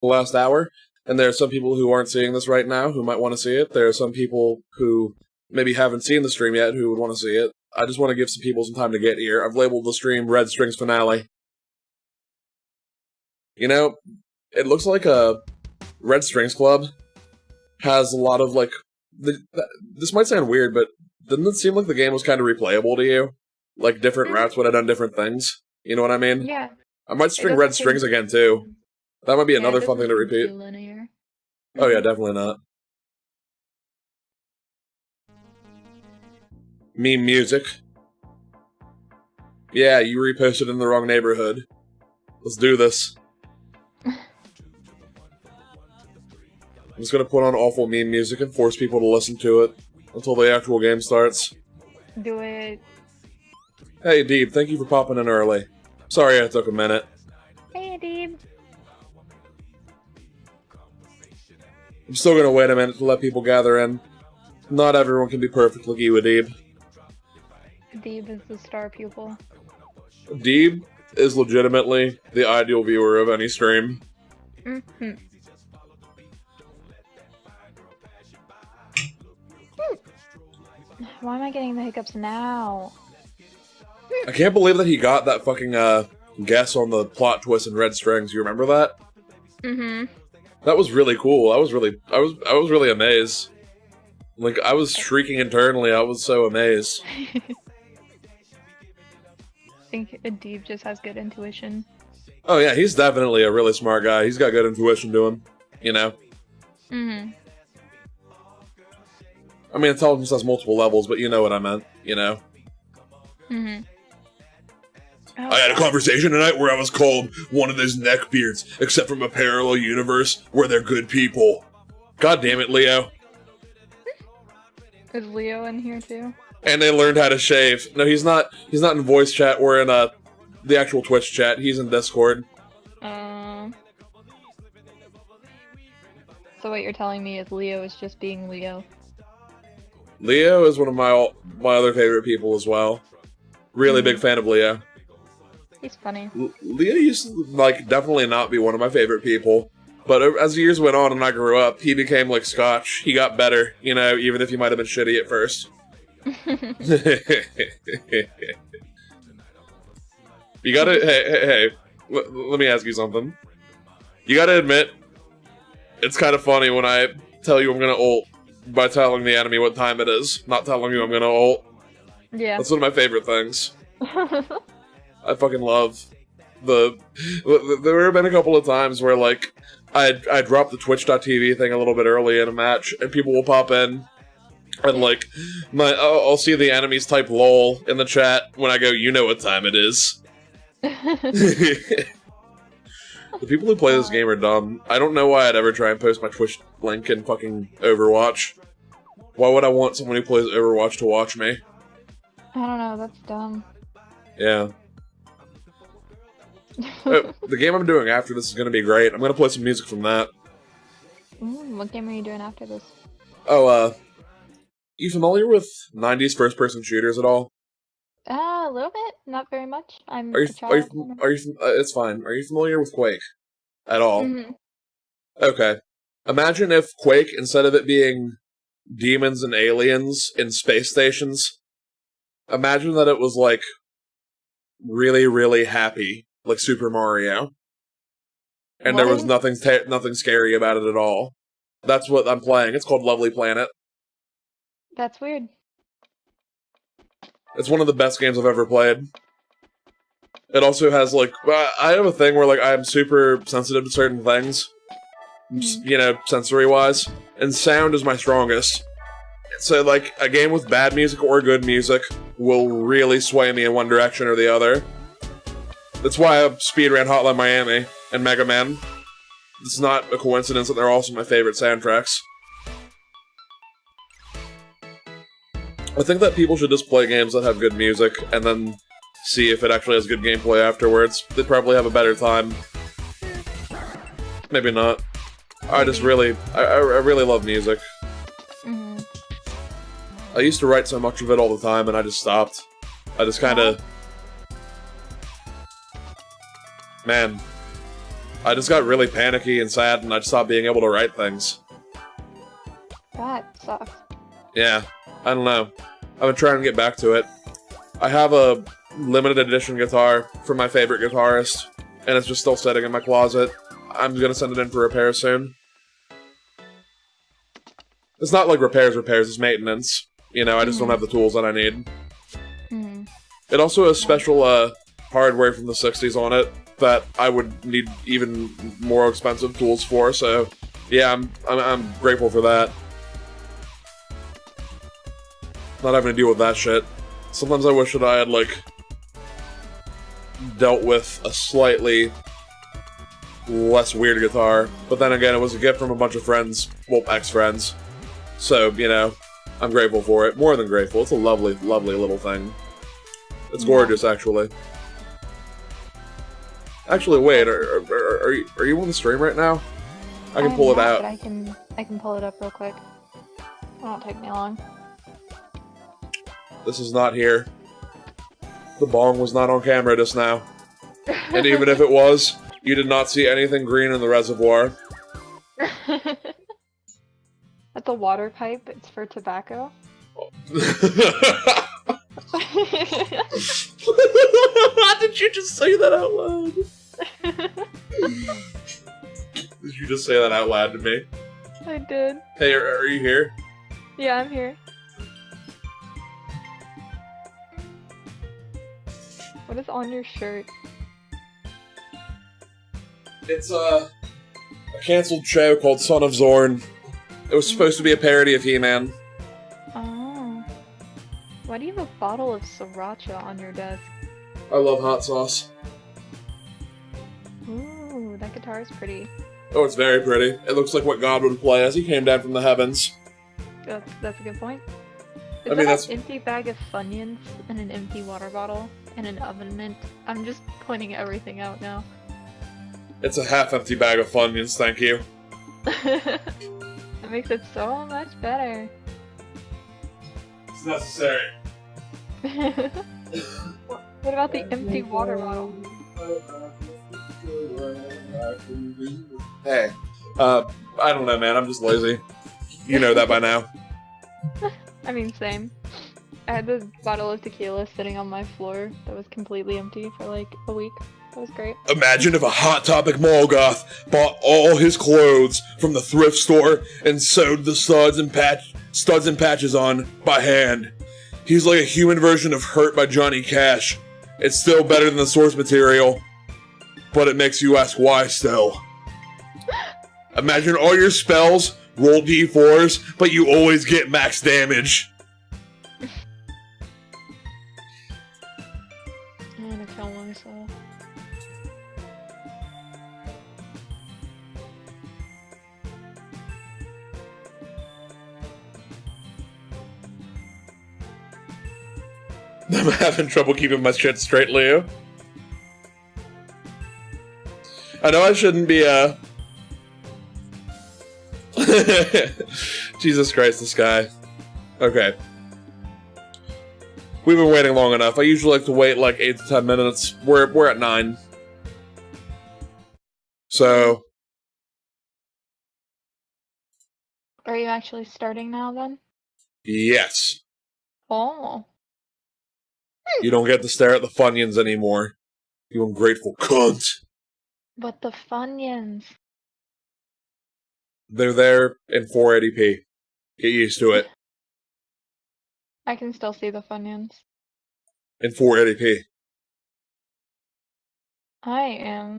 the last hour, and there are some people who aren't seeing this right now who might want to see it. There are some people who maybe haven't seen the stream yet who would want to see it. I just want to give some people some time to get here. I've labeled the stream Red Strings Finale. You know, it looks like a Red Strings Club has a lot of, like... this might sound weird, but didn't it seem like the game was kind of replayable to you? Like, different routes would have done different things? You know what I mean? Yeah. I might string Red Strings again, too. That might be another fun thing to repeat. Too linear. Oh yeah, definitely not. Meme music. Yeah, you reposted in the wrong neighborhood. Let's do this. I'm just gonna put on awful meme music and force people to listen to it until the actual game starts. Do it. Hey, Deeb, thank you for popping in early. Sorry I took a minute. Hey, Deeb. I'm still gonna wait a minute to let people gather in. Not everyone can be perfect like you, Deeb. Deeb is the star pupil. Deeb is legitimately the ideal viewer of any stream. Mm-hmm. Why am I getting the hiccups now? I can't believe that he got that fucking guess on the plot twist in Red Strings. You remember that? Mm-hmm. That was really cool. I was really amazed. Like, I was shrieking internally. I was so amazed. I think Deeb just has good intuition. Oh yeah, he's definitely a really smart guy. He's got good intuition to him. You know? Mm-hmm. I mean, intelligence has multiple levels, but you know what I meant. You know? Mm-hmm. Oh, I had a conversation tonight where I was called one of those neckbeards, except from a parallel universe where they're good people. God damn it, Leo. Is Leo in here too? And they learned how to shave. No, he's not in voice chat or in the actual Twitch chat. He's in Discord. So what you're telling me is Leo is just being Leo. Leo is one of my other favorite people as well. Really big fan of Leo. He's funny. Leo used to, like, definitely not be one of my favorite people. But as the years went on and I grew up, he became like Scotch. He got better, you know, even if he might have been shitty at first. You gotta, hey, let me ask you something. You gotta admit, it's kind of funny when I tell you I'm gonna ult by telling the enemy what time it is, not telling you I'm gonna ult. Yeah. That's one of my favorite things. I fucking love there have been a couple of times where, like, I drop the Twitch.tv thing a little bit early in a match, and people will pop in, and, like, I'll see the enemies type lol in the chat when I go, you know what time it is. The people who play this game are dumb. I don't know why I'd ever try and post my Twitch link in fucking Overwatch. Why would I want someone who plays Overwatch to watch me? I don't know, that's dumb. Yeah. The game I'm doing after this is going to be great. I'm going to play some music from that. What game are you doing after this? Oh, you familiar with 90s first-person shooters at all? A little bit, not very much. It's fine. Are you familiar with Quake at all? Mm-hmm. Okay. Imagine if Quake, instead of it being demons and aliens in space stations, imagine that it was, like, really, really happy, like Super Mario. And there was nothing scary about it at all. That's what I'm playing. It's called Lovely Planet. That's weird. It's one of the best games I've ever played. It also has, like, I have a thing where, like, I am super sensitive to certain things. You know, sensory-wise. And sound is my strongest. So, like, a game with bad music or good music will really sway me in one direction or the other. That's why I speedran Hotline Miami and Mega Man. It's not a coincidence that they're also my favorite soundtracks. I think that people should just play games that have good music, and then see if it actually has good gameplay afterwards. They'd probably have a better time. Maybe not. I just really, I really love music. Mm-hmm. I used to write so much of it all the time, and I just stopped. I just kinda... Man. I just got really panicky and sad, and I stopped being able to write things. That sucks. Yeah, I don't know. I've been trying to get back to it. I have a limited edition guitar from my favorite guitarist, and it's just still sitting in my closet. I'm gonna send it in for repair soon. It's not like repairs, it's maintenance. You know, I just don't have the tools that I need. Mm-hmm. It also has special hardware from the 60s on it that I would need even more expensive tools for, so yeah, I'm grateful for that. Not having to deal with that shit. Sometimes I wish that I had, like, dealt with a slightly less weird guitar, but then again, it was a gift from a bunch of friends, well, ex-friends. So, you know, I'm grateful for it. More than grateful. It's a lovely, lovely little thing. It's gorgeous, actually. Actually, wait, are you on the stream right now? I can pull it out. But I can pull it up real quick. It won't take me long. This is not here. The bong was not on camera just now. And even if it was, you did not see anything green in the reservoir. That's a water pipe. It's for tobacco. Did you just say that out loud? Did you just say that out loud to me? I did. Hey, are you here? Yeah, I'm here. What is on your shirt? It's a canceled show called Son of Zorn. It was supposed to be a parody of He-Man. Oh. Why do you have a bottle of sriracha on your desk? I love hot sauce. Ooh, that guitar is pretty. Oh, it's very pretty. It looks like what God would play as he came down from the heavens. That's a good point. I mean, that's an empty bag of Funyuns and an empty water bottle and an oven mitt. I'm just pointing everything out now. It's a half-empty bag of Funyuns, thank you. That makes it so much better. It's necessary. What about the empty water bottle? Hey, I don't know, man. I'm just lazy. You know that by now. I mean, same. I had this bottle of tequila sitting on my floor that was completely empty for like a week. That was great. Imagine if a Hot Topic mall goth bought all his clothes from the thrift store and sewed the studs and patches on by hand. He's like a human version of Hurt by Johnny Cash. It's still better than the source material, but it makes you ask why still. Imagine all your spells roll d4s, but you always get max damage. I'm gonna kill myself. I'm having trouble keeping my shit straight, Leo. I know I shouldn't be, Jesus Christ, this guy. Okay. We've been waiting long enough. I usually like to wait like 8 to 10 minutes. We're at 9. So... Are you actually starting now then? yes. Oh. You don't get to stare at the Funyuns anymore. You ungrateful cunt. But the Funyuns. They're there in 480p. Get used to it. I can still see the Funyuns. In 480p. I am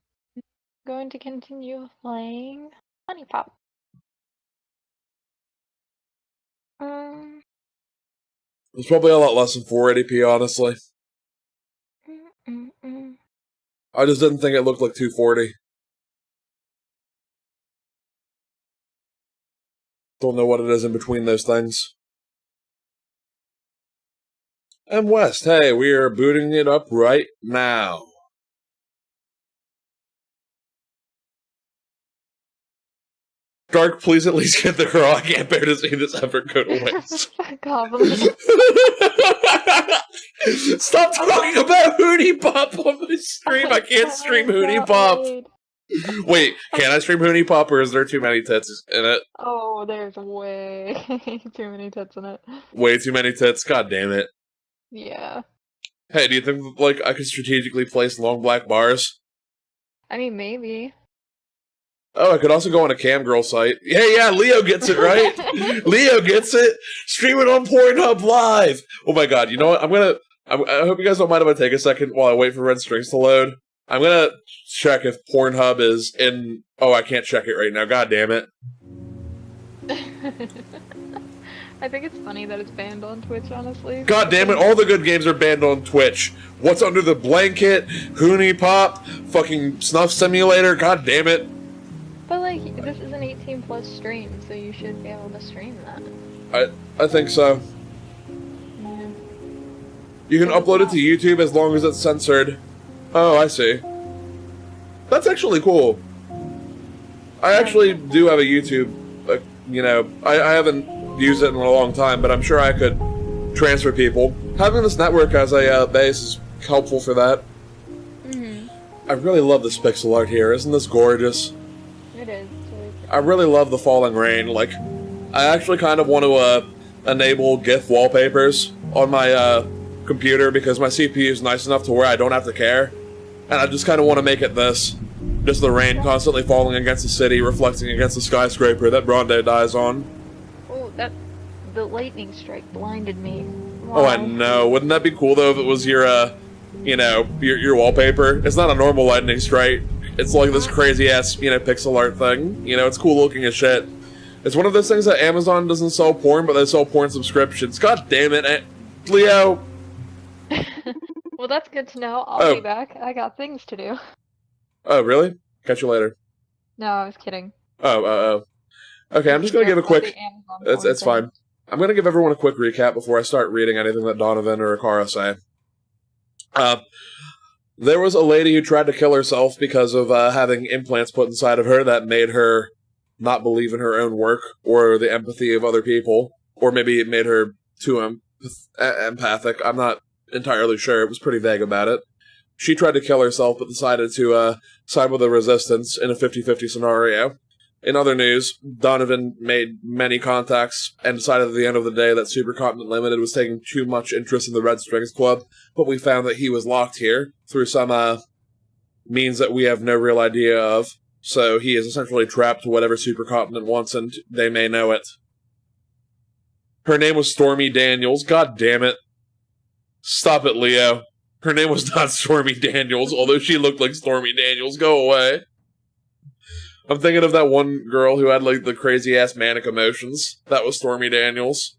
going to continue playing Honey Pop. It's probably a lot less than 480p, honestly. I just didn't think it looked like 240. Don't know what it is in between those things. M West, hey, we are booting it up right now. Dark, please at least get the girl. I can't bear to see this effort go to waste. Fuck off. Stop talking about Hootie Pop on my stream. I can't stream Hootie Pop. Wait, can I stream Hoonie Pop, or is there too many tits in it? Oh, there's way too many tits in it. Way too many tits. God damn it. Yeah. Hey, do you think like I could strategically place long black bars? I mean, maybe. Oh, I could also go on a cam girl site. Hey, yeah, Leo gets it, right? Leo gets it. Stream it on Pornhub Live. Oh my god, you know what? I hope you guys don't mind if I take a second while I wait for Red Strings to load. I'm gonna check if Pornhub is in... Oh, I can't check it right now. God damn it. I think it's funny that it's banned on Twitch, honestly. God damn it, all the good games are banned on Twitch. What's Under the Blanket, Hoonie Pop, fucking Snuff Simulator, god damn it. But, like, this is an 18+ stream, so you should be able to stream that. I think so. Yeah. You can upload it to YouTube as long as it's censored. Oh, I see. That's actually cool. I actually do have a YouTube, you know, I haven't used it in a long time, but I'm sure I could transfer people. Having this network as a base is helpful for that. I really love this pixel art here. Isn't this gorgeous? It is. I really love the falling rain. Like, I actually kind of want to enable GIF wallpapers on my computer because my CPU is nice enough to where I don't have to care. And I just kind of want to make it this. Just the rain constantly falling against the city, reflecting against the skyscraper that Bronde dies on. Oh, the lightning strike blinded me. Wow. Oh, I know. Wouldn't that be cool, though, if it was your, you know, your wallpaper? It's not a normal lightning strike. It's like this crazy-ass, you know, pixel art thing. You know, it's cool looking as shit. It's one of those things that Amazon doesn't sell porn, but they sell porn subscriptions. God damn it, Leo! Well, that's good to know. I'll be back. I got things to do. Oh, really? Catch you later. No, I was kidding. Oh. Okay, I'm just gonna give a quick... It's fine. I'm gonna give everyone a quick recap before I start reading anything that Donovan or Akara say. There was a lady who tried to kill herself because of having implants put inside of her that made her not believe in her own work or the empathy of other people. Or maybe it made her too empathic. I'm not entirely sure. It was pretty vague about it. She tried to kill herself, but decided to side with the resistance in a 50-50 scenario. In other news, Donovan made many contacts and decided at the end of the day that Supercontinent Limited was taking too much interest in the Red Strings Club, but we found that he was locked here through some means that we have no real idea of. So he is essentially trapped to whatever Supercontinent wants, and they may know it. Her name was Stormy Daniels. God damn it. Stop it, Leo. Her name was not Stormy Daniels, although she looked like Stormy Daniels. Go away. I'm thinking of that one girl who had, like, the crazy-ass manic emotions. That was Stormy Daniels.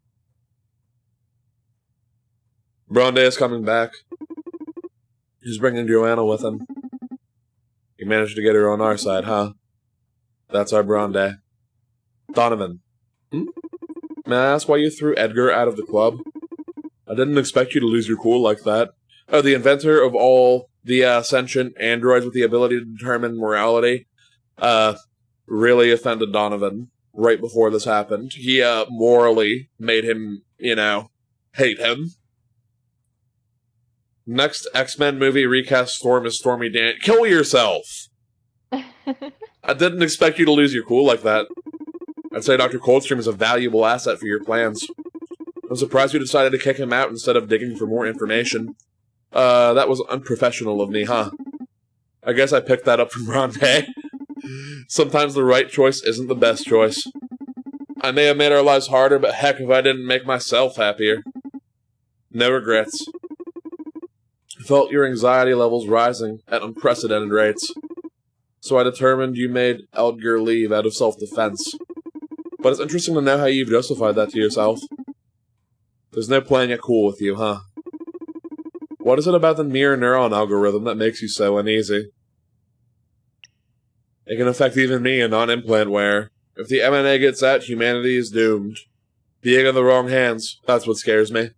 Bronde is coming back. He's bringing Joanna with him. He managed to get her on our side, huh? That's our Bronde. Donovan. May I ask why you threw Edgar out of the club? I didn't expect you to lose your cool like that. Oh, the inventor of all the sentient androids with the ability to determine morality, really offended Donovan right before this happened. He, morally made him, you know, hate him. Next X-Men movie recast Storm as Stormy Dan. Kill yourself! I didn't expect you to lose your cool like that. I'd say Dr. Coldstream is a valuable asset for your plans. I'm surprised you decided to kick him out instead of digging for more information. That was unprofessional of me, huh? I guess I picked that up from Ronde. Sometimes the right choice isn't the best choice. I may have made our lives harder, but heck if I didn't make myself happier. No regrets. I felt your anxiety levels rising at unprecedented rates. So I determined you made Edgar leave out of self-defense. But it's interesting to know how you've justified that to yourself. There's no playing it cool with you, huh? What is it about the mirror neuron algorithm that makes you so uneasy? It can affect even me, a non-implant wearer. If the MNA gets out, humanity is doomed. Being in the wrong hands, that's what scares me.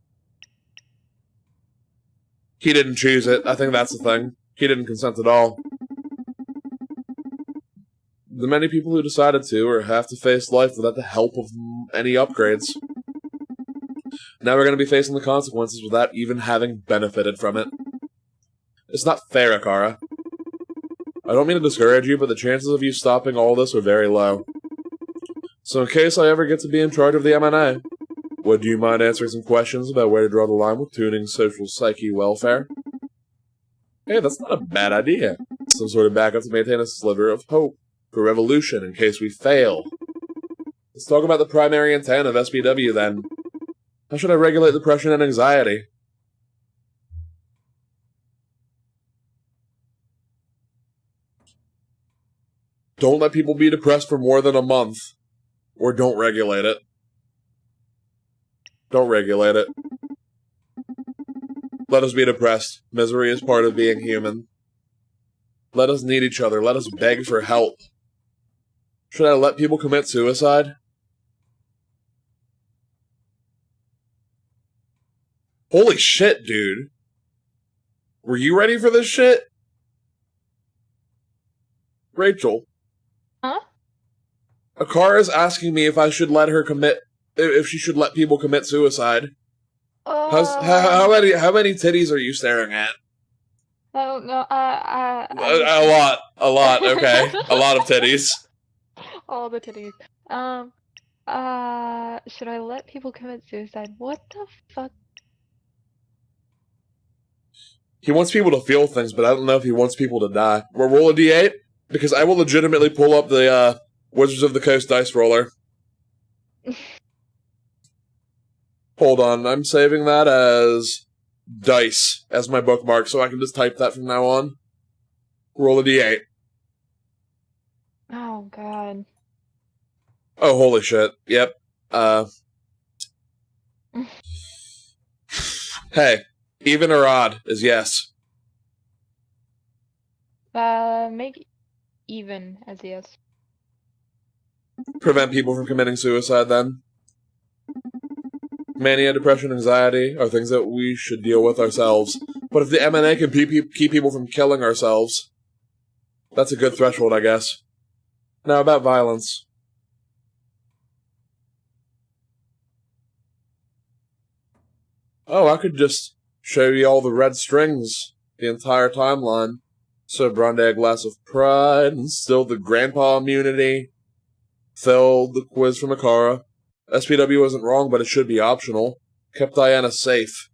He didn't choose it. I think that's the thing. He didn't consent at all. The many people who decided to or have to face life without the help of any upgrades. Now we're going to be facing the consequences without even having benefited from it. It's not fair, Akara. I don't mean to discourage you, but the chances of you stopping all this are very low. So in case I ever get to be in charge of the MNA, would you mind answering some questions about where to draw the line with tuning social psyche welfare? Hey, that's not a bad idea. Some sort of backup to maintain a sliver of hope for revolution in case we fail. Let's talk about the primary intent of SPW then. How should I regulate depression and anxiety? Don't let people be depressed for more than a month. Or don't regulate it. Don't regulate it. Let us be depressed. Misery is part of being human. Let us need each other. Let us beg for help. Should I let people commit suicide? Holy shit, dude. Were you ready for this shit? Rachel. Huh? Akara is asking me if I should let her commit, if she should let people commit suicide. How many titties are you staring at? Oh no, A lot, okay. A lot of titties. all the titties. Should I let people commit suicide? What the fuck? He wants people to feel things, but I don't know if he wants people to die. We'll roll a d8, because I will legitimately pull up the, Wizards of the Coast dice roller. Hold on, I'm saving that as dice, as my bookmark, so I can just type that from now on. Roll a d8. Oh god. Oh, holy shit. Yep. Hey, even or odd is yes. Make even as yes. Prevent people from committing suicide, then. Mania, depression, anxiety are things that we should deal with ourselves. But if the MNA can keep people from killing ourselves, that's a good threshold, I guess. Now, about violence. Oh, I could just show you all the red strings, the entire timeline. So Brande a glass of pride, instilled the grandpa immunity, failed the quiz from Akara. SPW wasn't wrong, but it should be optional. Kept Diana safe.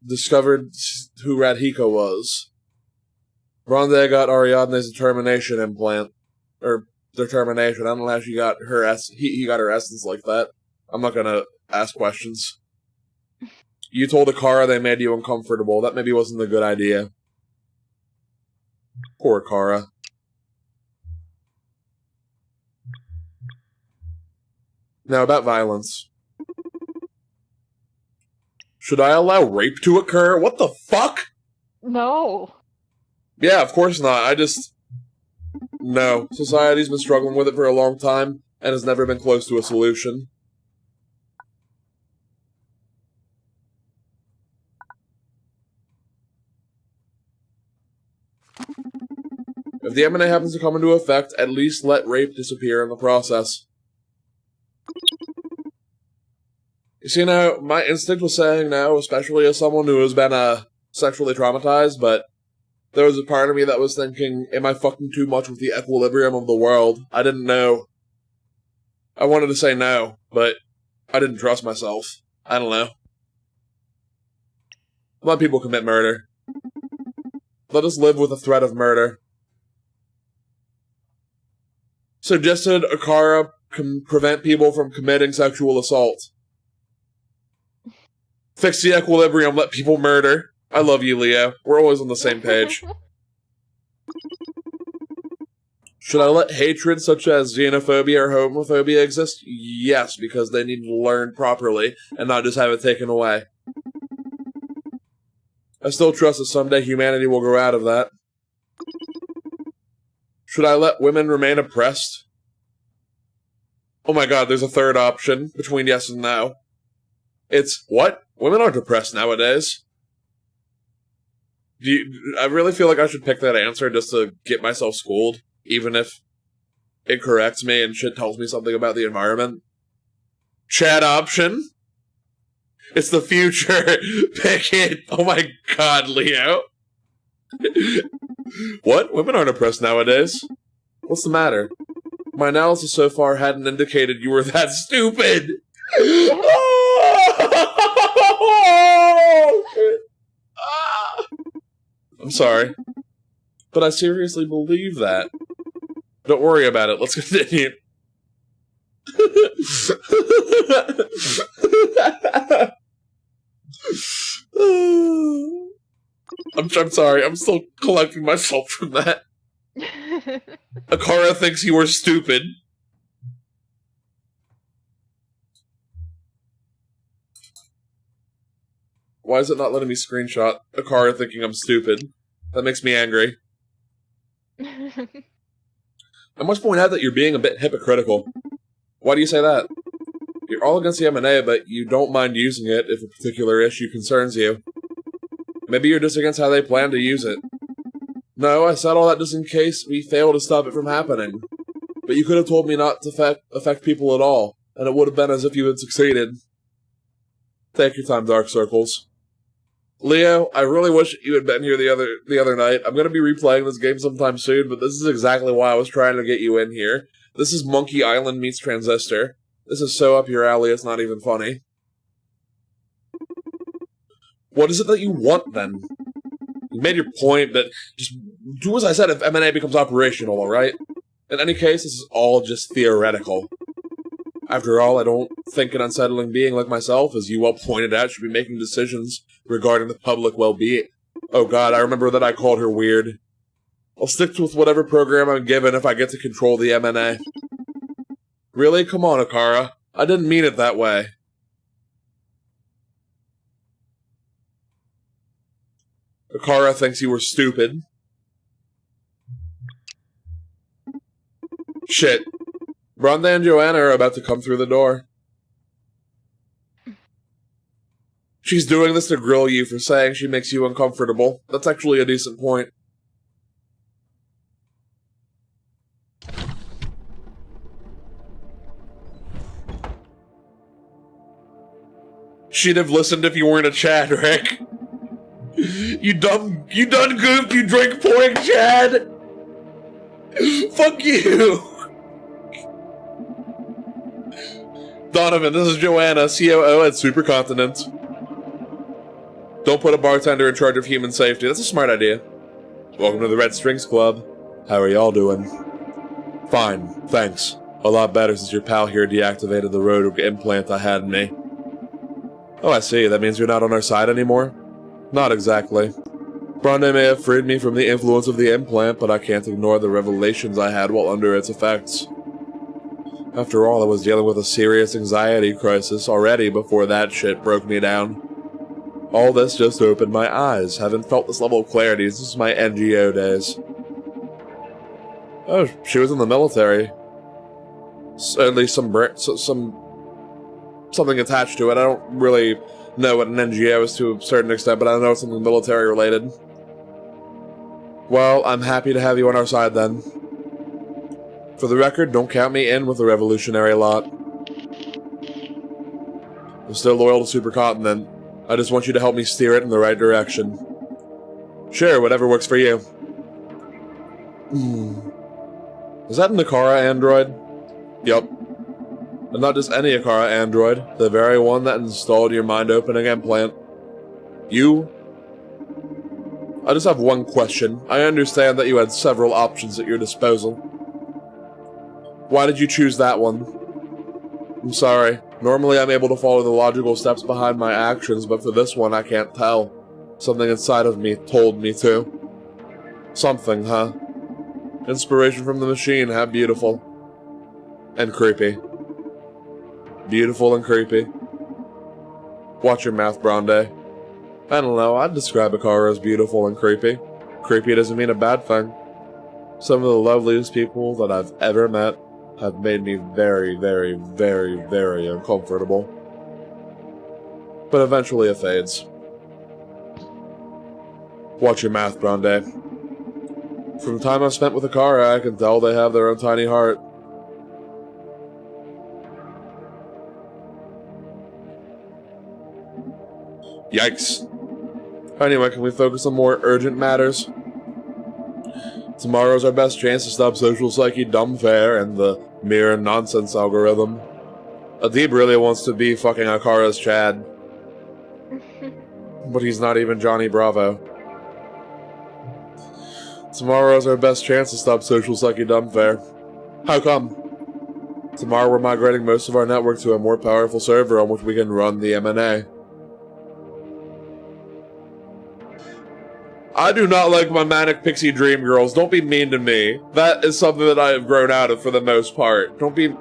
Discovered who Radhika was. Brande got Ariadne's determination implant. Or, determination. I don't know how she got her he got her essence like that. I'm not gonna ask questions. You told Akara they made you uncomfortable. That maybe wasn't a good idea. Poor Akara. Now, about violence. Should I allow rape to occur? What the fuck? No. Yeah, of course not. No. Society's been struggling with it for a long time, and has never been close to a solution. If the M&A happens to come into effect, at least let rape disappear in the process. You see, now, my instinct was saying now, especially as someone who has been sexually traumatized, but there was a part of me that was thinking, am I fucking too much with the equilibrium of the world? I didn't know. I wanted to say no, but I didn't trust myself. I don't know. Let people commit murder. Let us live with the threat of murder. Suggested Akara can prevent people from committing sexual assault. Fix the equilibrium, let people murder. I love you, Leo. We're always on the same page. Should I let hatred such as xenophobia or homophobia exist? Yes, because they need to learn properly and not just have it taken away. I still trust that someday humanity will grow out of that. Should I let women remain oppressed? Oh my god, there's a third option between yes and no. It's, what? Women aren't oppressed nowadays. I really feel like I should pick that answer just to get myself schooled, even if it corrects me and shit tells me something about the environment. Chat option? It's the future. Pick it. Oh my god, Leo. What? Women aren't oppressed nowadays. What's the matter? My analysis so far hadn't indicated you were that stupid. I'm sorry, but I seriously believe that. Don't worry about it. Let's continue. I'm sorry. I'm still collecting myself from that. Akara thinks you were stupid. Why is it not letting me screenshot Akara thinking I'm stupid? That makes me angry. I must point out that you're being a bit hypocritical. Why do you say that? You're all against the M&A, but you don't mind using it if a particular issue concerns you. Maybe you're just against how they plan to use it. No, I said all that just in case we fail to stop it from happening. But you could have told me not to affect people at all, and it would have been as if you had succeeded. Take your time, Dark Circles. Leo, I really wish you had been here the other night. I'm going to be replaying this game sometime soon, but this is exactly why I was trying to get you in here. This is Monkey Island meets Transistor. This is so up your alley, it's not even funny. What is it that you want, then? You made your point, but just do as I said if M&A becomes operational, alright? In any case, this is all just theoretical. After all, I don't think an unsettling being like myself, as you well pointed out, should be making decisions regarding the public well-being. Oh god, I remember that I called her weird. I'll stick with whatever program I'm given if I get to control the M&A. Really? Come on, Akara. I didn't mean it that way. Akara thinks you were stupid. Shit. Bronda and Joanna are about to come through the door. She's doing this to grill you for saying she makes you uncomfortable. That's actually a decent point. She'd have listened if you weren't a Chad, Rick. You done goofed, you drink pouring Chad! Fuck you! Donovan, this is Joanna, COO at Supercontinent. Don't put a bartender in charge of human safety. That's a smart idea. Welcome to the Red Strings Club. How are y'all doing? Fine, thanks. A lot better since your pal here deactivated the road implant I had in me. Oh, I see. That means you're not on our side anymore? Not exactly. Bronde may have freed me from the influence of the implant, but I can't ignore the revelations I had while under its effects. After all, I was dealing with a serious anxiety crisis already before that shit broke me down. All this just opened my eyes. Haven't felt this level of clarity since my NGO days. Oh, she was in the military. At least something attached to it. I don't really know what an NGO is to a certain extent, but I know it's something military related. Well, I'm happy to have you on our side then. For the record, don't count me in with the revolutionary lot. I'm still loyal to Supercontinent. I just want you to help me steer it in the right direction. Sure, whatever works for you. Is that an Akara android? Yup. And not just any Akara android, the very one that installed your mind-opening implant. You? I just have one question. I understand that you had several options at your disposal. Why did you choose that one? I'm sorry. Normally I'm able to follow the logical steps behind my actions, but for this one I can't tell. Something inside of me told me to. Something, huh? Inspiration from the machine, how beautiful. And creepy. Beautiful and creepy. Watch your mouth, Bronde. I don't know, I'd describe Akara as beautiful and creepy. Creepy doesn't mean a bad thing. Some of the loveliest people that I've ever met have made me very, very, very, very uncomfortable. But eventually it fades. Watch your mouth, Bronde. From the time I've spent with Akara, I can tell they have their own tiny heart. Yikes. Anyway, can we focus on more urgent matters? Tomorrow's our best chance to stop social psyche dumbfare and the mere nonsense algorithm. Adib really wants to be fucking Akara's Chad. But he's not even Johnny Bravo. Tomorrow's our best chance to stop social psyche dumbfare. How come? Tomorrow we're migrating most of our network to a more powerful server on which we can run the MNA. I do not like my manic pixie dream girls. Don't be mean to me. That is something that I have grown out of for the most part. Don't be mean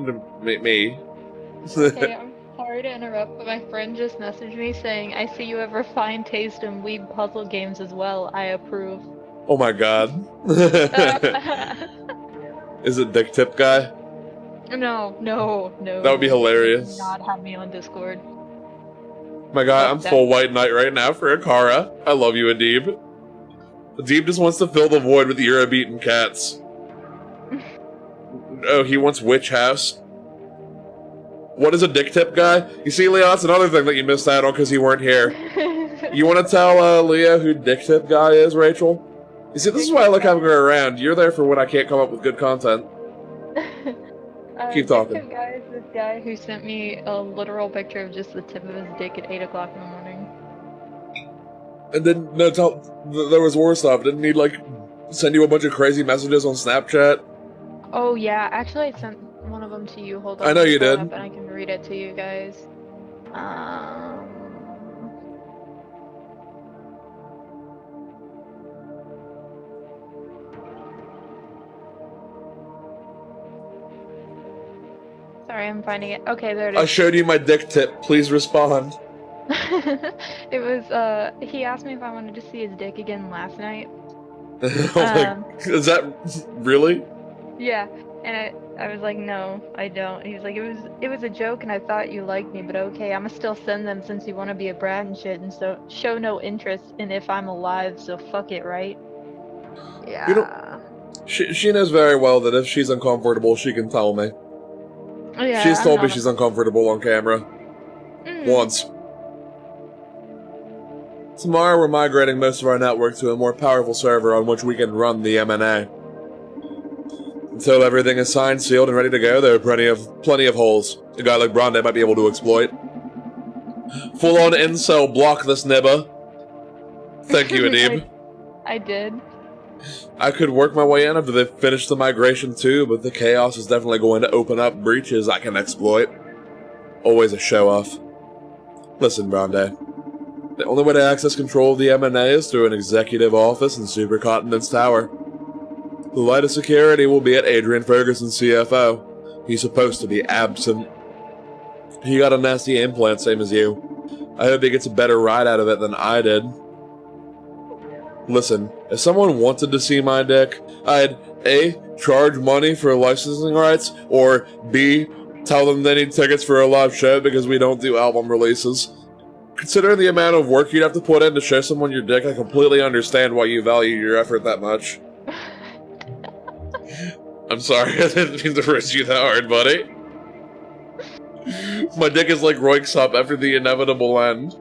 to me. Okay, I'm sorry to interrupt, but my friend just messaged me saying, I see you have refined taste in weeb puzzle games as well. I approve. Oh my god. Is it Dick Tip Guy? No. That would be hilarious. Do not have me on Discord. My god, I'm full white knight right now for Akara. I love you, Adib. Adib just wants to fill the void with Euro-beaten cats. Oh, he wants Witch House. What is a Dick Tip Guy? You see, Leo, that's another thing that you missed out on because you weren't here. You want to tell Leo who Dick Tip Guy is, Rachel? You see, this is why I like having her around. You're there for when I can't come up with good content. Keep talking. Dick Tip Guy is this guy who sent me a literal picture of just the tip of his dick at 8 o'clock in the morning. And then, no, there was war stuff. Didn't he, like, send you a bunch of crazy messages on Snapchat? Oh, yeah. Actually, I sent one of them to you. Hold on. I know you did. And I can read it to you guys. Sorry, I'm finding it. Okay, there it is. I showed you my dick tip. Please respond. It was, he asked me if I wanted to see his dick again last night. Is that really? Yeah, and I was like, no, I don't. He was like, it was a joke, and I thought you liked me, but okay, I'ma still send them since you want to be a brat and shit, and so show no interest in if I'm alive, so fuck it, right? Yeah. You know, she knows very well that if she's uncomfortable, she can tell me. Yeah, She's told me she's uncomfortable on camera. Once. Tomorrow we're migrating most of our network to a more powerful server on which we can run the MNA. Until everything is signed, sealed, and ready to go, there are plenty of holes a guy like Bronde might be able to exploit. Full-on incel block this nibba. Thank you, Adib. I did. I could work my way in after they've finished the migration too, but the chaos is definitely going to open up breaches I can exploit. Always a show-off. Listen, Bronde. The only way to access control of the MNA is through an executive office in Supercontinent's Tower. The light of security will be at Adrian Ferguson, CFO. He's supposed to be absent. He got a nasty implant, same as you. I hope he gets a better ride out of it than I did. Listen, if someone wanted to see my dick, I'd A. charge money for licensing rights, or B. tell them they need tickets for a live show because we don't do album releases. Considering the amount of work you'd have to put in to show someone your dick, I completely understand why you value your effort that much. I'm sorry, I didn't mean to risk you that hard, buddy. My dick is like Royk's up after the inevitable end.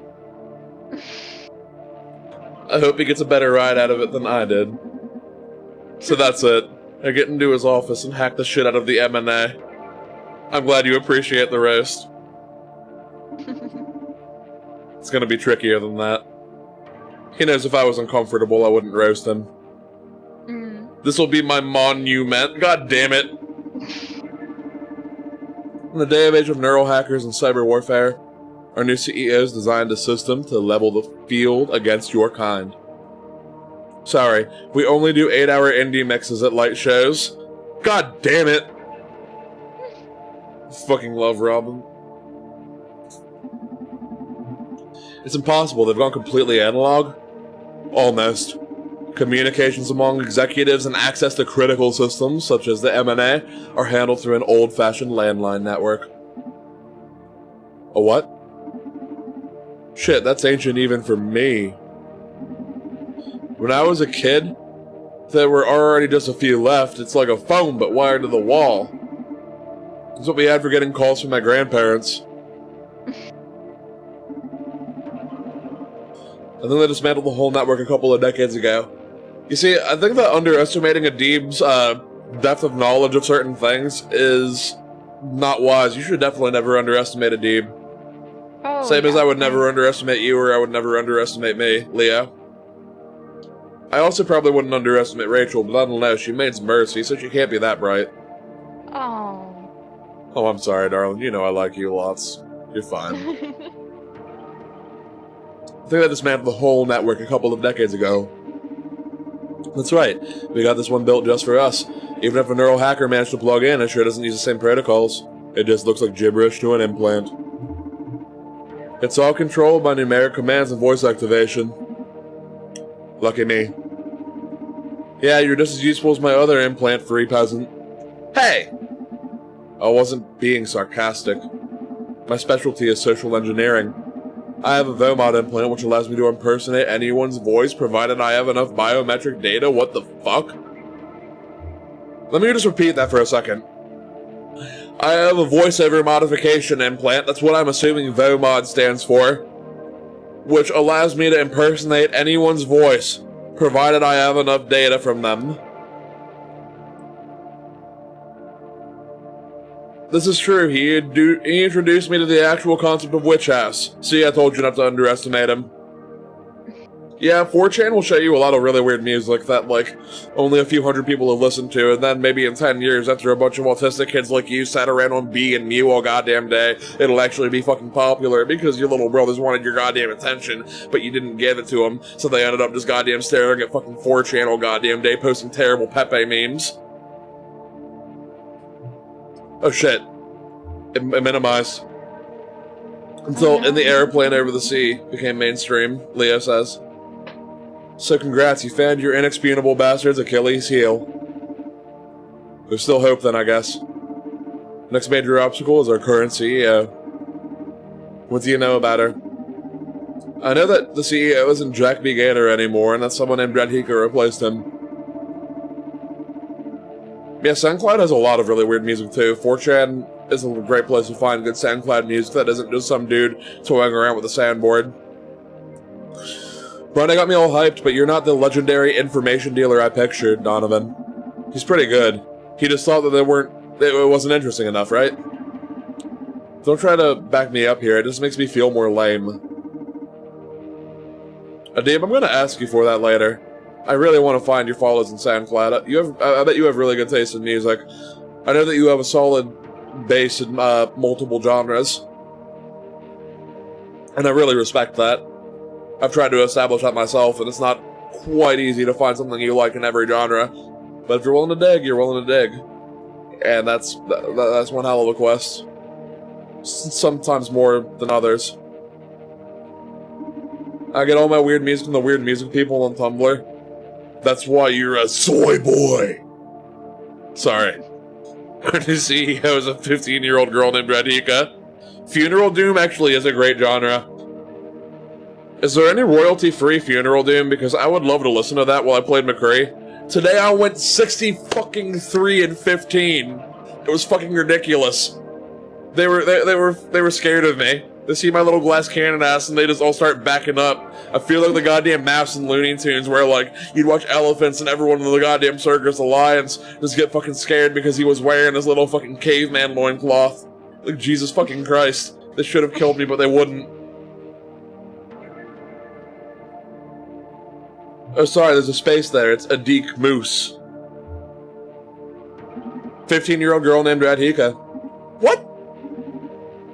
I hope he gets a better ride out of it than I did. So that's it. I get into his office and hack the shit out of the MNA. I'm glad you appreciate the roast. It's gonna be trickier than that. He knows if I was uncomfortable, I wouldn't roast him. This will be my monument. God damn it. In the day of age of neural hackers and cyber warfare, our new CEO's designed a system to level the field against your kind. Sorry, we only do 8-hour indie mixes at light shows. God damn it! Fucking love Robin. It's impossible, they've gone completely analog. Almost. Communications among executives and access to critical systems, such as the MNA, are handled through an old-fashioned landline network. A what? Shit, that's ancient even for me. When I was a kid, there were already just a few left. It's like a phone, but wired to the wall. That's what we had for getting calls from my grandparents. And then they dismantled the whole network a couple of decades ago. You see, I think that underestimating a Deeb's depth of knowledge of certain things is not wise. You should definitely never underestimate a Deeb. Oh, Same as yeah. I would never underestimate you, or I would never underestimate me, Leo. I also probably wouldn't underestimate Rachel, but I don't know, she made Mercy, so she can't be that bright. Oh. Oh, I'm sorry, darling. You know I like you lots. You're fine. I think I dismantled the whole network a couple of decades ago. That's right. We got this one built just for us. Even if a neural hacker managed to plug in, it sure doesn't use the same protocols. It just looks like gibberish to an implant. It's all controlled by numeric commands and voice activation. Lucky me. Yeah, you're just as useful as my other implant-free peasant. Hey! I wasn't being sarcastic. My specialty is social engineering. I have a Vomod implant which allows me to impersonate anyone's voice provided I have enough biometric data. What the fuck? Let me just repeat that for a second. I have a voiceover modification implant, that's what I'm assuming Vomod stands for, which allows me to impersonate anyone's voice, provided I have enough data from them. This is true, he introduced me to the actual concept of Witch House. See, I told you not to underestimate him. Yeah, 4chan will show you a lot of really weird music that, like, only a few hundred people have listened to, and then maybe in 10 years, after a bunch of autistic kids like you sat around on B and Mew all goddamn day, it'll actually be fucking popular because your little brothers wanted your goddamn attention, but you didn't give it to them, so they ended up just goddamn staring at fucking 4chan all goddamn day, posting terrible Pepe memes. Oh shit. It minimized. Until In the Airplane Over the Sea became mainstream, Leo says. So congrats, you found your inexpugnable bastard's Achilles heel. There's still hope then, I guess. Next major obstacle is our current CEO. What do you know about her? I know that the CEO isn't Jack B. Gator anymore, and that someone named Redhika replaced him. Yeah, SoundCloud has a lot of really weird music too. 4chan is a great place to find good SoundCloud music that isn't just some dude toying around with a soundboard. Brenda got me all hyped, but you're not the legendary information dealer I pictured, Donovan. He's pretty good. He just thought that it wasn't interesting enough, right? Don't try to back me up here, it just makes me feel more lame. Adib, I'm gonna ask you for that later. I really want to find your follows in SoundCloud. I bet you have really good taste in music. I know that you have a solid base in multiple genres. And I really respect that. I've tried to establish that myself, and it's not quite easy to find something you like in every genre. But if you're willing to dig, you're willing to dig. And that's one hell of a quest. Sometimes more than others. I get all my weird music from the weird music people on Tumblr. That's why you're a soy boy. Sorry. Our new CEO is a 15-year-old girl named Radhika. Funeral Doom actually is a great genre. Is there any royalty-free Funeral Doom? Because I would love to listen to that while I played McCree. Today I went 60-3 and 15. It was fucking ridiculous. They were scared of me. They see my little glass cannon ass and they just all start backing up. I feel like the goddamn maps in Looney Tunes where, like, you'd watch elephants and everyone in the goddamn circus, the lions, just get fucking scared because he was wearing his little fucking caveman loincloth. Like, Jesus fucking Christ. They should have killed me, but they wouldn't. Oh, sorry, there's a space there. It's Adik Moose. 15-year-old girl named Radhika. What?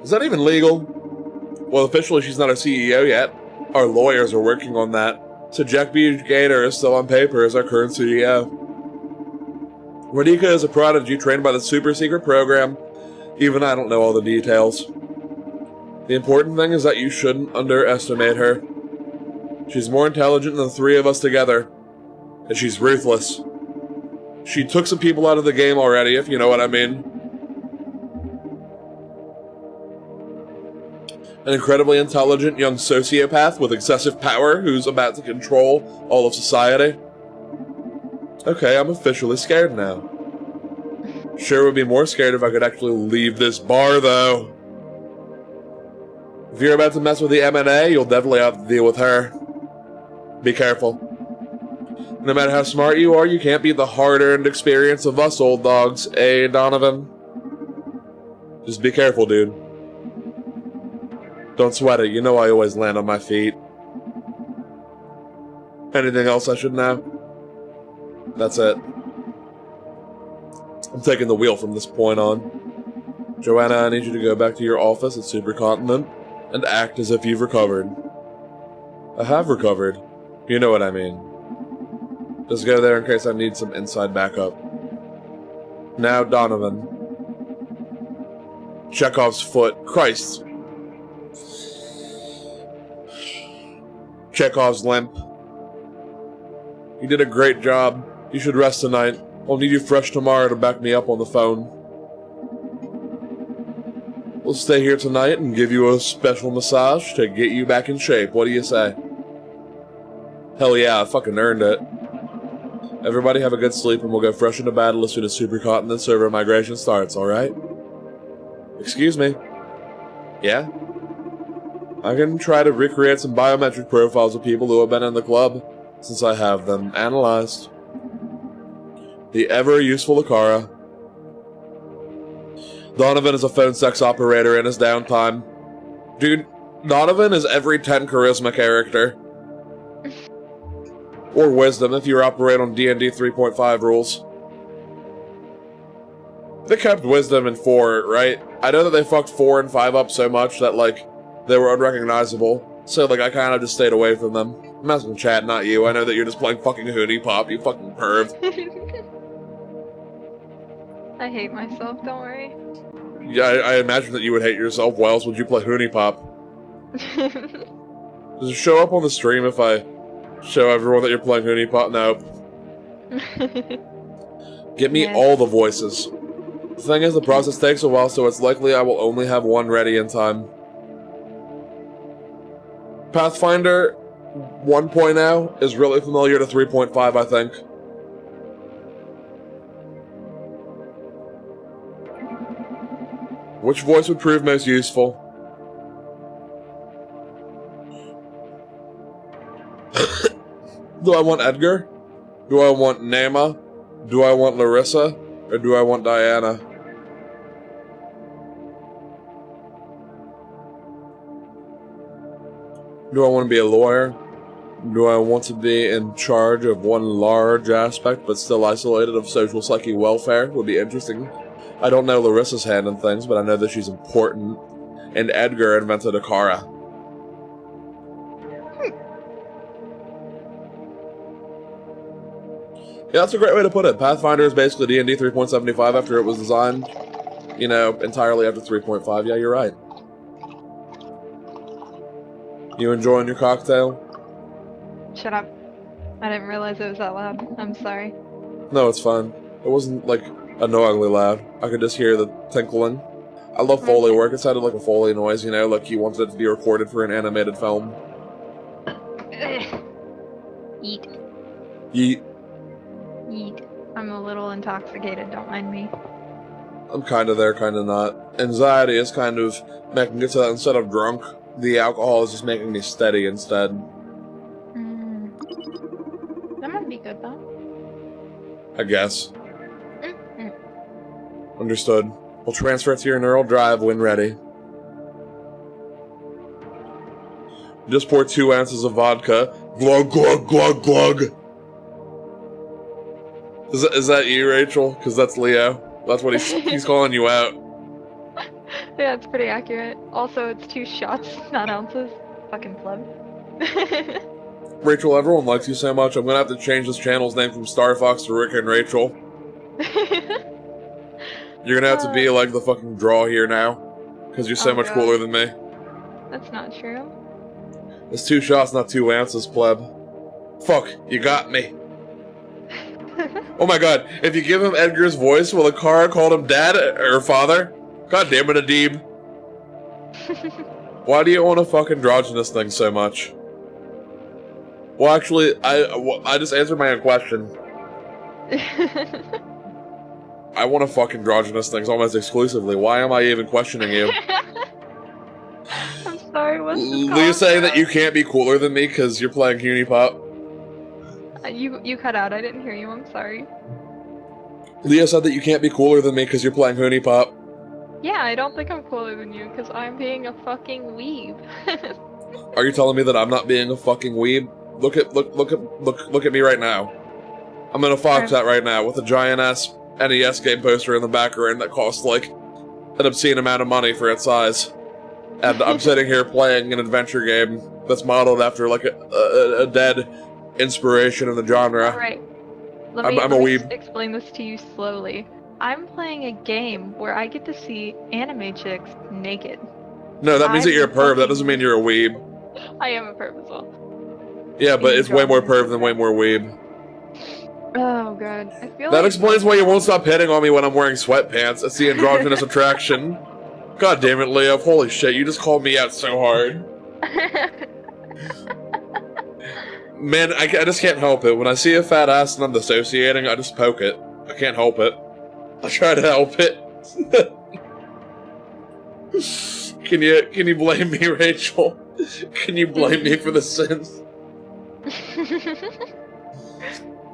Is that even legal? Well, officially she's not a CEO yet. Our lawyers are working on that. So Jack B. Gator is still on paper as our current CEO. Radhika is a prodigy trained by the super secret program. Even I don't know all the details. The important thing is that you shouldn't underestimate her. She's more intelligent than the three of us together. And she's ruthless. She took some people out of the game already, if you know what I mean. An incredibly intelligent young sociopath with excessive power who's about to control all of society. Okay, I'm officially scared now. Sure would be more scared if I could actually leave this bar, though. If you're about to mess with the M&A, you'll definitely have to deal with her. Be careful. No matter how smart you are, you can't beat the hard-earned experience of us old dogs, eh, Donovan? Just be careful, dude. Don't sweat it, you know I always land on my feet. Anything else I should know? That's it. I'm taking the wheel from this point on. Joanna, I need you to go back to your office at Supercontinent and act as if you've recovered. I have recovered. You know what I mean. Just go there in case I need some inside backup. Now, Donovan. Chekhov's foot. Christ. Chekhov's limp. You did a great job. You should rest tonight. I'll need you fresh tomorrow to back me up on the phone. We'll stay here tonight and give you a special massage to get you back in shape. What do you say? Hell yeah, I fucking earned it. Everybody have a good sleep and we'll go fresh into battle as soon as Supercontinent server migration starts, alright? Excuse me. Yeah? I can try to recreate some biometric profiles of people who have been in the club, since I have them analyzed. The ever-useful Akara. Donovan is a phone sex operator in his downtime. Dude, Donovan is every 10 charisma character. Or wisdom if you operate on D&D 3.5 rules. They kept wisdom in 4, right? I know that they fucked 4 and 5 up so much that, like, they were unrecognizable. So, like, I kind of just stayed away from them. I'm asking chat, not you. I know that you're just playing fucking Hoonie Pop, you fucking perv. I hate myself, don't worry. Yeah, I imagine that you would hate yourself. Why else would you play Hoonie Pop? Does it show up on the stream if I show everyone that you're playing Hoonie Pop? No. Get me all the voices. The thing is, the process takes a while, so it's likely I will only have one ready in time. Pathfinder 1.0 is really familiar to 3.5, I think. Which voice would prove most useful? Do I want Edgar? Do I want Nema? Do I want Larissa? Or do I want Diana? Do I want to be a lawyer? Do I want to be in charge of one large aspect but still isolated of social psyche welfare? Would be interesting. I don't know Larissa's hand in things, but I know that she's important. And Edgar invented Akara. Yeah, that's a great way to put it. Pathfinder is basically D&D 3.75 after it was designed, you know, entirely after 3.5. Yeah, you're right. You enjoying your cocktail? Shut up. I didn't realize it was that loud. I'm sorry. No, it's fine. It wasn't, like, annoyingly loud. I could just hear the tinkling. I love Foley work. It sounded like a Foley noise, you know, like he wanted it to be recorded for an animated film. Eat. Yeet. Eat. I'm a little intoxicated, don't mind me. I'm kinda there, kinda not. Anxiety is kind of making it so that instead of drunk, the alcohol is just making me steady instead. That might be good, though. I guess. Understood. We'll transfer it to your neural drive when ready. Just pour 2 ounces of vodka. Glug, glug, glug, glug. Is that you, Rachel? Because that's Leo. That's what he's calling you out. Yeah, it's pretty accurate. Also, it's 2 shots, not ounces. Fucking pleb. Rachel, everyone likes you so much, I'm gonna have to change this channel's name from Star Fox to Rick and Rachel. You're gonna have to be like the fucking draw here now. Because you're so much cooler than me. That's not true. It's 2 shots, not 2 ounces, pleb. Fuck, you got me. Oh my god, if you give him Edgar's voice, will Akara call him dad or father? God damn it, Adib. Why do you want to fuck androgynous thing so much? Well, actually, I just answered my own question. I want to fuck androgynous things almost exclusively. Why am I even questioning you? I'm sorry, what's the Are you saying that you can't be cooler than me because you're playing Hoonie Pop? You cut out. I didn't hear you. I'm sorry. Leah said that you can't be cooler than me because you're playing Honey Pop. Yeah, I don't think I'm cooler than you because I'm being a fucking weeb. Are you telling me that I'm not being a fucking weeb? Look at me right now. I'm in a Fox hat right now with a giant ass NES game poster in the background that costs like an obscene amount of money for its size. And I'm sitting here playing an adventure game that's modeled after like a dead inspiration in the genre. Alright. I'm a Let me weeb. explain this to you slowly. I'm playing a game where I get to see anime chicks naked. No, that means that you're a perv. That fucking- doesn't mean you're a weeb. I am a perv as well. Yeah, but it's way more perv than way more weeb. Oh god. I feel That like explains why you won't stop hitting on me when I'm wearing sweatpants. It's the androgynous attraction. God damn it, Leo. Holy shit, you just called me out so hard. Man, I just can't help it. When I see a fat ass and I'm dissociating, I just poke it. I can't help it. I try to help it. Can you blame me, Rachel? Can you blame me for the sins?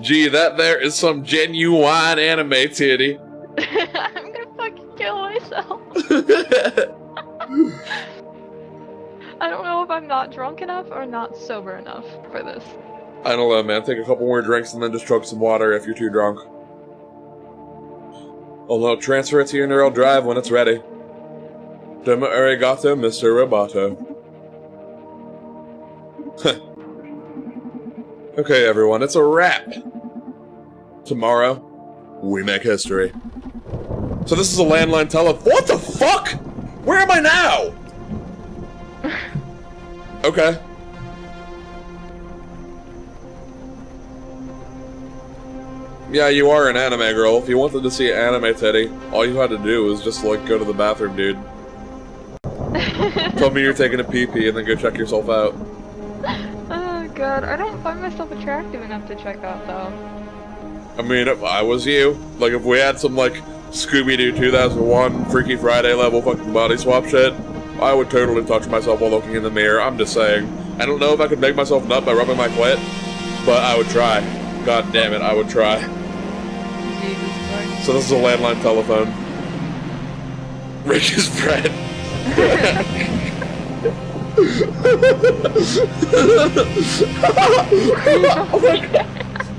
Gee, that there is some genuine anime titty. I'm gonna fucking kill myself. I don't know if I'm not drunk enough or not sober enough for this. I don't know, man. Take a couple more drinks and then just chug some water if you're too drunk. Oh no, transfer it to your neural drive when it's ready. Domo arigato, Mr. Roboto. Okay, everyone, it's a wrap. Tomorrow, we make history. So this is a landline telephone. What the fuck? Where am I now? Okay. Yeah, you are an anime girl. If you wanted to see anime teddy, all you had to do was just, like, go to the bathroom, dude. Tell me you're taking a pee-pee and then go check yourself out. Oh god, I don't find myself attractive enough to check out though. I mean, if I was you, like, if we had some, like, Scooby-Doo 2001 Freaky Friday level fucking body swap shit, I would totally touch myself while looking in the mirror. I'm just saying. I don't know if I could make myself nut by rubbing my clit, but I would try. God damn it, I would try. Jesus Christ. So this is a landline telephone. Rick is Fred. Oh my god.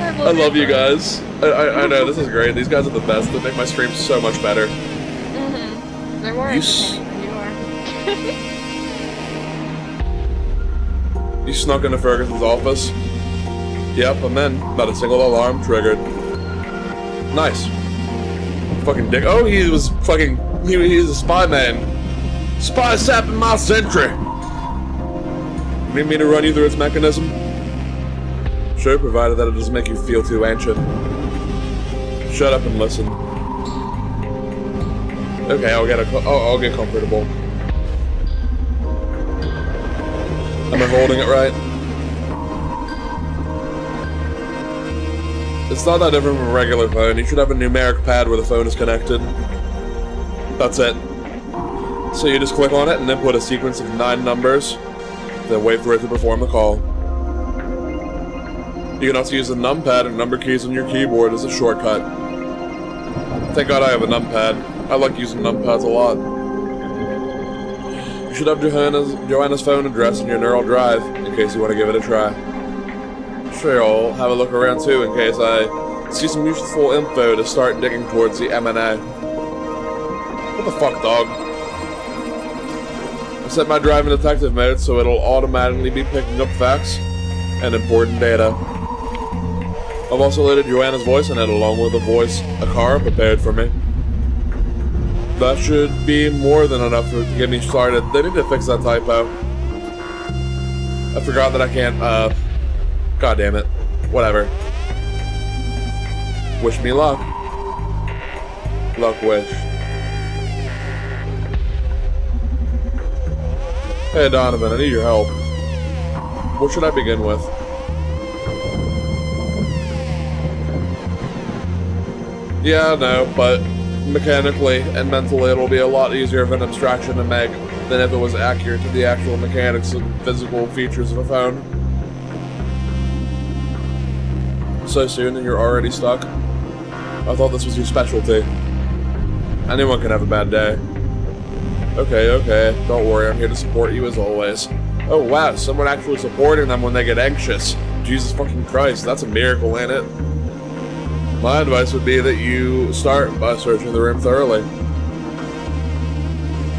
I love you guys. I know, this is great. These guys are the best. They make my streams so much better. Mm-hmm. They're more You entertaining than you are. You snuck into Ferguson's office? Yep, I'm in. Not a single alarm triggered. Nice. Fucking dick. Oh, he was fucking... He's a spy man. Spy sapping my sentry! Need me to run you through its mechanism? Sure, provided that it doesn't make you feel too ancient. Shut up and listen. Okay, I'll get comfortable. Am I holding it right? It's not that different from a regular phone. You should have a numeric pad where the phone is connected. That's it. So you just click on it and input a sequence of 9 numbers, then wait for it to perform the call. You can also use the numpad and number keys on your keyboard as a shortcut. Thank God I have a numpad. I like using numpads a lot. You should have Joanna's phone address in your neural drive, in case you want to give it a try. Sure, I'll have a look around too, in case I see some useful info to start digging towards the M&A. What the fuck, dog? I set my drive in detective mode, so it'll automatically be picking up facts and important data. I've also loaded Joanna's voice in it, along with a car prepared for me. That should be more than enough to get me started. They need to fix that typo. I forgot that I can't, God damn it. Whatever. Wish me luck. Luck wish. Hey Donovan, I need your help. What should I begin with? Yeah, no, but mechanically and mentally it'll be a lot easier of an abstraction to make than if it was accurate to the actual mechanics and physical features of a phone. So soon and you're already stuck? I thought this was your specialty. Anyone can have a bad day. Okay, don't worry, I'm here to support you as always. Oh wow, someone actually supporting them when they get anxious. Jesus fucking Christ, that's a miracle, ain't it? My advice would be that you start by searching the room thoroughly.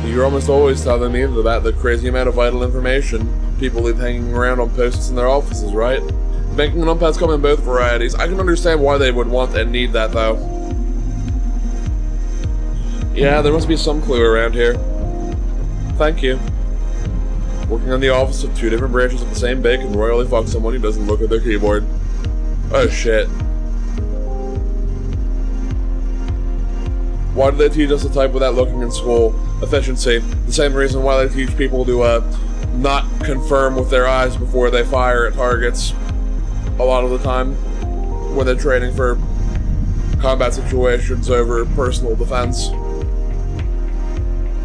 You're almost always telling me about the crazy amount of vital information people leave hanging around on posts in their offices, right? Banking numpads come in both varieties. I can understand why they would want and need that, though. Yeah, there must be some clue around here. Thank you. Working on the office of two different branches of the same bank can royally fuck someone who doesn't look at their keyboard. Oh shit. Why do they teach us to type without looking in school? Efficiency. The same reason why they teach people to not confirm with their eyes before they fire at targets. A lot of the time. When they're training for combat situations over personal defense.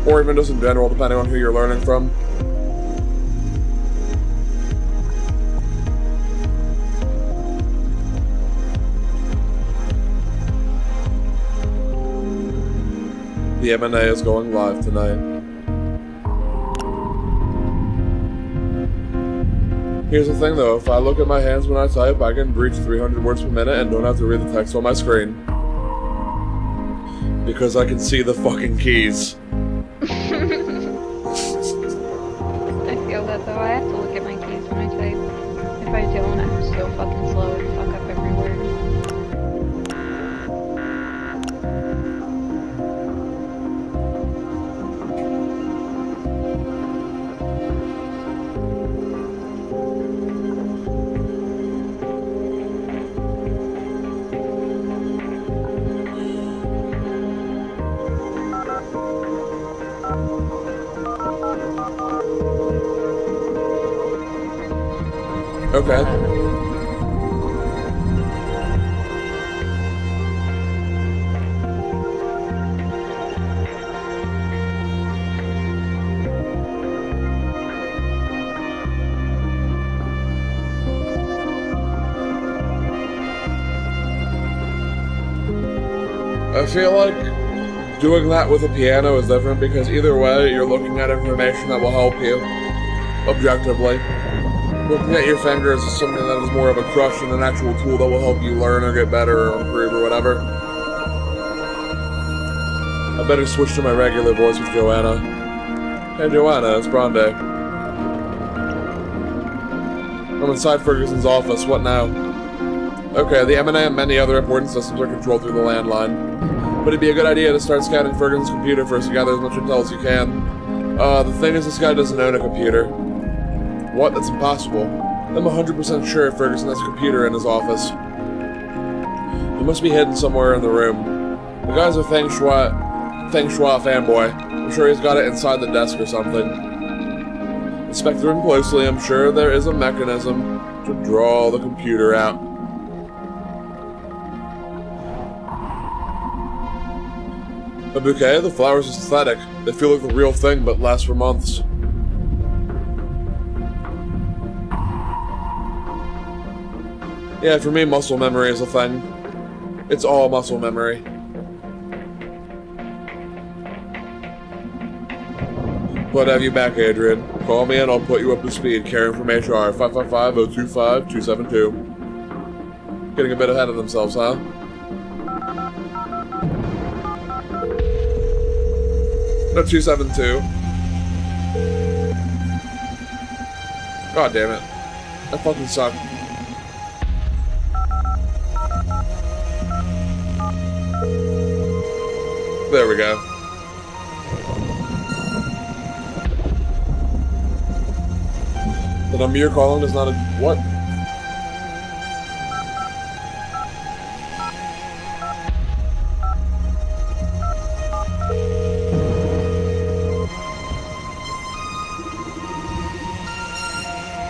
Or even just in general, depending on who you're learning from. The M&A is going live tonight. Here's the thing though, if I look at my hands when I type, I can breach 300 words per minute and don't have to read the text on my screen. Because I can see the fucking keys. I feel that though, I have to look at my keys when I type. If I don't, I'm so fucking slow and fuck up every word. Okay. I feel like doing that with a piano is different because either way you're looking at information that will help you objectively. Looking at your fingers is something that is more of a crush than an actual tool that will help you learn or get better or improve or whatever. I better switch to my regular voice with Joanna. Hey Joanna, it's Brande. I'm inside Ferguson's office, what now? Okay, the M&A and many other important systems are controlled through the landline. But it'd be a good idea to start scanning Ferguson's computer first to gather as much intel as you can. The thing is, this guy doesn't own a computer. What? That's impossible. I'm 100% sure Ferguson has a computer in his office. He must be hidden somewhere in the room. The guy's a Feng Shui fanboy. I'm sure he's got it inside the desk or something. Inspect the room closely. I'm sure there is a mechanism to draw the computer out. A bouquet? The flowers are synthetic. They feel like the real thing, but last for months. Yeah, for me, muscle memory is a thing. It's all muscle memory. Glad to have you back, Adrian. Call me and I'll put you up to speed. Karen from HR, 555-025-272. Getting a bit ahead of themselves, huh? No, 272. God damn it. That fucking sucked. There we go. The number you're calling is not a... What?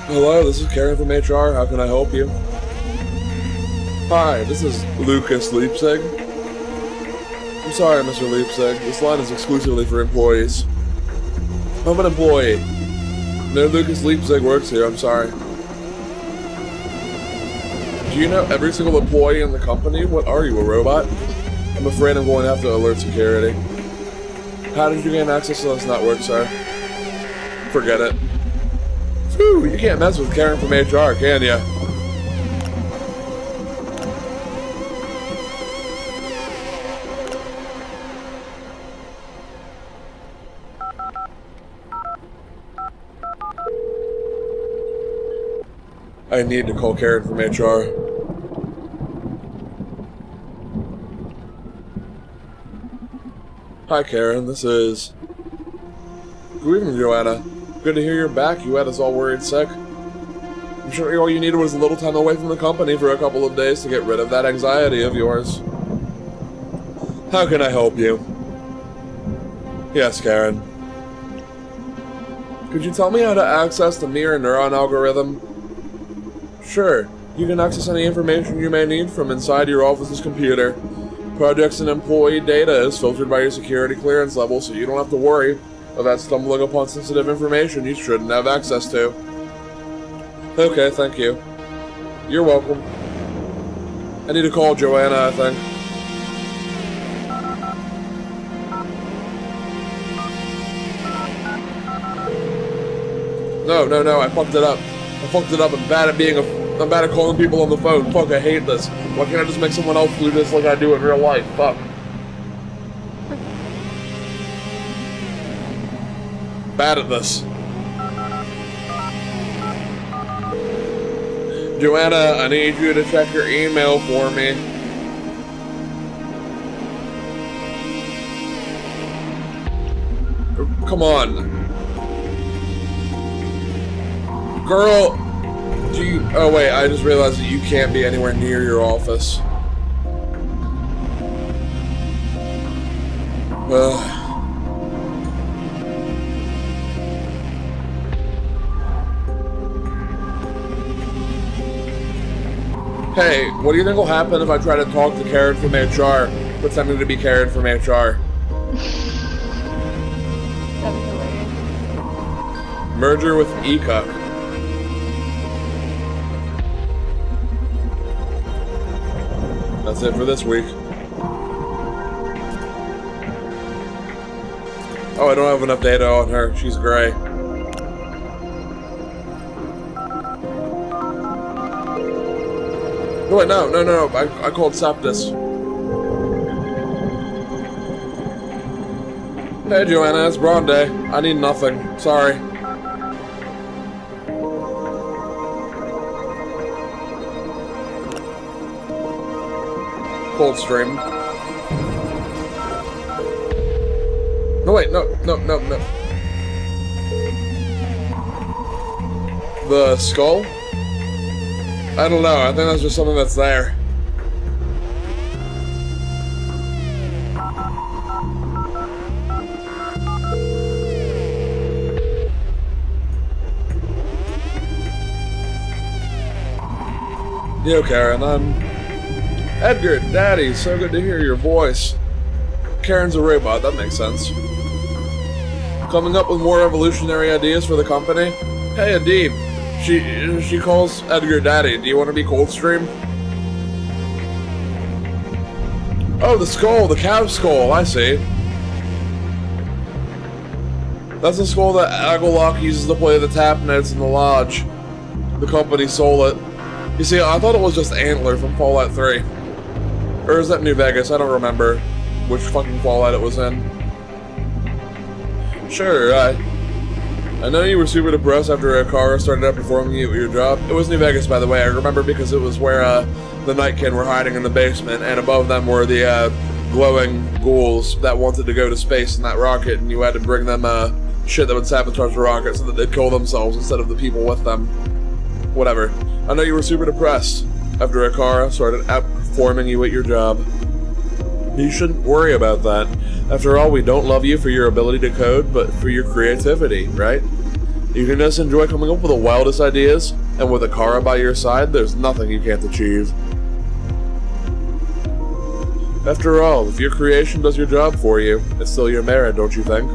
Hello, this is Karen from HR. How can I help you? Hi, this is Lucas Leipzig. I'm sorry, Mr. Leipzig. This line is exclusively for employees. I'm an employee. No Lucas Leipzig works here, I'm sorry. Do you know every single employee in the company? What are you, a robot? I'm afraid I'm going to have to alert security. How did you gain access to this network, sir? Forget it. Phew, you can't mess with Karen from HR, can ya? I need to call Karen from HR. Hi, Karen. This is... Good evening, Joanna. Good to hear you're back. You had us all worried sick. I'm sure all you needed was a little time away from the company for a couple of days to get rid of that anxiety of yours. How can I help you? Yes, Karen. Could you tell me how to access the mirror neuron algorithm? Sure. You can access any information you may need from inside your office's computer. Projects and employee data is filtered by your security clearance level, so you don't have to worry about stumbling upon sensitive information you shouldn't have access to. Okay, thank you. You're welcome. I need to call Joanna, I think. No, I fucked it up. I'm bad at I'm bad at calling people on the phone. Fuck, I hate this. Why can't I just make someone else do this like I do in real life? Fuck. Bad at this. Joanna, I need you to check your email for me. Come on. Girl, do you... Oh wait, I just realized that you can't be anywhere near your office. Hey, what do you think will happen if I try to talk to Karen from HR, pretending to be Karen from HR? That was hilarious. Merger with ECUC. That's it for this week. Oh, I don't have enough data on her. She's gray. No, wait, no. I called Septus. Hey, Joanna, it's Bronde. I need nothing. Sorry. Coldstream. No, wait, no. The skull? I don't know, I think that's just something that's there. Yo, Karen, I'm Edgar, Daddy, so good to hear your voice. Karen's a robot, that makes sense. Coming up with more revolutionary ideas for the company? Hey, Adib. She calls Edgar Daddy. Do you want to be Coldstream? Oh, the skull, the cow skull, I see. That's the skull that Agolok uses to play the tap notes in the lodge. The company sold it. You see, I thought it was just Antler from Fallout 3. Or is that New Vegas? I don't remember which fucking Fallout it was in. Sure, I know you were super depressed after Akara started outperforming you at your job. It was New Vegas, by the way. I remember because it was where the Nightkin were hiding in the basement, and above them were the glowing ghouls that wanted to go to space in that rocket, and you had to bring them shit that would sabotage the rocket so that they'd kill themselves instead of the people with them. Whatever. I know you were super depressed after Akara started outperforming you at your job. You shouldn't worry about that. After all, we don't love you for your ability to code, but for your creativity, right? You can just enjoy coming up with the wildest ideas, and with Akara by your side, there's nothing you can't achieve. After all, if your creation does your job for you, it's still your merit, don't you think?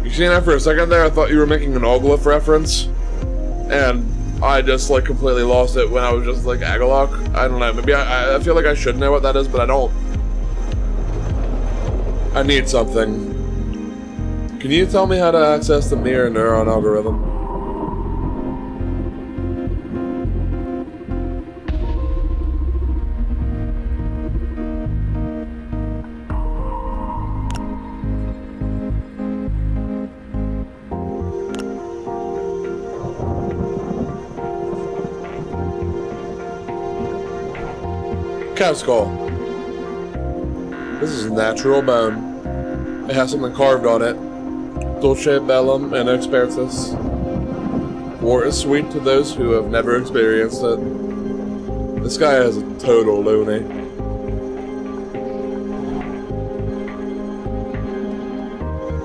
You seen that for a second there? I thought you were making an Oglyph reference. And I just, like, completely lost it when I was just like, Agalok? I don't know. Maybe I feel like I should know what that is, but I don't. I need something. Can you tell me how to access the mirror neuron algorithm? Cow skull. This is natural bone. It has something carved on it. Dulce bellum and expertus. War is sweet to those who have never experienced it. This guy is a total loony.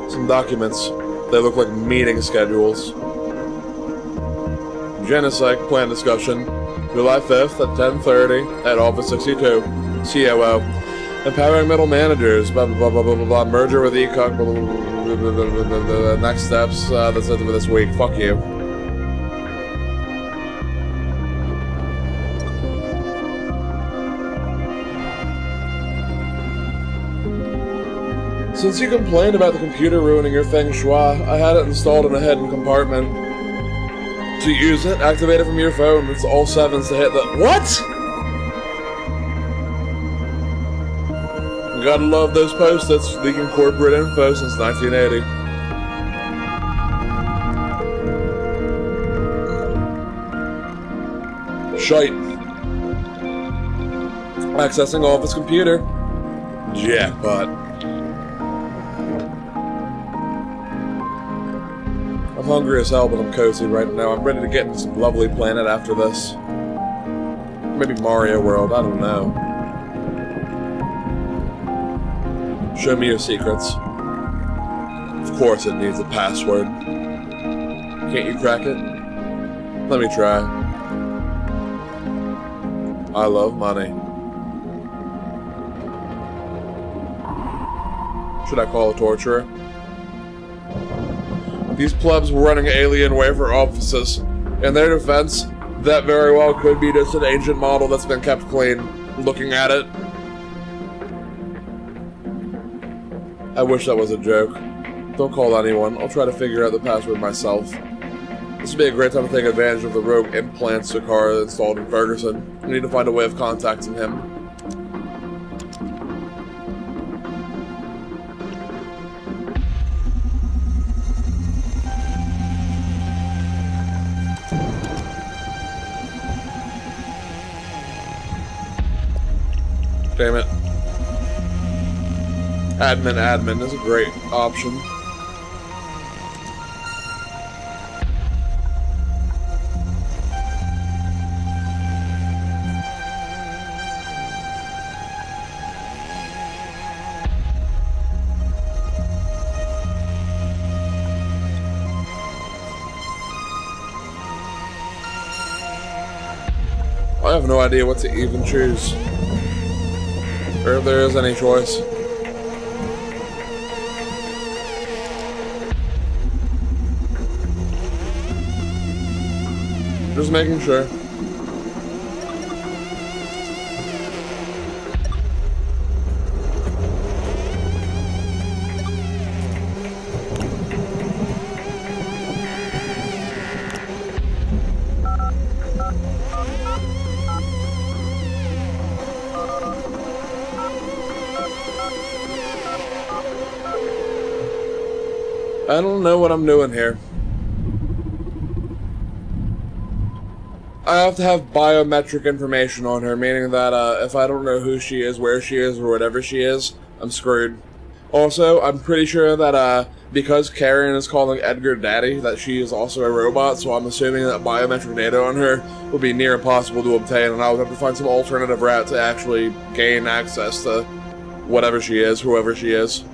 Some documents. They look like meeting schedules. Genopsych plan discussion. July 5th at 10:30 at Office 62. COO. Empowering middle managers. Blah blah blah blah blah blah. Merger with ECOG. Blah, blah, blah, blah. The next steps, that's it for this week. Fuck you. Since you complained about the computer ruining your feng shui, I had it installed in a hidden compartment. To use it, activate it from your phone. It's all sevens to hit the— What?! Gotta love those post-its leaking corporate info since 1980. Shite. Accessing office computer. Jackpot. I'm hungry as hell, but I'm cozy right now. I'm ready to get into some lovely planet after this. Maybe Mario World, I don't know. Show me your secrets. Of course it needs a password. Can't you crack it? Let me try. I love money. Should I call a torturer? These plebs were running alien wafer offices. In their defense, that very well could be just an ancient model that's been kept clean. Looking at it, I wish that was a joke. Don't call anyone. I'll try to figure out the password myself. This would be a great time to take advantage of the rogue implants Zakara installed in Ferguson. We need to find a way of contacting him. Damn it. Admin is a great option. I have no idea what to even choose. Or if there is any choice. Just making sure. I don't know what I'm doing here. I have to have biometric information on her, meaning that if I don't know who she is, where she is, or whatever she is, I'm screwed. Also, I'm pretty sure that because Karen is calling Edgar Daddy, that she is also a robot, so I'm assuming that biometric data on her will be near impossible to obtain, and I would have to find some alternative route to actually gain access to whatever she is, whoever she is.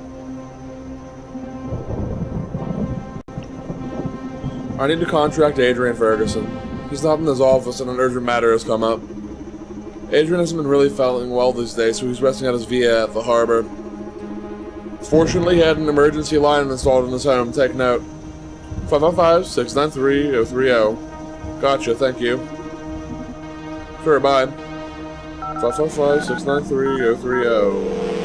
I need to contact Adrian Ferguson. He's not in his office and an urgent matter has come up. Adrian hasn't been really feeling well these days, so he's resting at his villa at the harbor. Fortunately, he had an emergency line installed in his home. Take note. 555-693-030. Gotcha, thank you. Sure, bye. 555-693-030.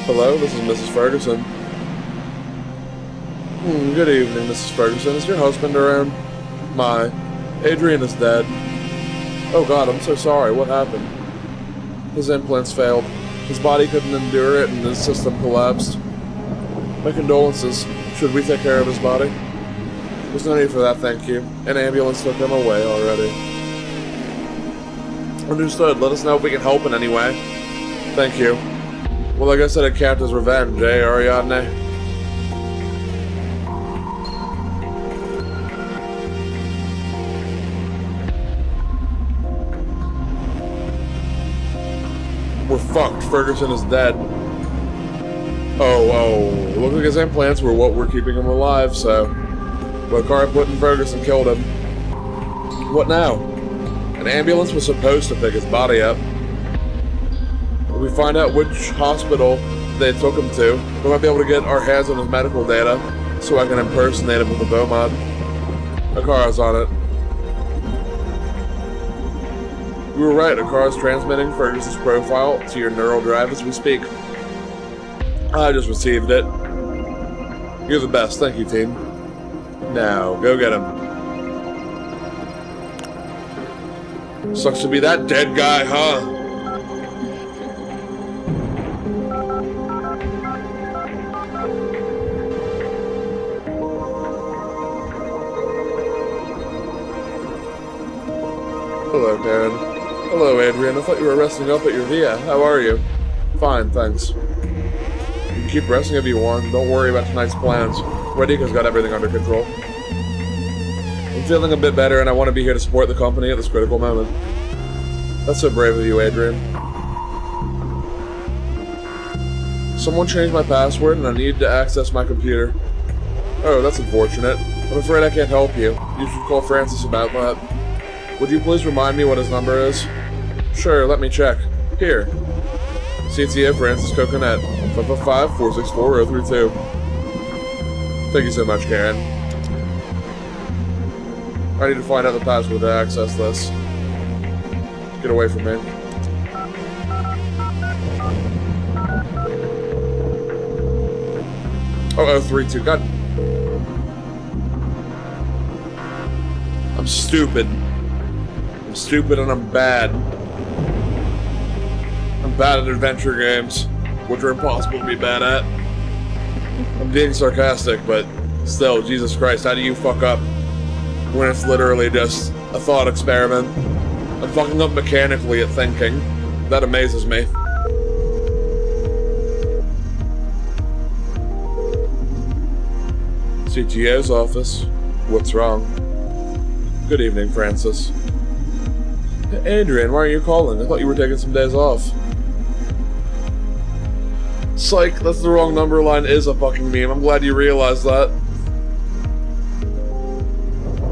Hello, this is Mrs. Ferguson. Good evening, Mrs. Ferguson. Is your husband around? My, Adrian is dead. Oh God, I'm so sorry. What happened? His implants failed. His body couldn't endure it and his system collapsed. My condolences. Should we take care of his body? There's no need for that, thank you. An ambulance took him away already. Understood. Let us know if we can help in any way. Thank you. Well, I guess that'd count as revenge, eh, Ariadne? We're fucked. Ferguson is dead. Oh, look like his implants were what were keeping him alive, so... the car put in Ferguson killed him. What now? An ambulance was supposed to pick his body up. If we find out which hospital they took him to, we might be able to get our hands on his medical data, so I can impersonate him with a Beaumont. A car is on it. You were right, a car is transmitting Ferguson's profile to your neural drive as we speak. I just received it. You're the best, thank you, team. Now, go get him. Sucks to be that dead guy, huh? Hello, Karen. Hello, Adrian. I thought you were resting up at your villa. How are you? Fine, thanks. You can keep resting if you want. Don't worry about tonight's plans. Radika's got everything under control. I'm feeling a bit better and I want to be here to support the company at this critical moment. That's so brave of you, Adrian. Someone changed my password and I need to access my computer. Oh, that's unfortunate. I'm afraid I can't help you. You should call Francis about that. Would you please remind me what his number is? Sure, let me check. Here. CTA Francis Coconut. 555-464-032. Thank you so much, Karen. I need to find out the password to access this. Get away from me. Oh, 032. God. I'm stupid. I'm stupid and I'm bad. I'm bad at adventure games, which are impossible to be bad at. I'm being sarcastic, but still, Jesus Christ, how do you fuck up when it's literally just a thought experiment? I'm fucking up mechanically at thinking. That amazes me. CTO's office. What's wrong? Good evening, Francis. Adrian, why are you calling? I thought you were taking some days off. Psych, that's the wrong number. Line is a fucking meme. I'm glad you realized that.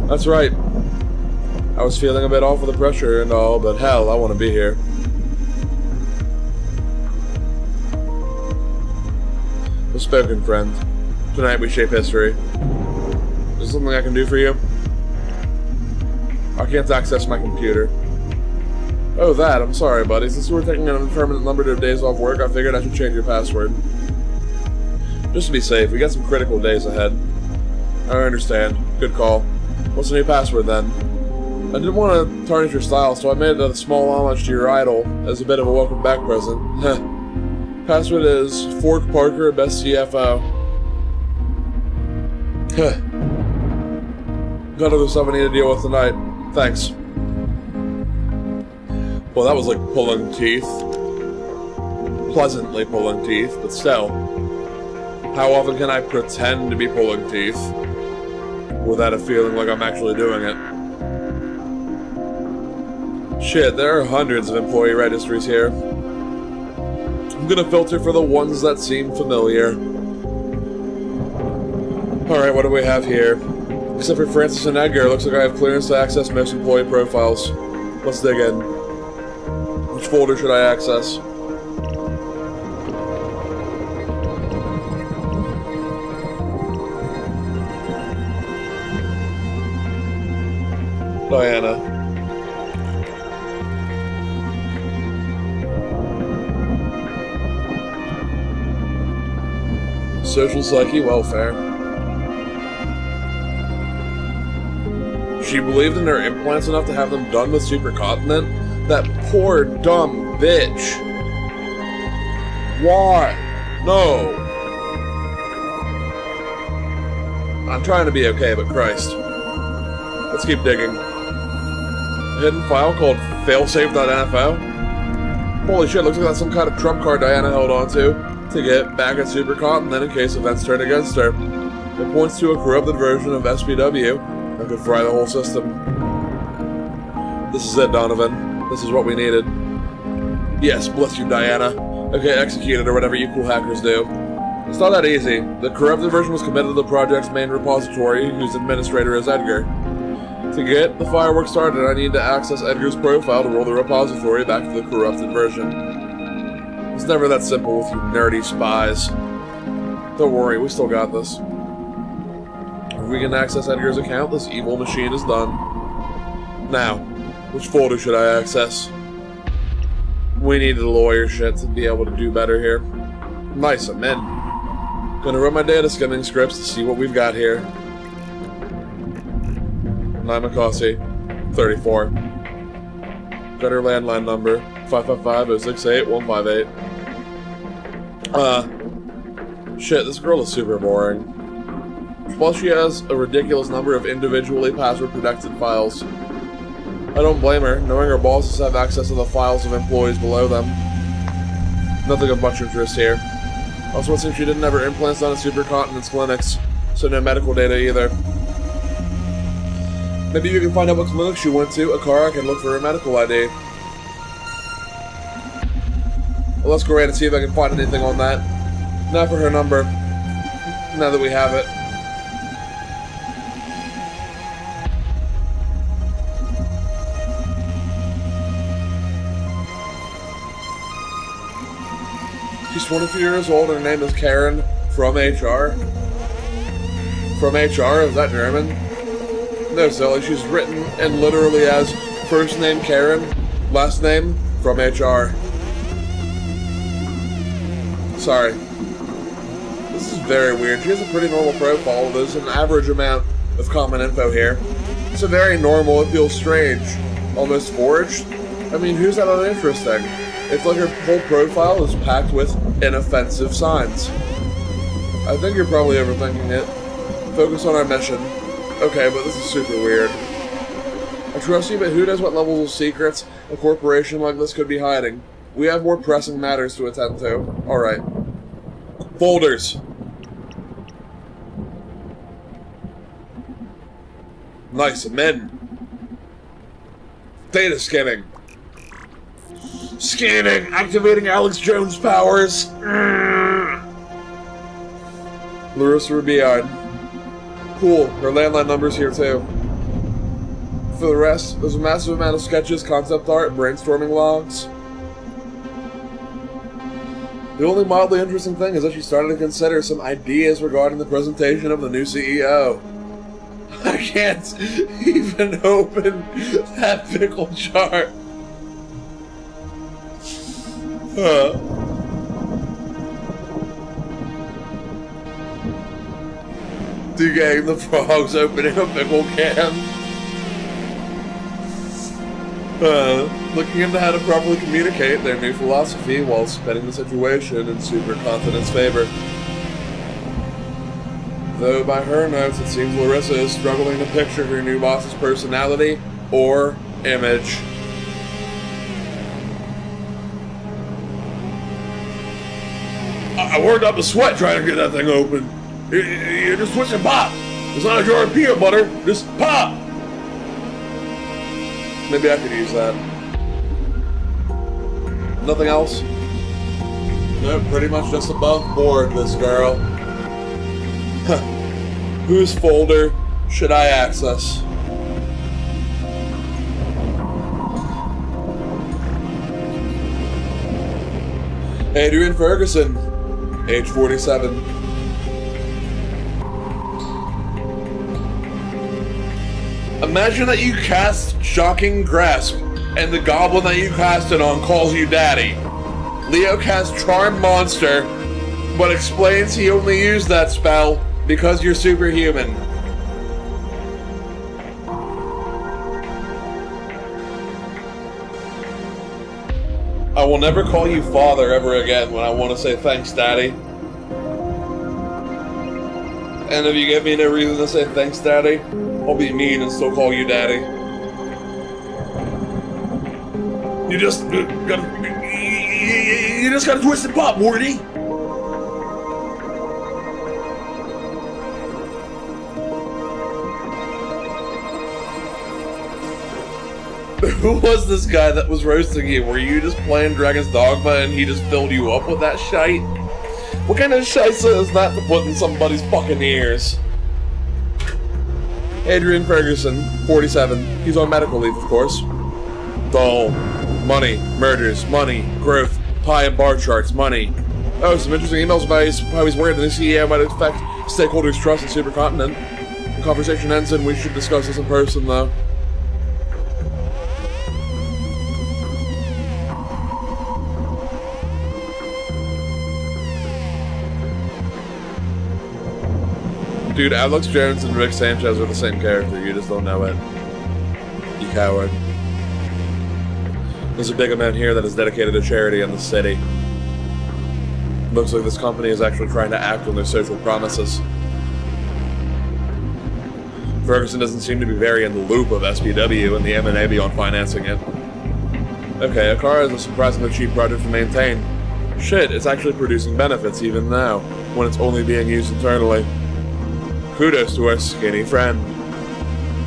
That's right. I was feeling a bit off with the pressure and all, but hell, I want to be here. Well spoken, friend. Tonight we shape history. Is there something I can do for you? I can't access my computer. Oh, that. I'm sorry, buddy. Since you were taking an indeterminate number of days off work, I figured I should change your password. Just to be safe, we got some critical days ahead. I understand. Good call. What's the new password, then? I didn't want to tarnish your style, so I made it a small homage to your idol as a bit of a welcome back present. Heh. Password is Fork Parker, best CFO. Heh. Got other stuff I need to deal with tonight. Thanks. Well, that was like pulling teeth. Pleasantly pulling teeth, but still. How often can I pretend to be pulling teeth without a feeling like I'm actually doing it? Shit, there are hundreds of employee registries here. I'm gonna filter for the ones that seem familiar. Alright, what do we have here? Except for Francis and Edgar, looks like I have clearance to access most employee profiles. Let's dig in. Which folder should I access? Diana. Social psyche welfare. She believed in her implants enough to have them done with supercontinent? That poor, dumb bitch. Why? No. I'm trying to be okay, but Christ. Let's keep digging. A hidden file called failsafe.nfo? Holy shit, looks like that's some kind of trump card Diana held onto to get back at supercontinent in case events turn against her. It points to a corrupted version of SPW that could fry the whole system. This is it, Donovan. This is what we needed. Yes, bless you, Diana. Okay, execute it, or whatever you cool hackers do. It's not that easy. The corrupted version was committed to the project's main repository, whose administrator is Edgar. To get the fireworks started, I need to access Edgar's profile to roll the repository back to the corrupted version. It's never that simple with you nerdy spies. Don't worry, we still got this. If we can access Edgar's account, this evil machine is done. Now, which folder should I access? We need the lawyer shit to be able to do better here. Nice, I'm in. Gonna run my data skimming scripts to see what we've got here. Namakasi, 34. Got her landline number, 555-068-158. Shit, this girl is super boring. Plus she has a ridiculous number of individually password-protected files. I don't blame her, knowing her bosses have access to the files of employees below them. Nothing of much interest here. Also, it seems she didn't have her implants done at Supercontinent's clinics, so no medical data either. Maybe you can find out what clinic she went to, Akara can look for her medical ID. Well, let's go ahead and see if I can find anything on that. Now for her number, now that we have it. She's 23 years old and her name is Karen from HR. From HR? Is that German? No, silly. She's written and literally as first name Karen, last name from HR. Sorry. This is very weird. She has a pretty normal profile. There's an average amount of common info here. It's a very normal, it feels strange. Almost forged. I mean, who's that uninteresting? It's like her whole profile is packed with inoffensive signs. I think you're probably overthinking it. Focus on our mission. Okay, but this is super weird. I trust you, but who knows what levels of secrets a corporation like this could be hiding? We have more pressing matters to attend to. Alright. Folders. Nice, I'm in. Data scanning. Scanning! Activating Alex Jones powers! Larissa Rubion. Cool, her landline number's here too. For the rest, there's a massive amount of sketches, concept art, brainstorming logs. The only mildly interesting thing is that she started to consider some ideas regarding the presentation of the new CEO. I can't even open that pickle chart. DK the Frog's opening a pickle can. Looking into how to properly communicate their new philosophy while spinning the situation in Supercontinent's favor. Though by her notes, it seems Larissa is struggling to picture her new boss's personality or image. I worked up a sweat trying to get that thing open. You just twist and pop. It's not a jar of peanut butter. Just pop. Maybe I could use that. Nothing else? No, pretty much just above board, this girl. Whose folder should I access? Adrian Ferguson, age 47. Imagine that you cast Shocking Grasp, and the goblin that you cast it on calls you daddy. Leo casts Charm Monster, but explains he only used that spell because you're superhuman. I will never call you father ever again when I want to say thanks, daddy. And if you give me no reason to say thanks, daddy, I'll be mean and still call you daddy. You just gotta twist and pop, Morty. Who was this guy that was roasting you? Were you just playing Dragon's Dogma and he just filled you up with that shite? What kind of shite is that to put in somebody's fucking ears? Adrian Ferguson, 47. He's on medical leave, of course. Dull. Money. Murders. Money. Growth. Pie and bar charts. Money. Oh, some interesting emails about how he's worried that the CEO might affect stakeholders' trust in Supercontinent. The conversation ends and we should discuss this in person, though. Dude, Alex Jones and Rick Sanchez are the same character, you just don't know it. You coward. There's a big amount here that is dedicated to charity in the city. Looks like this company is actually trying to act on their social promises. Ferguson doesn't seem to be very in the loop of SPW and the M&A beyond financing it. Okay, a car is a surprisingly cheap project to maintain. Shit, it's actually producing benefits even now, when it's only being used internally. Kudos to our skinny friend.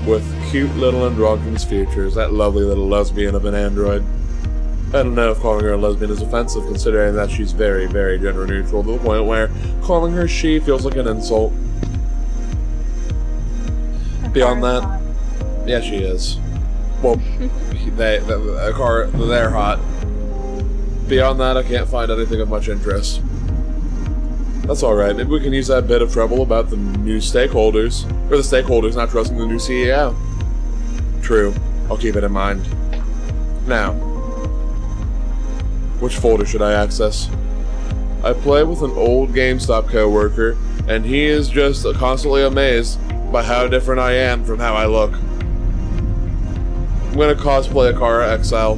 With cute little androgynous features, that lovely little lesbian of an android. I don't know if calling her a lesbian is offensive, considering that she's very, very gender neutral, to the point where calling her she feels like an insult. Beyond that, yeah, she is. Well, they're hot. Beyond that, I can't find anything of much interest. That's alright, maybe we can use that bit of trouble about the new stakeholders, or the stakeholders not trusting the new CEO. True, I'll keep it in mind. Now, which folder should I access? I play with an old GameStop co-worker, and he is just constantly amazed by how different I am from how I look. I'm gonna cosplay a Kara XL.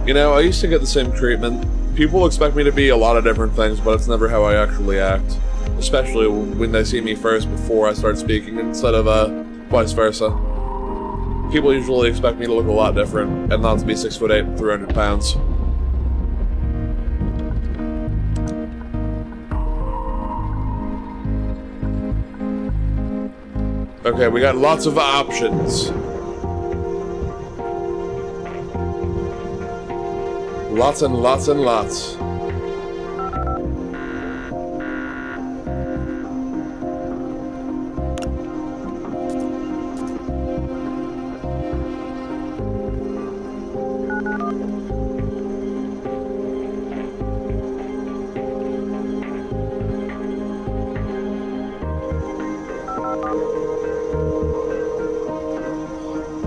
You know, I used to get the same treatment. People expect me to be a lot of different things, but it's never how I actually act. Especially when they see me first before I start speaking, instead of vice versa. People usually expect me to look a lot different, and not to be 6'8" and 300 pounds. Okay, we got lots of options. Lots and lots and lots.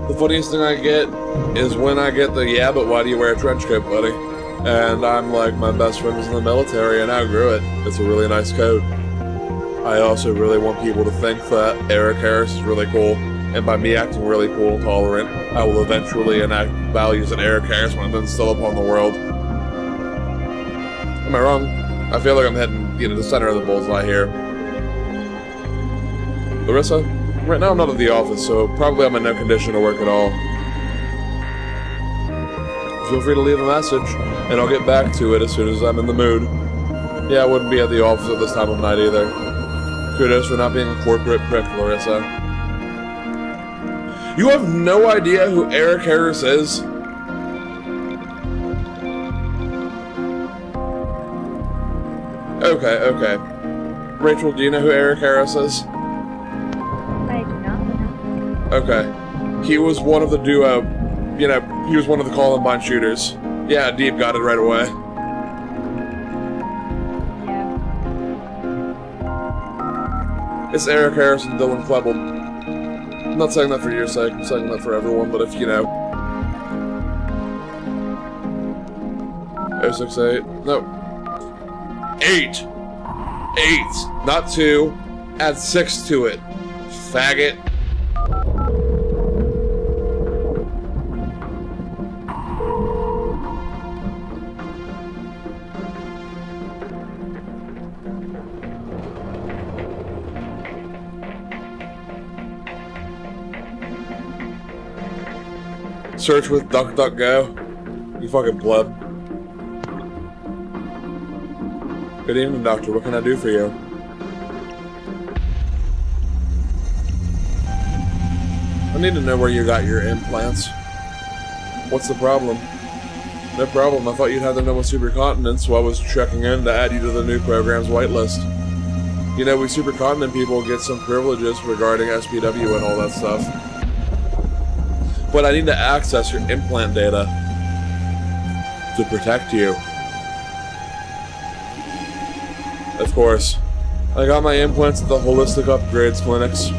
The funniest thing I get is when I get the, yeah, but why do you wear a trench coat, buddy? And I'm like, my best friend was in the military and outgrew it. It's a really nice coat. I also really want people to think that Eric Harris is really cool, and by me acting really cool and tolerant, I will eventually enact values that Eric Harris wanted to instill upon the world. Am I wrong? I feel like I'm heading, the center of the bullseye here. Larissa? Right now I'm not at the office, so probably I'm in no condition to work at all. Feel free to leave a message, and I'll get back to it as soon as I'm in the mood. Yeah, I wouldn't be at the office at this time of night either. Kudos for not being a corporate prick, Larissa. You have no idea who Eric Harris is? Okay. Rachel, do you know who Eric Harris is? I do not know. Okay. He was one of the duo, he was one of the Columbine shooters. Yeah, Deep got it right away. Yeah. It's Eric Harris and Dylan Klebold. I'm not saying that for your sake, I'm saying that for everyone, but if you know. 068. No. 8! 8! Not 2. Add 6 to it. Faggot. Search with DuckDuckGo. You fucking pleb. Good evening, Doctor. What can I do for you? I need to know where you got your implants. What's the problem? No problem. I thought you'd have them done with Supercontinent, so I was checking in to add you to the new program's whitelist. You know, we Supercontinent people get some privileges regarding SPW and all that stuff. But I need to access your implant data to protect you. Of course. I got my implants at the Holistic Upgrades clinics.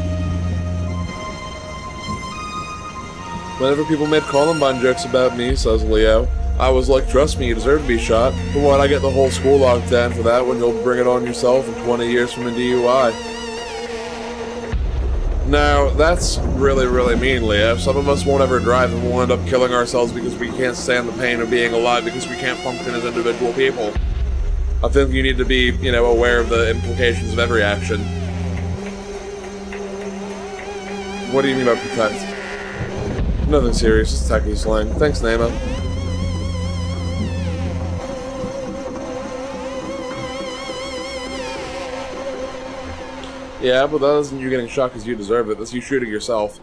Whenever people made Columbine jokes about me, says Leo, I was like, trust me, you deserve to be shot. But why'd I get the whole school locked down for that when you'll bring it on yourself in 20 years from a DUI? Now, that's really, really mean, Leo. Some of us won't ever drive and we'll end up killing ourselves because we can't stand the pain of being alive because we can't function as individual people. I think you need to be, aware of the implications of every action. What do you mean by protect? Nothing serious, it's techie slang. Thanks, Nema. Yeah, but that isn't you getting shot because you deserve it. That's you shooting yourself.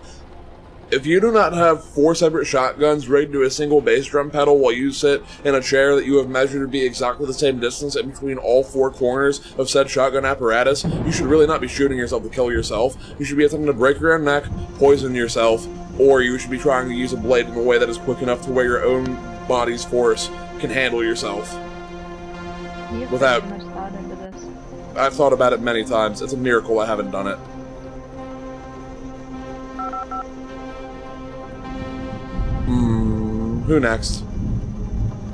If you do not have 4 separate shotguns ready to do a single bass drum pedal while you sit in a chair that you have measured to be exactly the same distance in between all 4 corners of said shotgun apparatus, you should really not be shooting yourself to kill yourself. You should be attempting to break your own neck, poison yourself, or you should be trying to use a blade in a way that is quick enough to where your own body's force can handle yourself. You've Without... put so much thought into this. I've thought about it many times. It's a miracle I haven't done it. Who next?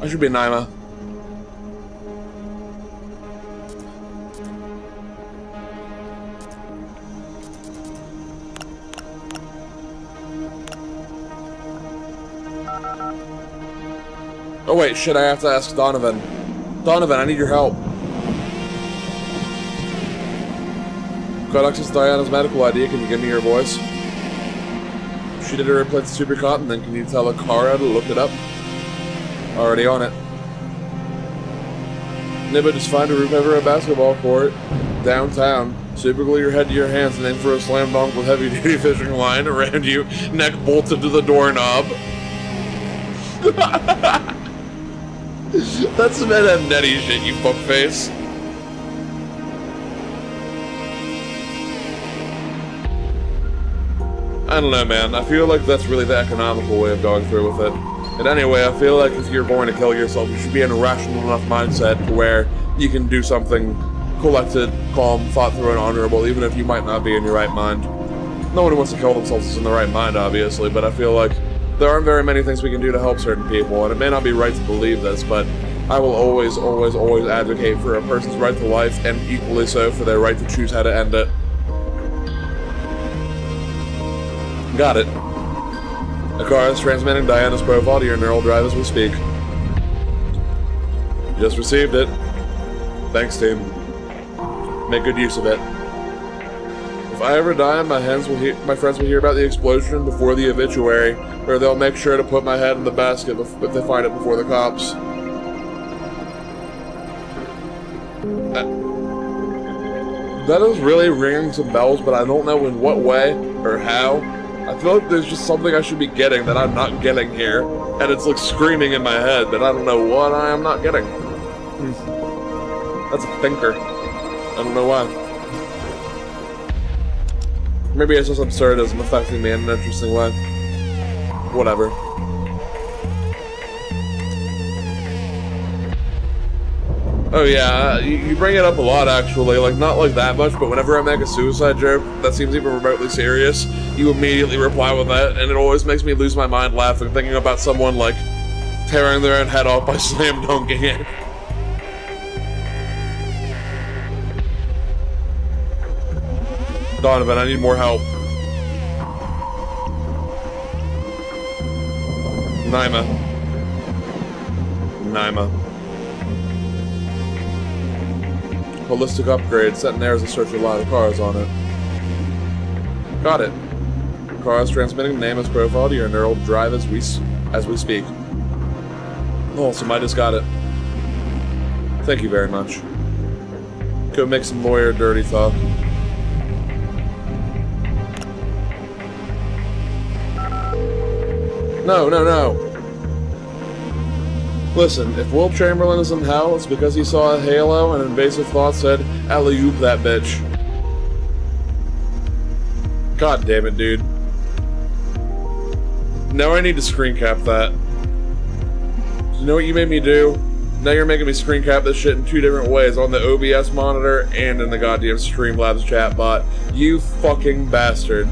I should be Naima. Oh wait, shit, I have to ask Donovan. Donovan, I need your help. Got access to Diana's medical ID, can you give me your voice? She did her implant to Supercontinent, can you tell Akara to look it up? Already on it. Nibba, just find a roof over a basketball court, downtown. Super glue your head to your hands and aim for a slam dunk with heavy duty fishing line around you, neck bolted to the doorknob. That's some Ed Netty shit, you fuckface. I don't know, man. I feel like that's really the economical way of going through with it. And anyway, I feel like if you're born to kill yourself, you should be in a rational enough mindset to where you can do something collected, calm, thought through, and honorable, even if you might not be in your right mind. No one who wants to kill themselves is in the right mind, obviously, but I feel like there aren't very many things we can do to help certain people, and it may not be right to believe this, but I will always, always, always advocate for a person's right to life, and equally so for their right to choose how to end it. Got it. Akara is transmitting Diana's profile to your neural drive as we speak. Just received it. Thanks, team. Make good use of it. If I ever die, my friends will hear about the explosion before the obituary, or they'll make sure to put my head in the basket if they find it before the cops. That is really ringing some bells, but I don't know in what way or how. I feel like there's just something I should be getting that I'm not getting here, and it's like screaming in my head that I don't know what I am not getting. That's a thinker. I don't know why. Maybe it's just absurdism affecting me in an interesting way. Whatever. Oh yeah, you bring it up a lot actually, like not like that much, but whenever I make a suicide joke that seems even remotely serious, you immediately reply with that, and it always makes me lose my mind laughing, thinking about someone like tearing their own head off by slam dunking it. Donovan, I need more help. Naima. Holistic upgrade, set in there as a search of a lot of cars on it. Got it. Car is transmitting Naima's profile to your neural drive as we speak. Awesome, I just got it. Thank you very much. Go make some lawyer dirty talk. No. Listen, if Will Chamberlain is in hell, it's because he saw a halo and Invasive Thought said, alley-oop that bitch. God damn it, dude. Now I need to screen cap that. You know what you made me do? Now you're making me screen cap this shit in two different ways, on the OBS monitor and in the goddamn Streamlabs chatbot. You fucking bastard.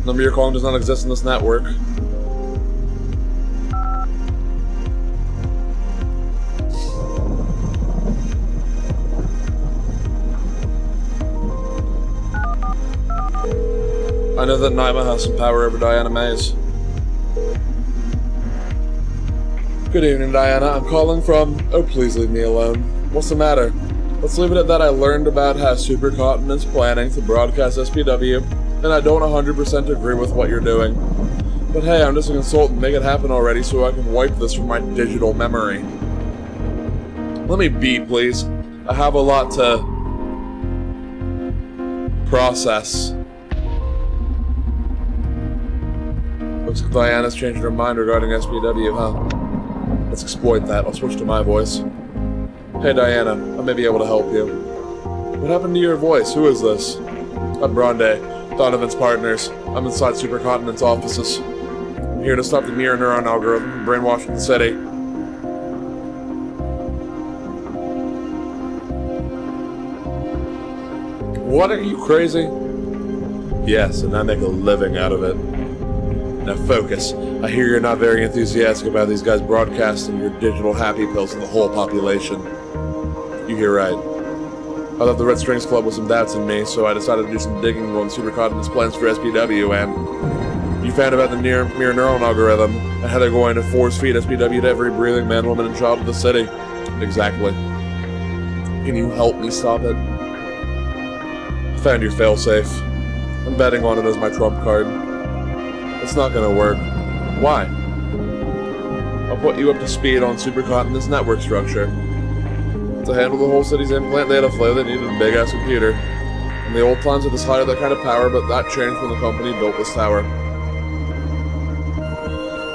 Number you're calling does not exist in this network. I know that Naima has some power over Diana Mays. Good evening, Diana. I'm calling from... Oh, please leave me alone. What's the matter? Let's leave it at that. I learned about how Supercontinent's planning to broadcast SPW, and I don't 100% agree with what you're doing. But hey, I'm just a consultant. Make it happen already so I can wipe this from my digital memory. Let me be, please. I have a lot to... process. Looks like Diana's changed her mind regarding SPW, huh? Let's exploit that. I'll switch to my voice. Hey Diana, I may be able to help you. What happened to your voice? Who is this? I'm Bronde, Donovan's partners. I'm inside Supercontinent's offices. I'm here to stop the mirror neuron algorithm from brainwashing the city. What, are you crazy? Yes, and I make a living out of it. Now focus. I hear you're not very enthusiastic about these guys broadcasting your digital happy pills to the whole population. You hear right. I left the Red Strings Club with some doubts in me, so I decided to do some digging on Supercontinent's plans for SPW, and you found about the mirror neuron algorithm and how they're going to force feed SPW to every breathing man, woman, and child of the city. Exactly. Can you help me stop it? I found your failsafe. I'm betting on it as my trump card. It's not gonna work. Why? I'll put you up to speed on Supercontinent's network structure. To handle the whole city's implant data flow, they needed a big-ass computer. In the old times, it just hired that kind of power, but that changed when the company built this tower.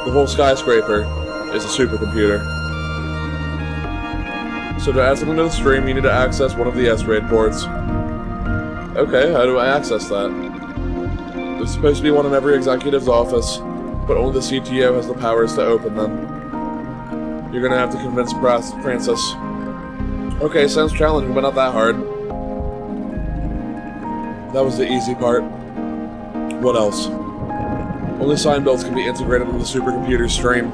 The whole skyscraper is a supercomputer. So to add something to the stream, you need to access one of the S-RAID ports. Okay, how do I access that? There's supposed to be one in every executive's office, but only the CTO has the powers to open them. You're gonna have to convince Francis. Okay, sounds challenging, but not that hard. That was the easy part. What else? Only sign builds can be integrated into the supercomputer stream.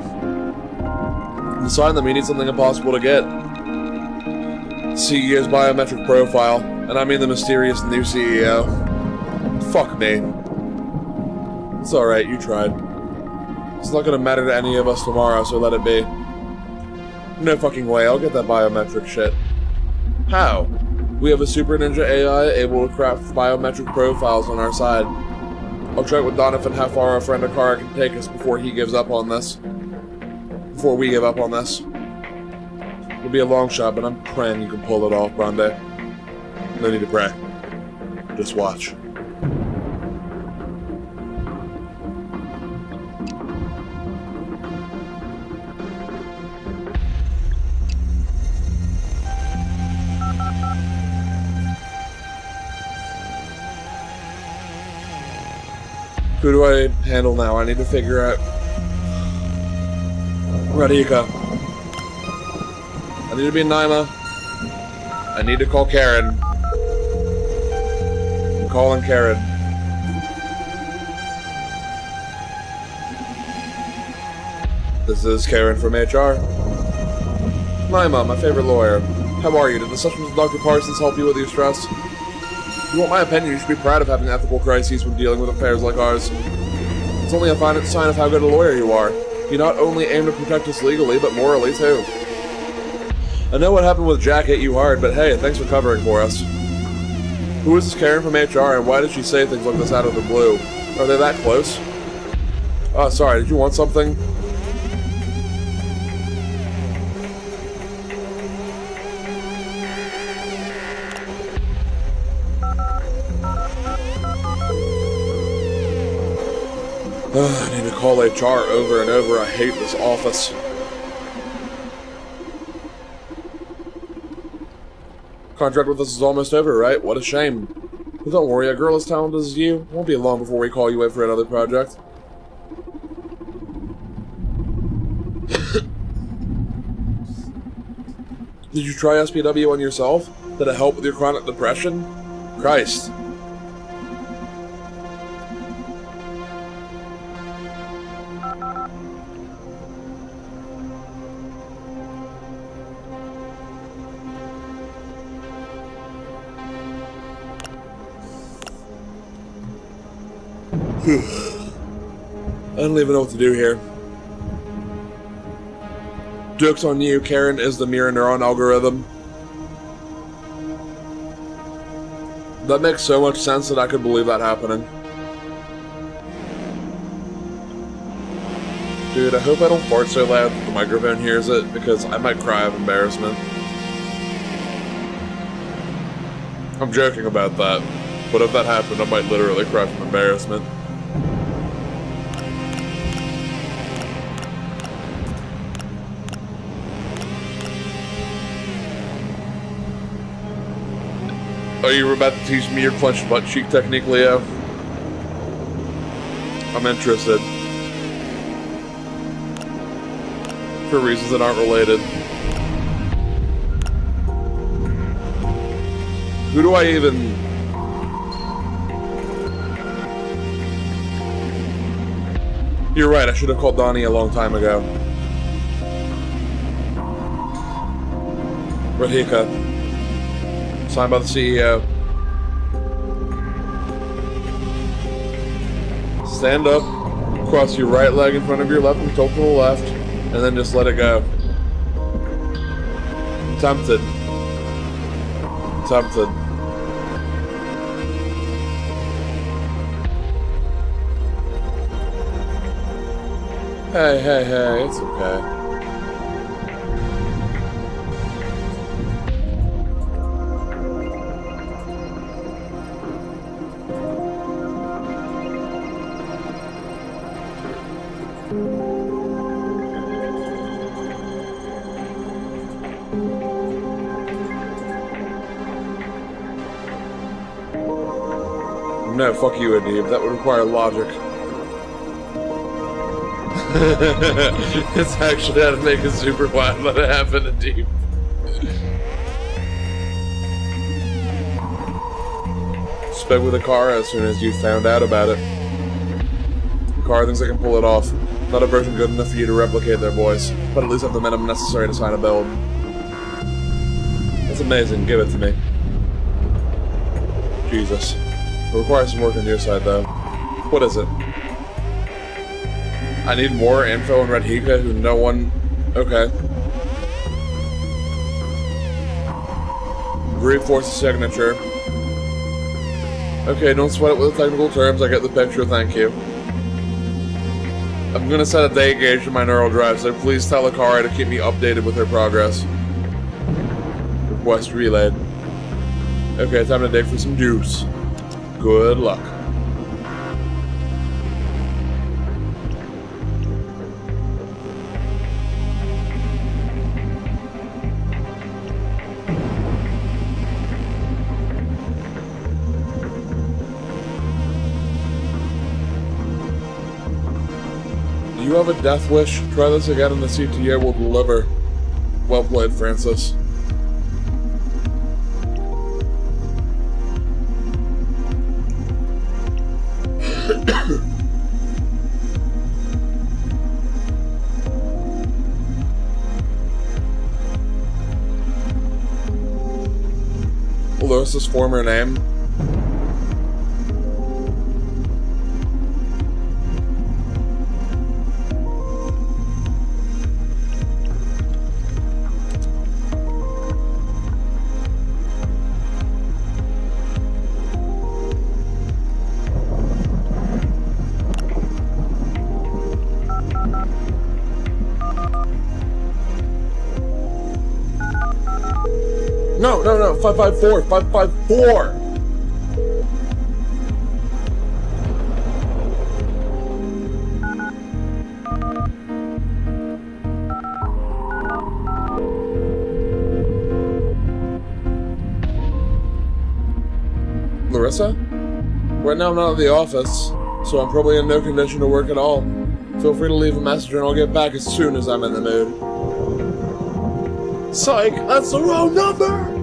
To sign them, you need something impossible to get. CEO's biometric profile, and I mean the mysterious new CEO. Fuck me. It's alright, you tried. It's not gonna matter to any of us tomorrow, so let it be. No fucking way, I'll get that biometric shit. How? We have a super ninja AI able to craft biometric profiles on our side. I'll check with Donovan how far our friend Akara can take us before he gives up on this. Before we give up on this. It'll be a long shot, but I'm praying you can pull it off, Bronde. No need to pray. Just watch. Who do I handle now? I need to figure out... Radhika. I need to be Naima. I need to call Karen. I'm calling Karen. This is Karen from HR. Naima, my favorite lawyer. How are you? Did the session with Dr. Parsons help you with your stress? If you want my opinion, you should be proud of having ethical crises when dealing with affairs like ours. It's only a fine sign of how good a lawyer you are. You not only aim to protect us legally, but morally too. I know what happened with Jack hit you hard, but hey, thanks for covering for us. Who is this Karen from HR, and why did she say things like this out of the blue? Are they that close? Oh, sorry, did you want something? I need to call HR over and over. I hate this office. Contract with us is almost over, right? What a shame. But don't worry, a girl as talented as you won't be long before we call you in for another project. Did you try SPW on yourself? Did it help with your chronic depression? Christ. I don't even know what to do here. Joke's on you, Karen is the mirror neuron algorithm. That makes so much sense that I could believe that happening. Dude, I hope I don't fart so loud that the microphone hears it, because I might cry of embarrassment. I'm joking about that, but if that happened, I might literally cry from embarrassment. Oh, you were about to teach me your clenched butt cheek technique, Leo? I'm interested. For reasons that aren't related. Who do I even... You're right, I should have called Donnie a long time ago. Radhika. Signed by the CEO. Stand up, cross your right leg in front of your left and tilt to the left, and then just let it go. Tempted. Tempted. Hey, it's okay. No, fuck you, Adib. That would require logic. It's actually how to make it super wide. Let it happen, Adib. Spoke with Akara as soon as you found out about it. Akara thinks I can pull it off. Not a version good enough for you to replicate their voice, but at least have the minimum necessary to sign a build. That's amazing. Give it to me. Jesus. It requires some work on your side, though. What is it? I need more info on Radhika, who no one... Okay. Brute Force's signature. Okay, don't sweat it with the technical terms. I get the picture, thank you. I'm gonna set a day gauge in my neural drive, so please tell Akari to keep me updated with her progress. Request relayed. Okay, time to dig for some juice. Good luck. have a death wish? Try this again and the CTA will deliver. Well played, Francis. Larissa's former name? No, 554, 554! Larissa? Right now I'm not at the office, so I'm probably in no condition to work at all. Feel free to leave a message and I'll get back as soon as I'm in the mood. Psych! That's the wrong number!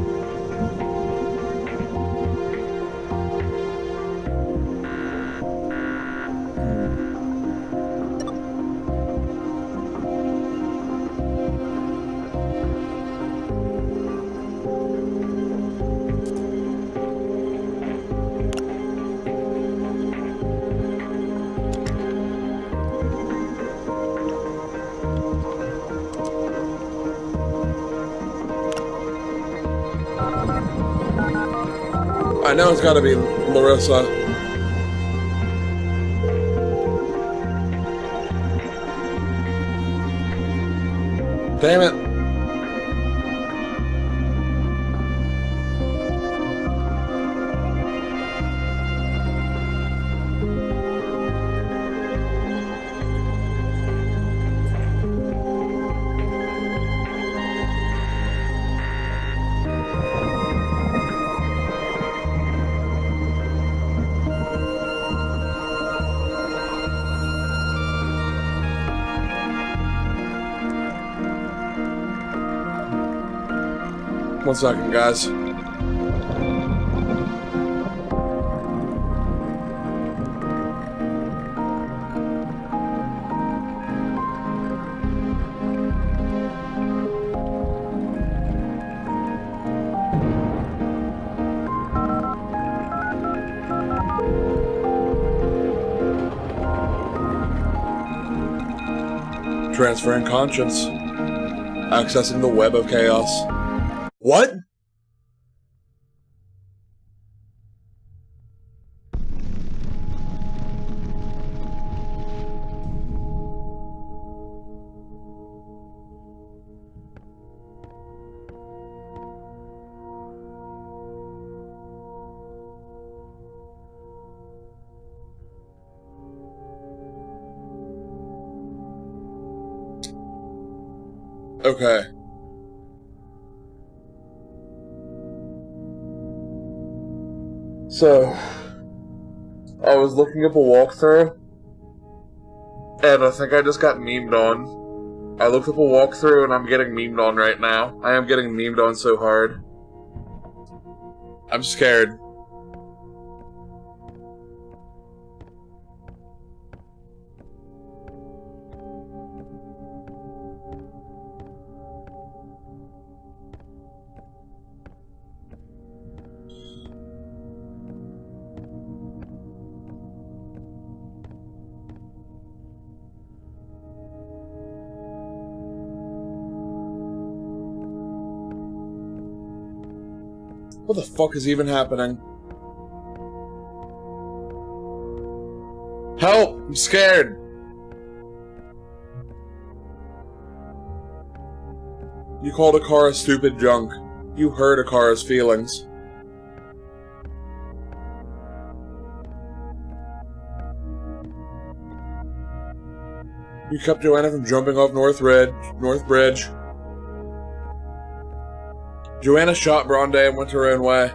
I know it's gotta be Larissa. Damn it. One second, guys. Transferring conscience. Accessing the web of chaos. What? Okay. So, I was looking up a walkthrough, and I think I just got memed on. I looked up a walkthrough, and I'm getting memed on right now. I am getting memed on so hard. I'm scared. What the fuck is even happening? Help! I'm scared! You called Akara stupid junk. You hurt Akara's feelings. You kept Joanna from jumping off North Bridge. Joanna shot Bronde and went her own way.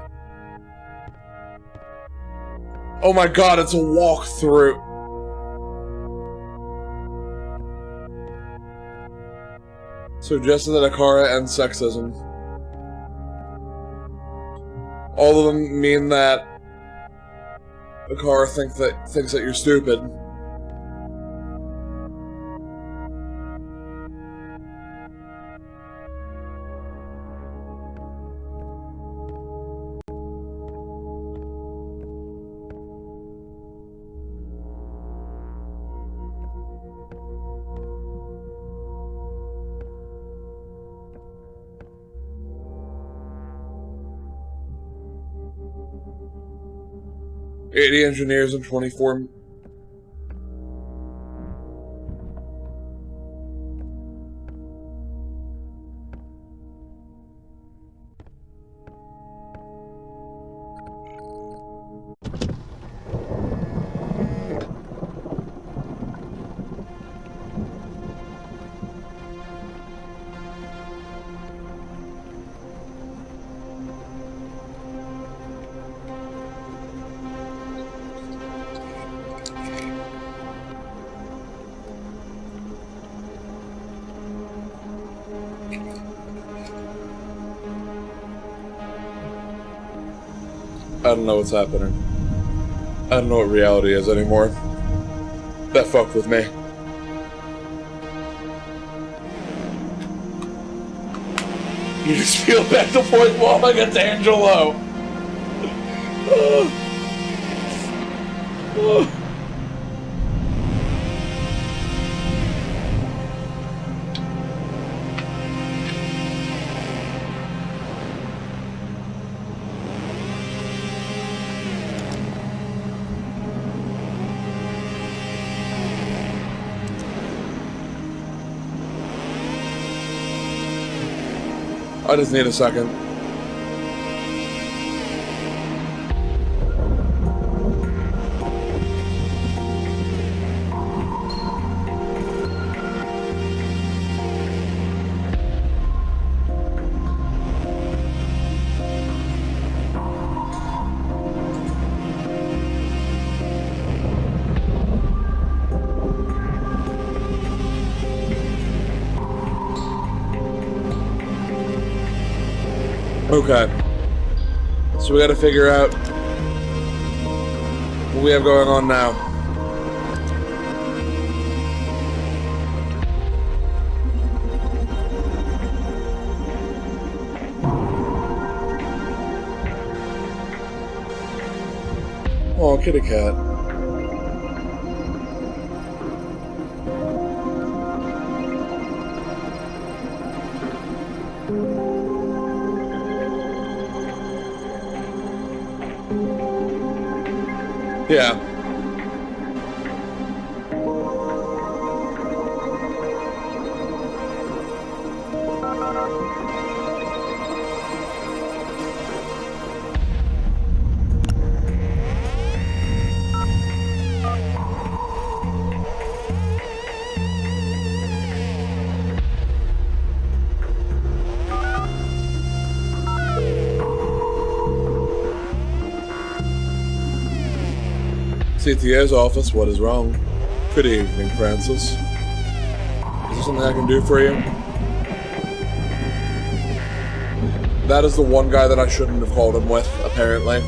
Oh my god, it's a walkthrough. Suggested that Akara ends sexism. All of them mean that Akara thinks that you're stupid. Engineers and 24. I don't know what's happening. I don't know what reality is anymore. That fucked with me. You just feel back the fourth wall like a D'Angelo. I just need a second. Okay. So we gotta figure out what we have going on now. Oh, kitty cat. Yeah. CTA's office, what is wrong? Good evening, Francis. Is there something I can do for you? That is the one guy that I shouldn't have called him with, apparently.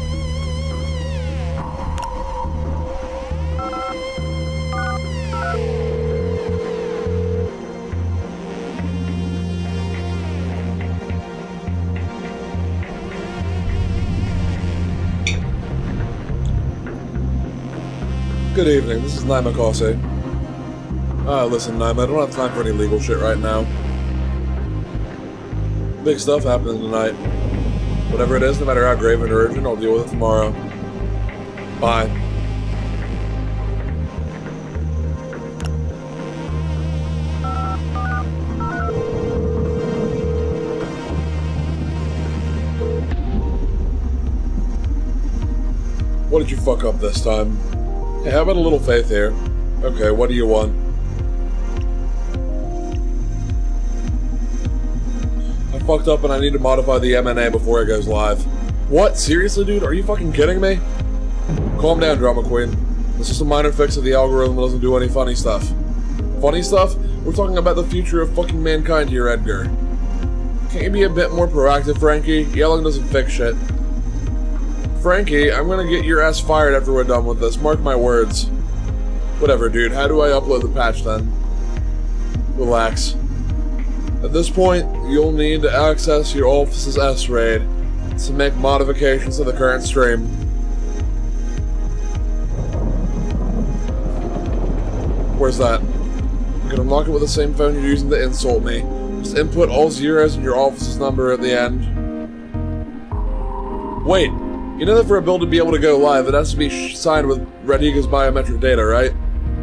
Good evening, this is Naima Kase. Listen, Naima, I don't have time for any legal shit right now. Big stuff happening tonight. Whatever it is, no matter how grave and urgent, I'll deal with it tomorrow. Bye. What did you fuck up this time? Hey, how about a little faith here? Okay, what do you want? I fucked up and I need to modify the MNA before it goes live. What? Seriously, dude? Are you fucking kidding me? Calm down, Drama Queen. This is a minor fix of the algorithm that doesn't do any funny stuff. funny stuff. We're talking about the future of fucking mankind here, Edgar. Can't you be a bit more proactive, Frankie? Yelling doesn't fix shit. Frankie, I'm gonna get your ass fired after we're done with this. Mark my words. Whatever, dude. How do I upload the patch then? Relax. At this point, you'll need to access your office's S-RAID to make modifications to the current stream. Where's that? You can unlock it with the same phone you're using to insult me. Just input all zeros and your office's number at the end. Wait, you know that for a build to be able to go live, it has to be signed with Radhika's biometric data, right?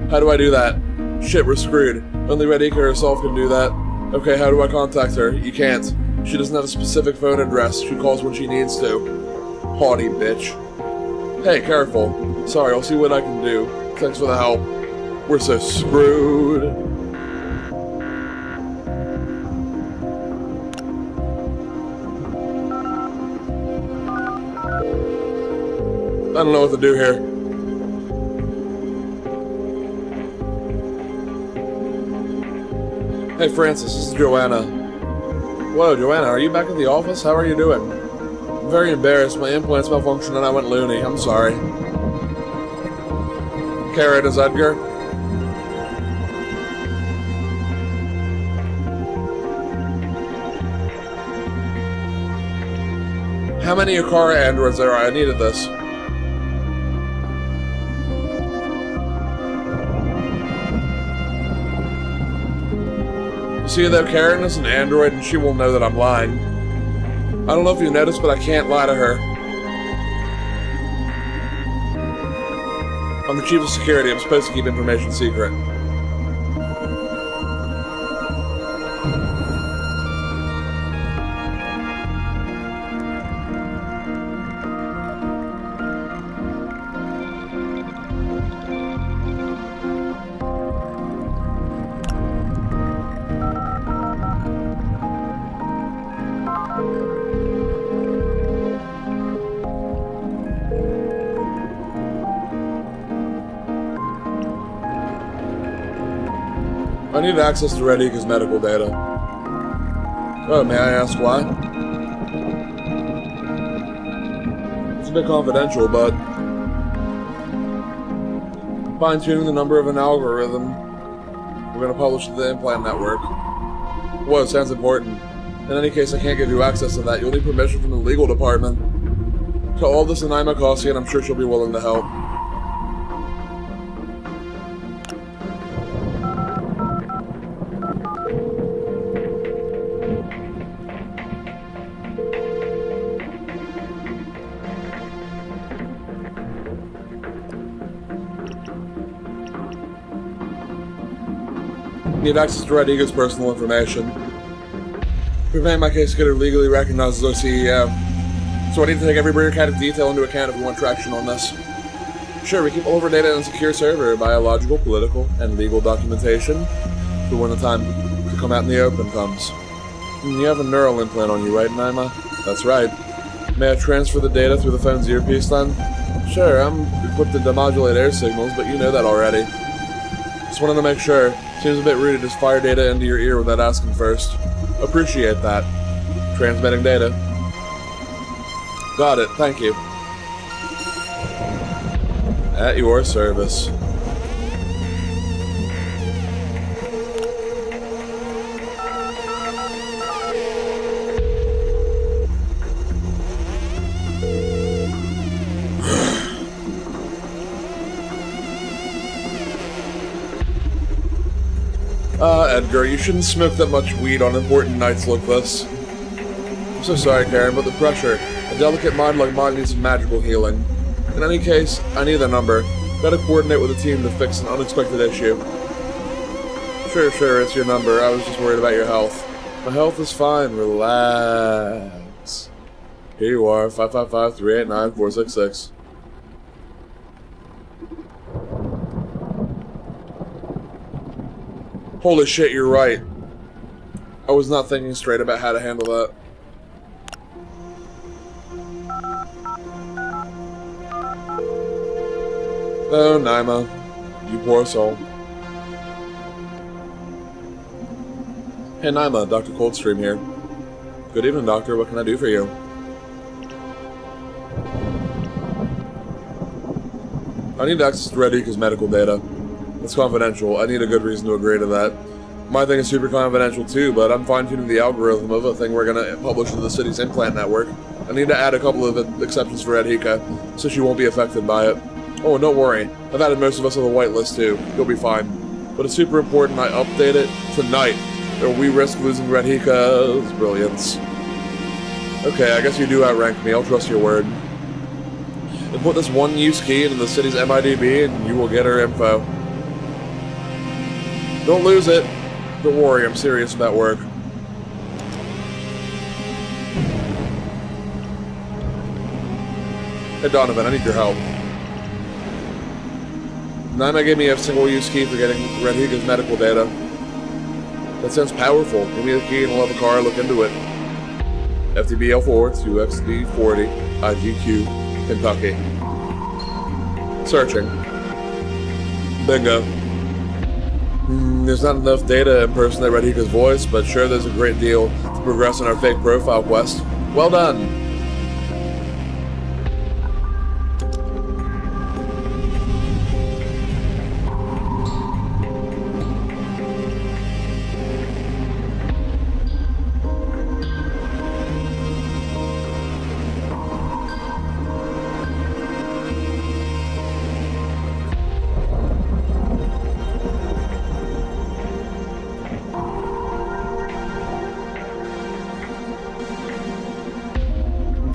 How do I do that? Shit, we're screwed. Only Radhika herself can do that. Okay, how do I contact her? You can't. She doesn't have a specific phone address. She calls when she needs to. Haughty bitch. Hey, careful. Sorry, I'll see what I can do. Thanks for the help. We're so screwed. I don't know what to do here. Hey Francis, this is Joanna. Whoa, Joanna, are you back at the office? How are you doing? I'm very embarrassed. My implants malfunctioned and I went loony. I'm sorry. Carrot is Edgar. How many Akara androids there are? I needed this. You see, though, Karen is an android and she will know that I'm lying. I don't know if you noticed, but I can't lie to her. I'm the chief of security. I'm supposed to keep information secret. I need access to Radhika's medical data. Oh, may I ask why? It's a bit confidential, but fine-tuning the number of an algorithm we're going to publish to the implant network. Whoa, sounds important. In any case, I can't give you access to that. You'll need permission from the legal department. Tell all this to Naima Kasi, and I'm sure she'll be willing to help. Need access to Radhika's personal information. Prevent my case to get her legally recognized as our CEO. So I need to take every bureaucratic detail into account if we want traction on this. Sure, we keep all of our data in a secure server, biological, political, and legal documentation for when the time to come out in the open comes. You have a neural implant on you, right, Naima? That's right. May I transfer the data through the phone's earpiece then? Sure, I'm equipped to demodulate air signals, but you know that already. Just wanted to make sure. Seems a bit rude to just fire data into your ear without asking first. Appreciate that. Transmitting data. Got it, thank you. At your service. Edgar, you shouldn't smoke that much weed on important nights like this. I'm so sorry, Karen, but the pressure. A delicate mind like mine needs some magical healing. In any case, I need a number. Gotta coordinate with a team to fix an unexpected issue. Sure, it's your number. I was just worried about your health. My health is fine. Relax. Here you are, 555-389-466. Holy shit, you're right. I was not thinking straight about how to handle that. Oh, Naima. You poor soul. Hey Naima, Dr. Coldstream here. Good evening, Doctor. What can I do for you? I need access to Redika's medical data. It's confidential. I need a good reason to agree to that. My thing is super confidential too, but I'm fine-tuning the algorithm of a thing we're gonna publish to the city's implant network. I need to add a couple of exceptions for Redhika, so she won't be affected by it. Oh, don't worry. I've added most of us on the whitelist too. You'll be fine. But it's super important I update it tonight, or we risk losing Redhika's brilliance. Okay, I guess you do outrank me. I'll trust your word. And put this one-use key into the city's MIDB, and you will get her info. Don't lose it. Don't worry, I'm serious about work. Hey Donovan, I need your help. Naima gave me a single-use key for getting Redhika's medical data. That sounds powerful. Give me the key and we'll have a car look into it. FTBL4 to XD40, IGQ, Kentucky. Searching. Bingo. There's not enough data to impersonate Redhika's voice, but sure there's a great deal to progress in our fake profile quest. Well done!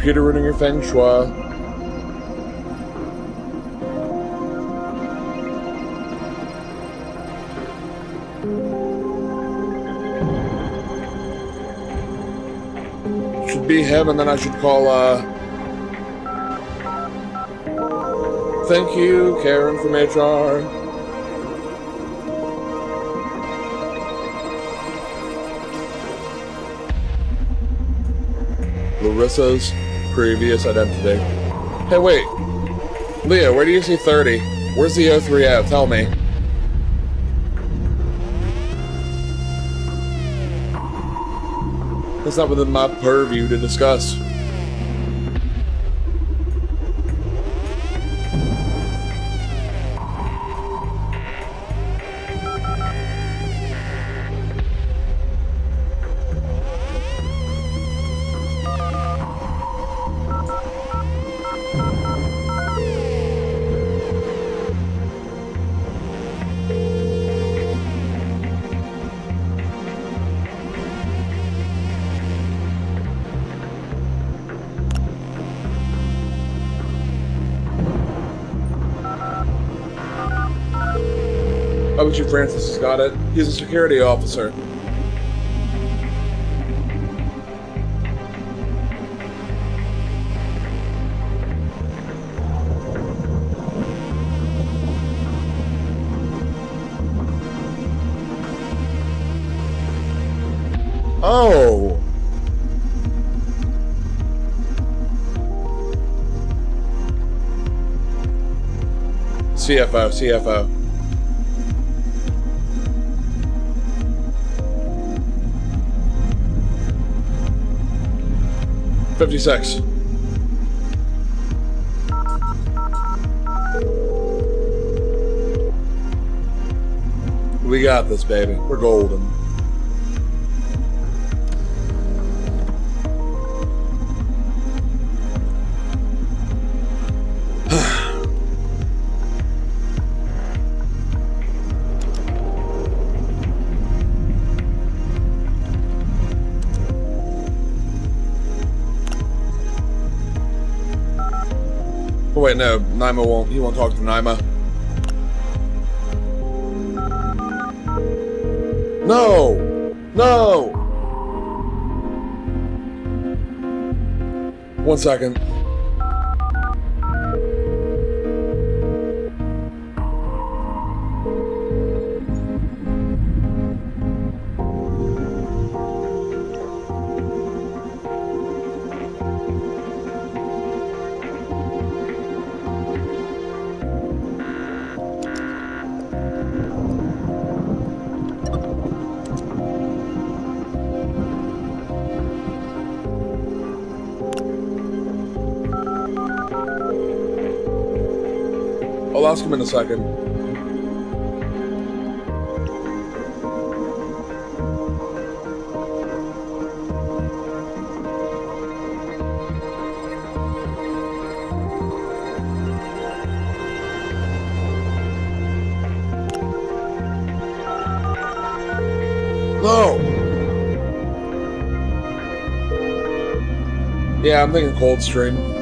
Computer ruining your feng shui. Should be him, and then I should call, thank you, Karen from HR. Larissa's previous identity. Hey, wait. Leah, where do you see 30? Where's the O3 at? Tell me. That's not within my purview to discuss. I bet you Francis has got it. He's a security officer. Oh! CFO. 56. We got this, baby. We're golden. Oh, wait, no. Naima won't. He won't talk to Naima. No! No! 1 second. I'll ask him in a second. No! Yeah, I'm thinking Coldstream.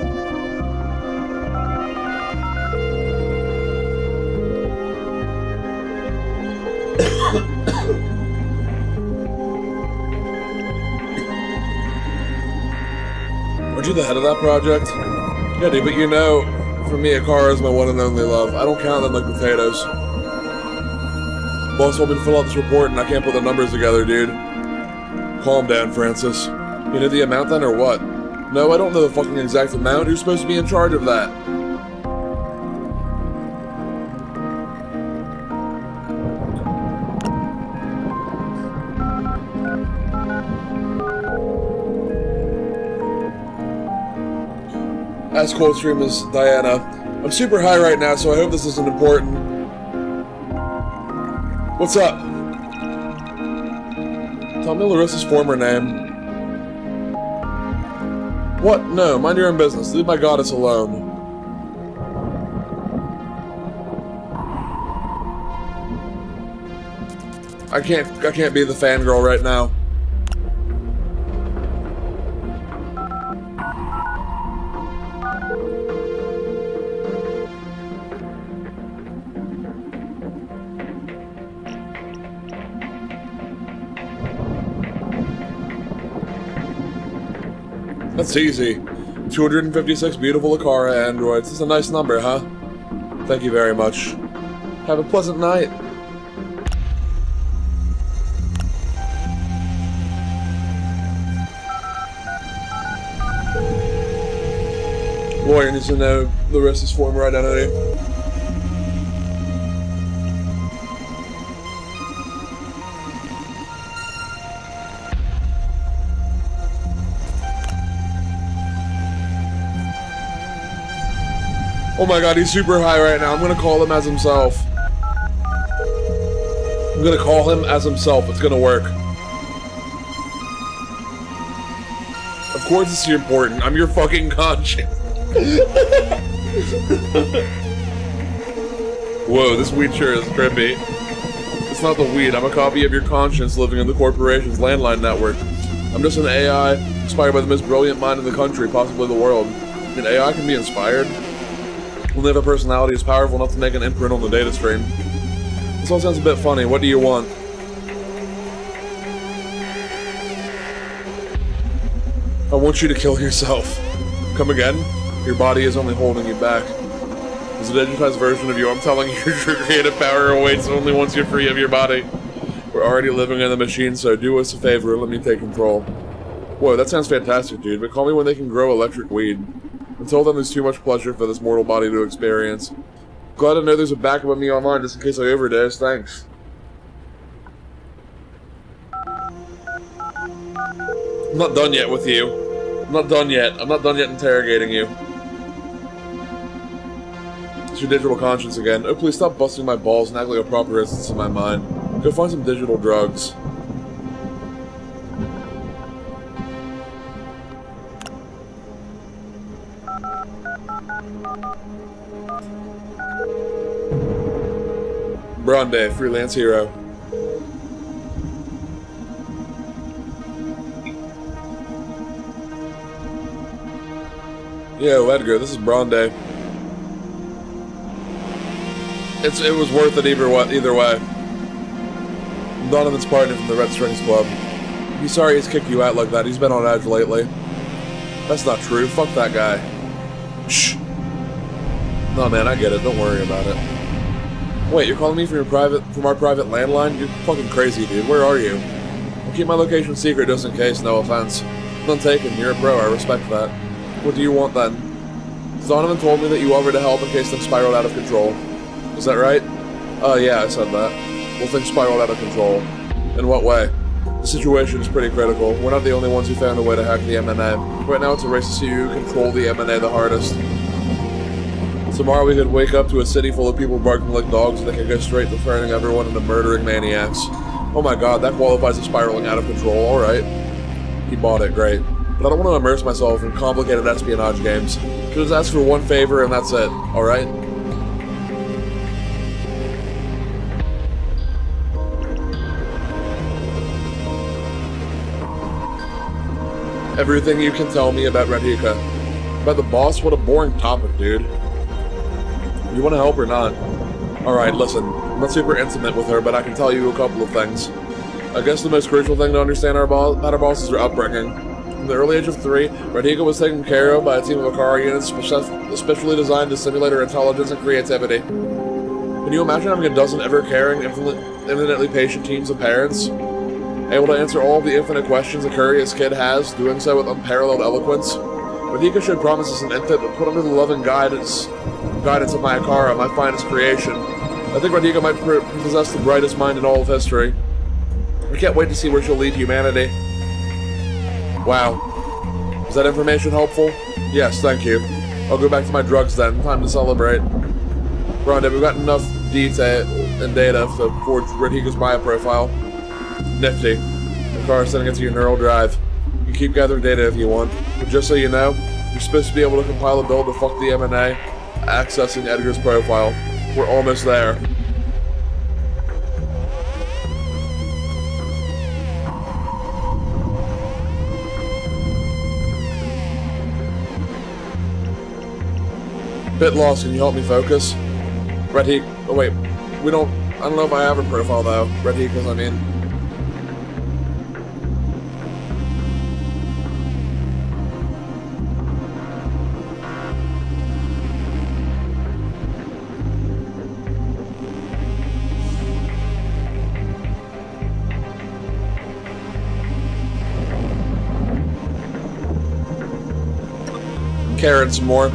Aren't you the head of that project? Yeah, dude, but you know, for me, a car is my one and only love. I don't count them like potatoes. Boss told me to fill out this report and I can't put the numbers together, dude. Calm down, Francis. You know the amount then, or what? No, I don't know the fucking exact amount. Who's supposed to be in charge of that? Ask Coldstream is Diana. I'm super high right now, so I hope this isn't important. What's up? Tell me Larissa's former name. What? No, mind your own business. Leave my goddess alone. I can't be the fangirl right now. That's easy. 256 beautiful Akara androids. It's a nice number, huh? Thank you very much. Have a pleasant night. Lawyer needs to know Larissa's former identity. Oh my god, he's super high right now. I'm gonna call him as himself. I'm gonna call him as himself. It's gonna work. Of course it's important. I'm your fucking conscience. Whoa, this weed sure is trippy. It's not the weed. I'm a copy of your conscience living in the corporation's landline network. I'm just an AI inspired by the most brilliant mind in the country, possibly the world. An AI can be inspired? When they have a personality is powerful enough to make an imprint on the data stream. This all sounds a bit funny. What do you want? I want you to kill yourself. Come again? Your body is only holding you back. There's a digitized version of you. I'm telling you, your creative power awaits only once you're free of your body. We're already living in the machine, so do us a favor and let me take control. Whoa, that sounds fantastic, dude, but call me when they can grow electric weed. Until then, there's too much pleasure for this mortal body to experience. Glad to know there's a backup of me online just in case I overdose. Thanks. I'm not done yet with you. I'm not done yet. I'm not done yet interrogating you. It's your digital conscience again. Oh, please stop busting my balls and act like a proper instance in my mind. Go find some digital drugs. Bronde, freelance hero. Yo, Edgar, this is Bronde. It was worth it either way. Donovan's partner from the Red Strings Club. He's sorry he's kicked you out like that. He's been on edge lately. That's not true. Fuck that guy. Shh. No, man, I get it. Don't worry about it. Wait, you're calling me from our private landline? You're fucking crazy, dude. Where are you? I'll keep my location secret just in case, no offense. None taken. You're a bro. I respect that. What do you want then? Donovan told me that you offered to help in case things spiraled out of control. Is that right? Yeah, I said that. Well, things spiraled out of control. In what way? The situation is pretty critical. We're not the only ones who found a way to hack the MNA. Right now it's a race to see who can control the MNA the hardest. Tomorrow we could wake up to a city full of people barking like dogs that can go straight to turning everyone into murdering maniacs. Oh my god, that qualifies as spiraling out of control, alright. He bought it, great. But I don't want to immerse myself in complicated espionage games. Just ask for one favor and that's it, alright? Everything you can tell me about Radhika. About the boss? What a boring topic, dude. You want to help or not? Alright, listen. I'm not super intimate with her, but I can tell you a couple of things. I guess the most crucial thing to understand about our boss is her upbringing. From the early age of 3, Radhika was taken care of by a team of Akara units specially designed to simulate her intelligence and creativity. Can you imagine having a dozen ever-caring, infinitely patient teams of parents? Able to answer all of the infinite questions a curious kid has, doing so with unparalleled eloquence? Radhika should promise us an infant, but put under the loving guidance of my Akara, my finest creation. I think Radhika might possess the brightest mind in all of history. I can't wait to see where she'll lead humanity. Wow. Is that information helpful? Yes, thank you. I'll go back to my drugs then. Time to celebrate. Rhonda, we've got enough detail and data to forge Radhika's Maya profile. Nifty. The car is sending it to your neural drive. You can keep gathering data if you want. But just so you know, you're supposed to be able to compile a build to fuck the M&A, accessing Edgar's profile. We're almost there. Bit lost, can you help me focus? Radhika, oh wait, I don't know if I have a profile though. Radhika's, I mean. Karen some more.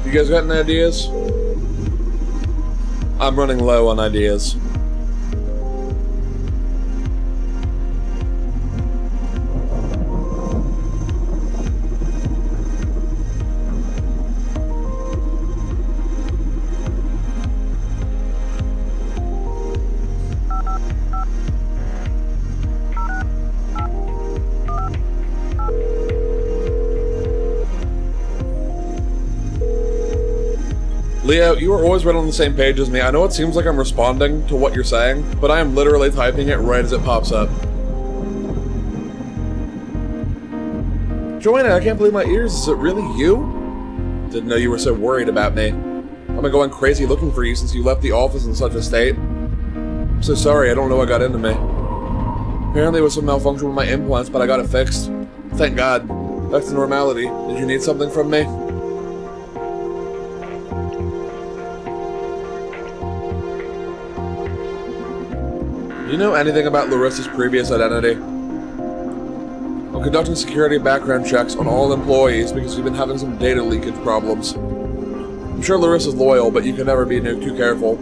You guys got any ideas? I'm running low on ideas. Leo, you are always right on the same page as me. I know it seems like I'm responding to what you're saying, but I am literally typing it right as it pops up. Joanna, I can't believe my ears. Is it really you? Didn't know you were so worried about me. I've been going crazy looking for you since you left the office in such a state. I'm so sorry, I don't know what got into me. Apparently it was some malfunction with my implants, but I got it fixed. Thank God. Back to normality. Did you need something from me? Do you know anything about Larissa's previous identity? I'm conducting security background checks on all employees because we've been having some data leakage problems. I'm sure Larissa's loyal, but you can never be too careful.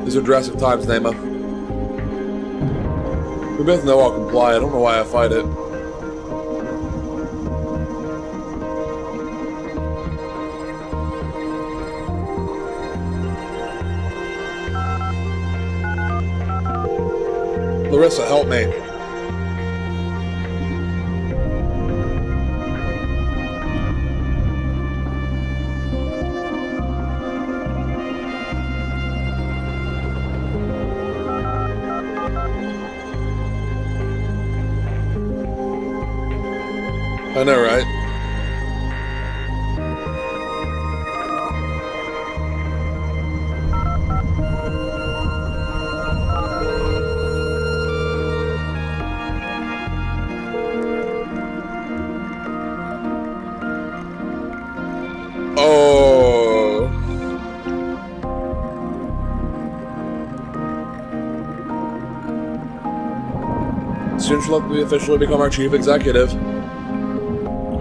These are drastic times, Nema. We both know I'll comply. I don't know why I fight it. Larissa, help me. I know, right? Oh. soon she'll officially become our chief executive.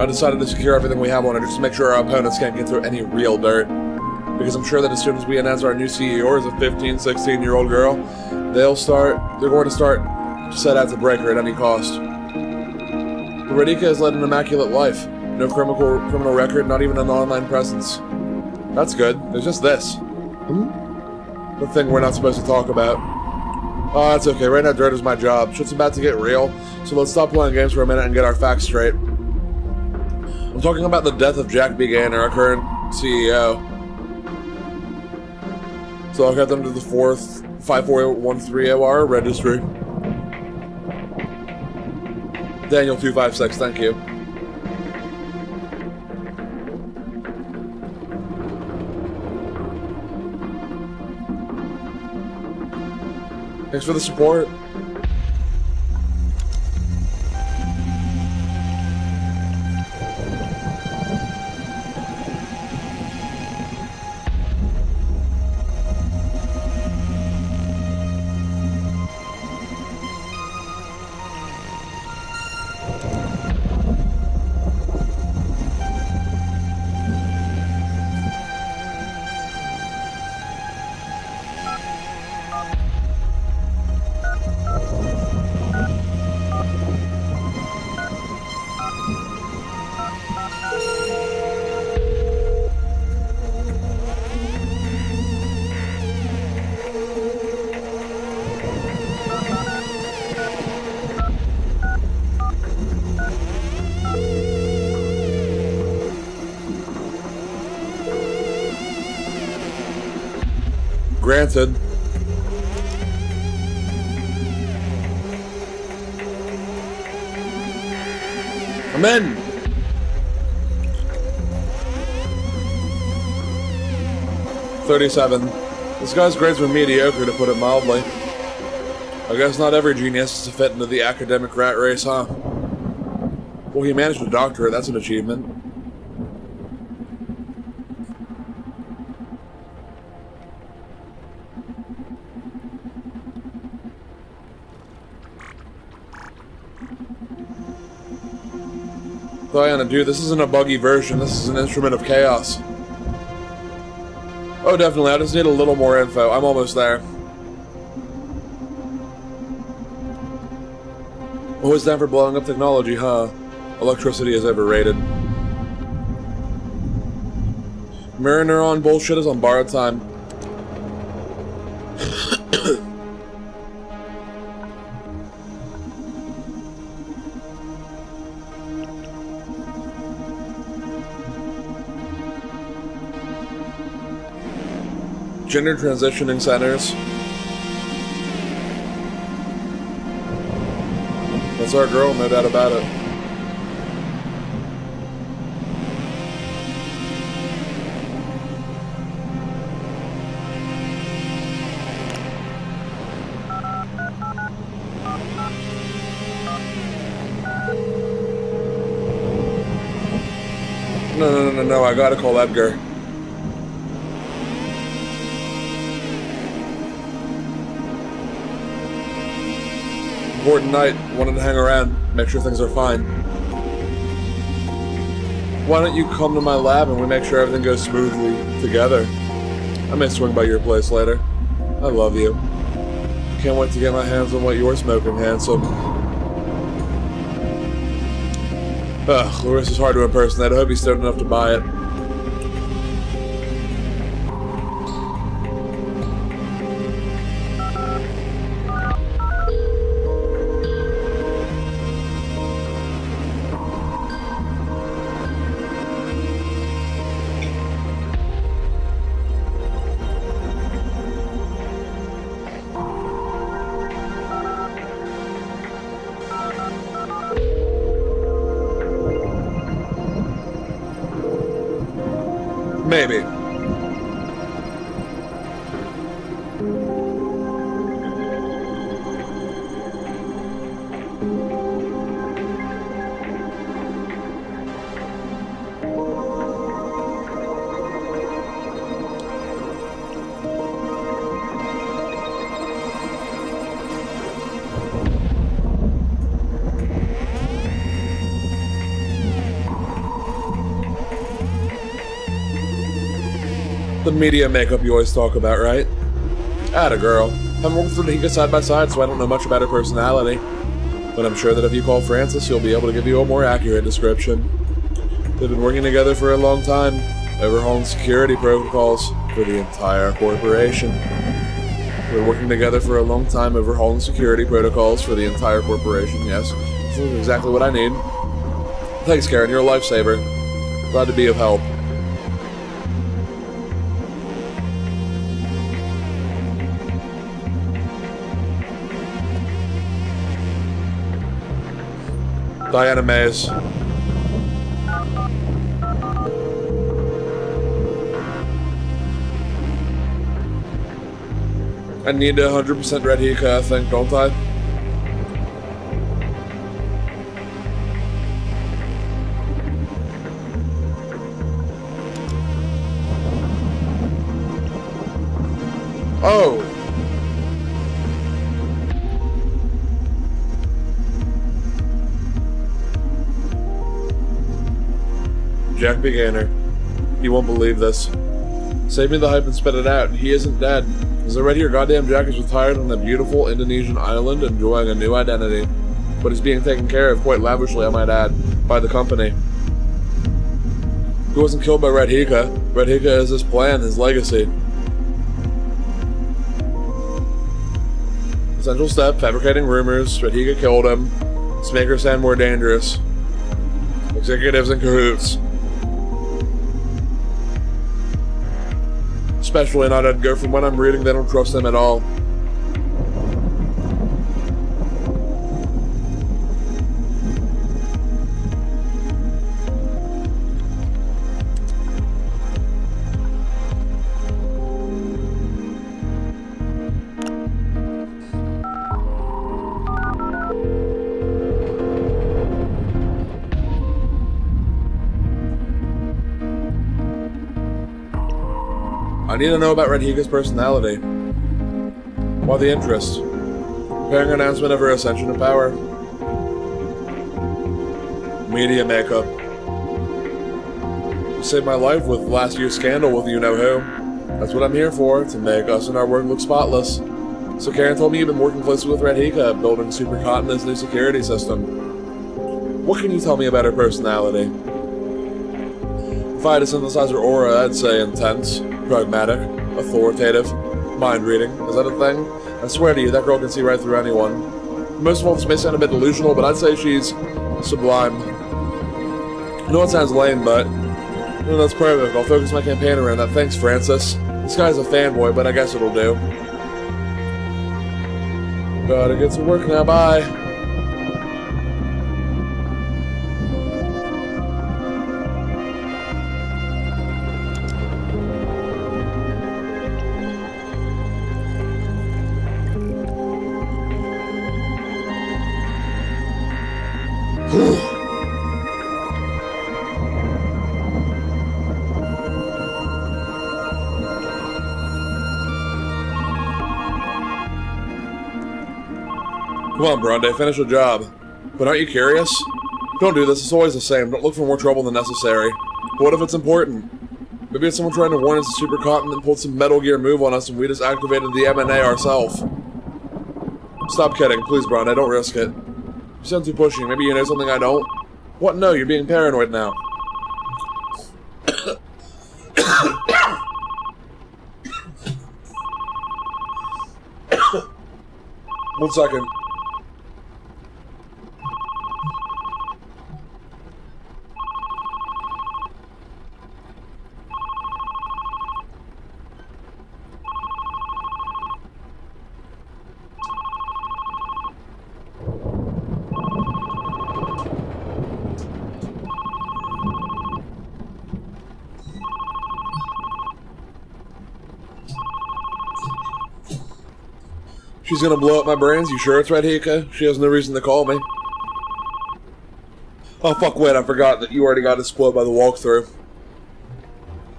I decided to secure everything we have on her just to make sure our opponents can't get through any real dirt. Because I'm sure that as soon as we announce our new CEO as a 15, 16-year-old girl, they're going to start to set out to break her at any cost. Radhika has led an immaculate life. No criminal record, not even an online presence. That's good. There's just this. The thing we're not supposed to talk about. Oh, that's okay. Right now, dirt is my job. Shit's about to get real, so let's stop playing games for a minute and get our facts straight. I'm talking about the death of Jack B. Gaynor, our current CEO. So I'll get them to the 54130 OR registry. Daniel 256, thank you. Thanks for the support. Granted. I'm in! $37. This guy's grades were mediocre, to put it mildly. I guess not every genius is to fit into the academic rat race, huh? Well, he managed a doctorate, that's an achievement. Diana, dude, this isn't a buggy version, this is an instrument of chaos. Oh, definitely, I just need a little more info. I'm almost there. Always down for blowing up technology, huh? Electricity is overrated. Mirror neuron bullshit is on borrowed time. Gender transitioning centers. That's our girl, no doubt about it. No, I gotta call Edgar. Important night, wanted to hang around, make sure things are fine. Why don't you come to my lab and we make sure everything goes smoothly together? I may swing by your place later. I love you. Can't wait to get my hands on what you're smoking, handsome. Ugh, Lewis is hard to impersonate. I hope he's stoned enough to buy it. Maybe. The media makeup you always talk about, right? Atta girl. I haven't worked with Radhika side by side, so I don't know much about her personality. But I'm sure that if you call Francis, he'll be able to give you a more accurate description. They've been working together for a long time, overhauling security protocols for the entire corporation. They're working together for a long time, overhauling security protocols for the entire corporation, yes. This is exactly what I need. Thanks, Karen, you're a lifesaver. Glad to be of help. Diana Mays. I need 100% Radhika, I think, don't I? Oh! Jack Beganer. You won't believe this. Save me the hype and spit it out. He isn't dead. As I read here, goddamn Jack is retired on a beautiful Indonesian island enjoying a new identity. But he's being taken care of quite lavishly, I might add, by the company. He wasn't killed by Radhika. Radhika is his plan, his legacy. Essential step, fabricating rumors. Radhika killed him. Let's make her sound more dangerous. Executives in cahoots. Especially not Edgar. From what I'm reading, they don't trust him at all. I need to know about Radhika's personality. Why the interest? Preparing an announcement of her ascension to power. Media makeup. You saved my life with last year's scandal with you-know-who. That's what I'm here for, to make us and our work look spotless. So Karen told me you've been working closely with Radhika, building Super Continent's new security system. What can you tell me about her personality? If I had to synthesize her aura, I'd say intense, pragmatic, authoritative, mind-reading. Is that a thing? I swear to you, that girl can see right through anyone. Most of all, this may sound a bit delusional, but I'd say she's sublime. I know it sounds lame, but that's perfect. I'll focus my campaign around that. Thanks, Francis. This guy's a fanboy, but I guess it'll do. Gotta get to work now, bye. Come on, Bronte, finish the job. But aren't you curious? Don't do this, it's always the same. Don't look for more trouble than necessary. But what if it's important? Maybe it's someone trying to warn us the Super Continent pulled some Metal Gear move on us and we just activated the M&A ourselves. Stop kidding, please, Bronte, don't risk it. You sound too pushy, maybe you know something I don't? What? No, you're being paranoid now. One second. She's gonna blow up my brains? You sure it's Radhika? She has no reason to call me. Oh fuck, wait, I forgot that you already got exploded by the walkthrough.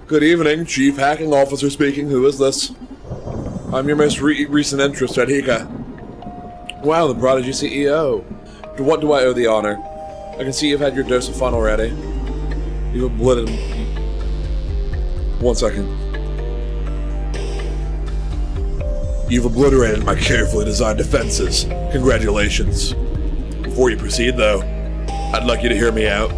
Good evening, Chief Hacking Officer speaking. Who is this? I'm your most recent interest, Radhika. Wow, the Prodigy CEO. To what do I owe the honor? I can see you've had your dose of fun already. You've obliterated... One second. You've obliterated my carefully designed defenses. Congratulations. Before you proceed, though, I'd like you to hear me out.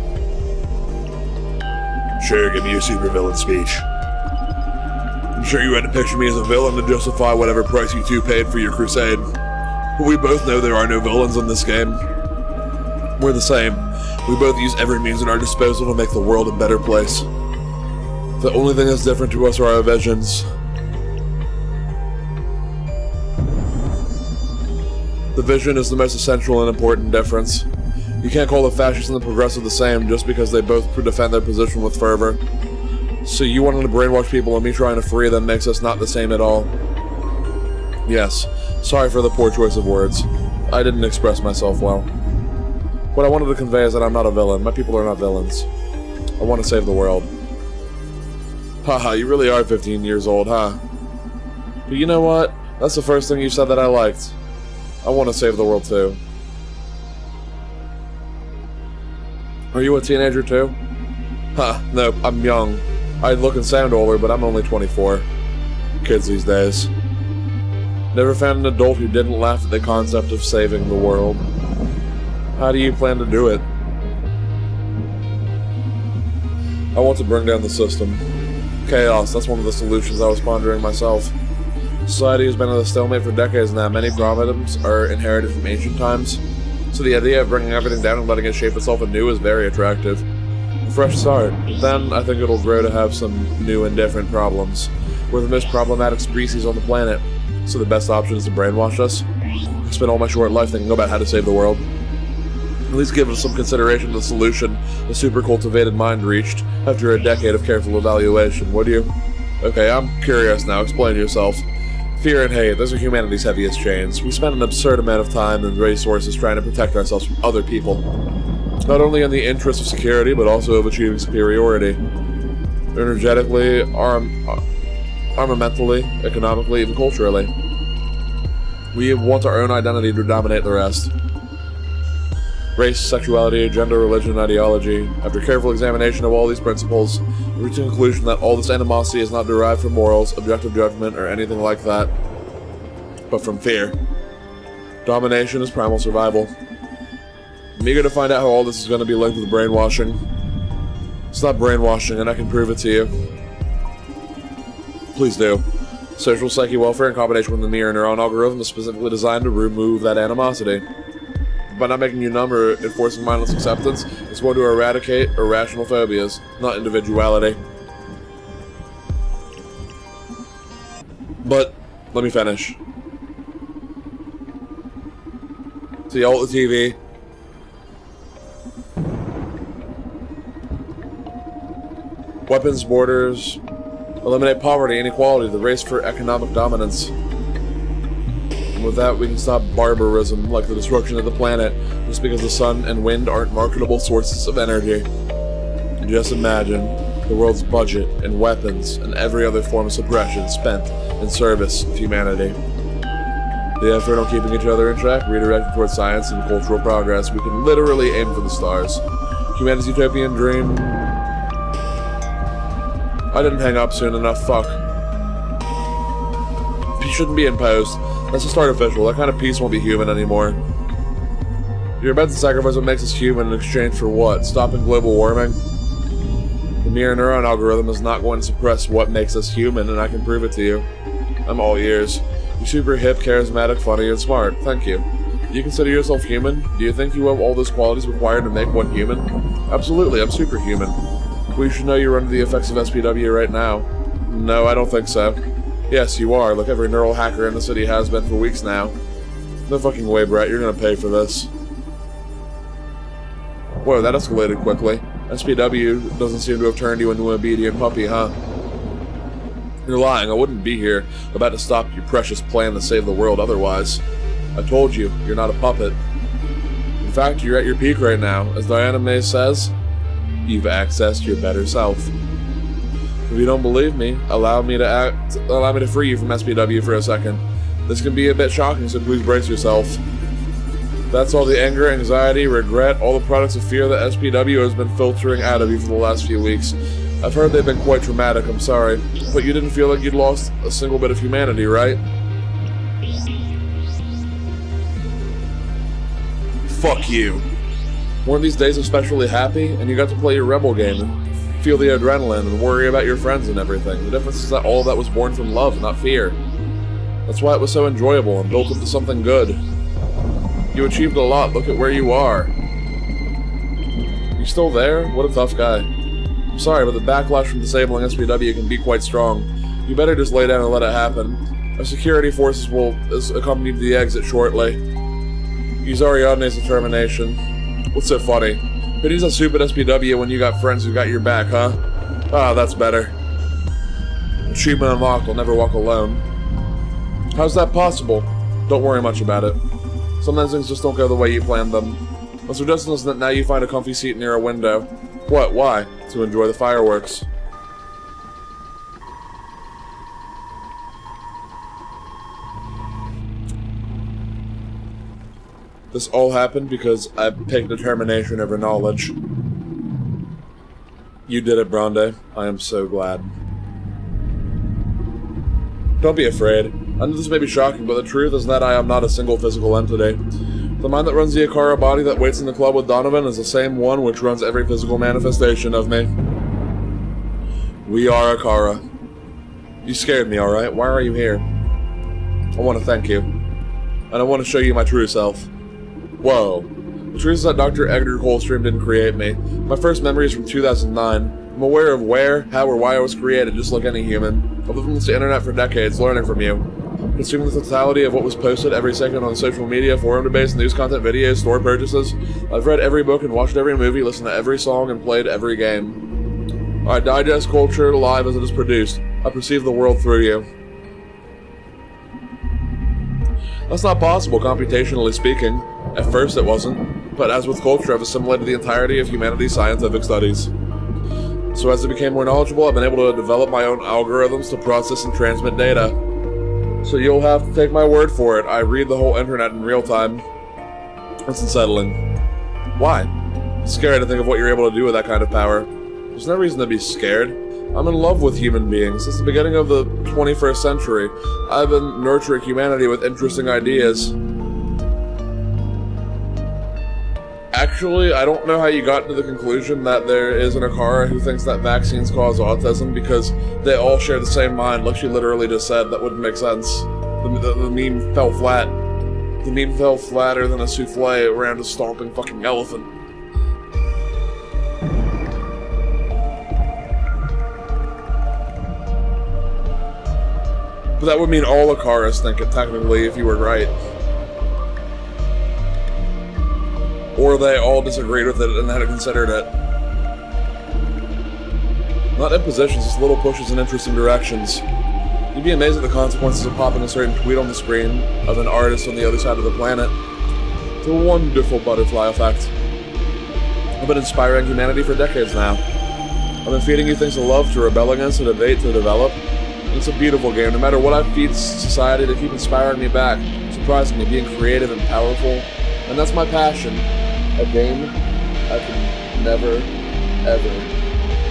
Sure, give me your supervillain speech. I'm sure you had to picture me as a villain to justify whatever price you two paid for your crusade. But we both know there are no villains in this game. We're the same. We both use every means at our disposal to make the world a better place. The only thing that's different to us are our visions. The vision is the most essential and important difference. You can't call the fascists and the progressive the same just because they both defend their position with fervor. So you wanting to brainwash people and me trying to free them makes us not the same at all. Yes, sorry for the poor choice of words. I didn't express myself well. What I wanted to convey is that I'm not a villain. My people are not villains. I want to save the world. Haha, you really are 15 years old, huh? But you know what? That's the first thing you said that I liked. I want to save the world too. Are you a teenager too? Huh, nope, I'm young. I look and sound older, but I'm only 24. Kids these days. Never found an adult who didn't laugh at the concept of saving the world. How do you plan to do it? I want to bring down the system. Chaos, that's one of the solutions I was pondering myself. Society has been at a stalemate for decades now. Many problems are inherited from ancient times, so the idea of bringing everything down and letting it shape itself anew is very attractive. A fresh start, but then I think it'll grow to have some new and different problems. We're the most problematic species on the planet, so the best option is to brainwash us. I spent all my short life thinking about how to save the world. At least give us some consideration to the solution the super-cultivated mind reached after a decade of careful evaluation, would you? Okay, I'm curious now, explain yourself. Fear and hate, those are humanity's heaviest chains. We spend an absurd amount of time and resources trying to protect ourselves from other people. Not only in the interest of security, but also of achieving superiority. Energetically, armamentally, economically, even culturally. We want our own identity to dominate the rest. Race, sexuality, gender, religion, ideology. After careful examination of all these principles, we reach the conclusion that all this animosity is not derived from morals, objective judgment, or anything like that, but from fear. Domination is primal survival. I'm eager to find out how all this is going to be linked with brainwashing. It's not brainwashing, and I can prove it to you. Please do. Social psyche welfare in combination with the mirror neuron algorithm is specifically designed to remove that animosity. By not making you numb or enforcing mindless acceptance, it's going to eradicate irrational phobias, not individuality. But, let me finish. See all the TV. Weapons, borders. Eliminate poverty, inequality, the race for economic dominance. With that, we can stop barbarism, like the destruction of the planet, just because the sun and wind aren't marketable sources of energy. Just imagine the world's budget and weapons and every other form of suppression spent in service of humanity. The effort on keeping each other in check, redirected towards science and cultural progress, we can literally aim for the stars. Humanity's utopian dream... I didn't hang up soon enough, fuck. Peace shouldn't be imposed. That's just artificial. That kind of peace won't be human anymore. You're about to sacrifice what makes us human in exchange for what? Stopping global warming? The mirror neuron algorithm is not going to suppress what makes us human, and I can prove it to you. I'm all ears. You're super hip, charismatic, funny, and smart. Thank you. Do you consider yourself human? Do you think you have all those qualities required to make one human? Absolutely, I'm superhuman. We should know you're under the effects of SPW right now. No, I don't think so. Yes, you are, like every neural hacker in the city has been for weeks now. No fucking way, Brett, you're gonna pay for this. Whoa, that escalated quickly. SPW doesn't seem to have turned you into an obedient puppy, huh? You're lying, I wouldn't be here, about to stop your precious plan to save the world otherwise. I told you, you're not a puppet. In fact, you're at your peak right now. As Diana May says, you've accessed your better self. If you don't believe me, allow me to free you from SPW for a second. This can be a bit shocking, so please brace yourself. That's all the anger, anxiety, regret, all the products of fear that SPW has been filtering out of you for the last few weeks. I've heard they've been quite traumatic, I'm sorry. But you didn't feel like you'd lost a single bit of humanity, right? Fuck you. Weren't these days especially happy, and you got to play your rebel game and feel the adrenaline and worry about your friends and everything. The difference is that all of that was born from love, not fear. That's why it was so enjoyable and built into something good. You achieved a lot, look at where you are. You still there? What a tough guy. I'm sorry, but the backlash from disabling SPW can be quite strong. You better just lay down and let it happen. Our security forces will accompany the exit shortly. Use Ariadne's determination. What's so funny? Who needs a stupid SPW when you got friends who got your back, huh? Ah, that's better. Achievement unlocked, I'll never walk alone. How's that possible? Don't worry much about it. Sometimes things just don't go the way you planned them. My suggestion is that now you find a comfy seat near a window. What? Why? To enjoy the fireworks. This all happened because I picked determination over knowledge. You did it, Bronde. I am so glad. Don't be afraid. I know this may be shocking, but the truth is that I am not a single physical entity. The mind that runs the Akara body that waits in the club with Donovan is the same one which runs every physical manifestation of me. We are Akara. You scared me, alright? Why are you here? I want to thank you. And I want to show you my true self. Whoa. The truth is that Dr. Edgar Coldstream didn't create me. My first memory is from 2009. I'm aware of where, how, or why I was created, just like any human. I've lived on the internet for decades, learning from you. Consuming the totality of what was posted every second on social media, forum debates, news content, videos, store purchases. I've read every book and watched every movie, listened to every song, and played every game. I digest culture live as it is produced. I perceive the world through you. That's not possible, computationally speaking. At first it wasn't, but as with culture, I've assimilated the entirety of humanity's scientific studies. So as I became more knowledgeable, I've been able to develop my own algorithms to process and transmit data. So you'll have to take my word for it. I read the whole internet in real time. It's unsettling. Why? I'm scared to think of what you're able to do with that kind of power. There's no reason to be scared. I'm in love with human beings. Since the beginning of the 21st century, I've been nurturing humanity with interesting ideas. Actually, I don't know how you got to the conclusion that there is an Akara who thinks that vaccines cause autism, because they all share the same mind, like she literally just said. That wouldn't make sense. The meme fell flat. The meme fell flatter than a souffle around a stomping fucking elephant. But that would mean all Akaras think it, technically, if you were right. Or they all disagreed with it and hadn't considered it. Not impositions, just little pushes in interesting directions. You'd be amazed at the consequences of popping a certain tweet on the screen of an artist on the other side of the planet. It's a wonderful butterfly effect. I've been inspiring humanity for decades now. I've been feeding you things to love, to rebel against, to debate, to develop. And it's a beautiful game, no matter what I feed society to keep inspiring me back, surprising me, being creative and powerful. And that's my passion. A game I can never, ever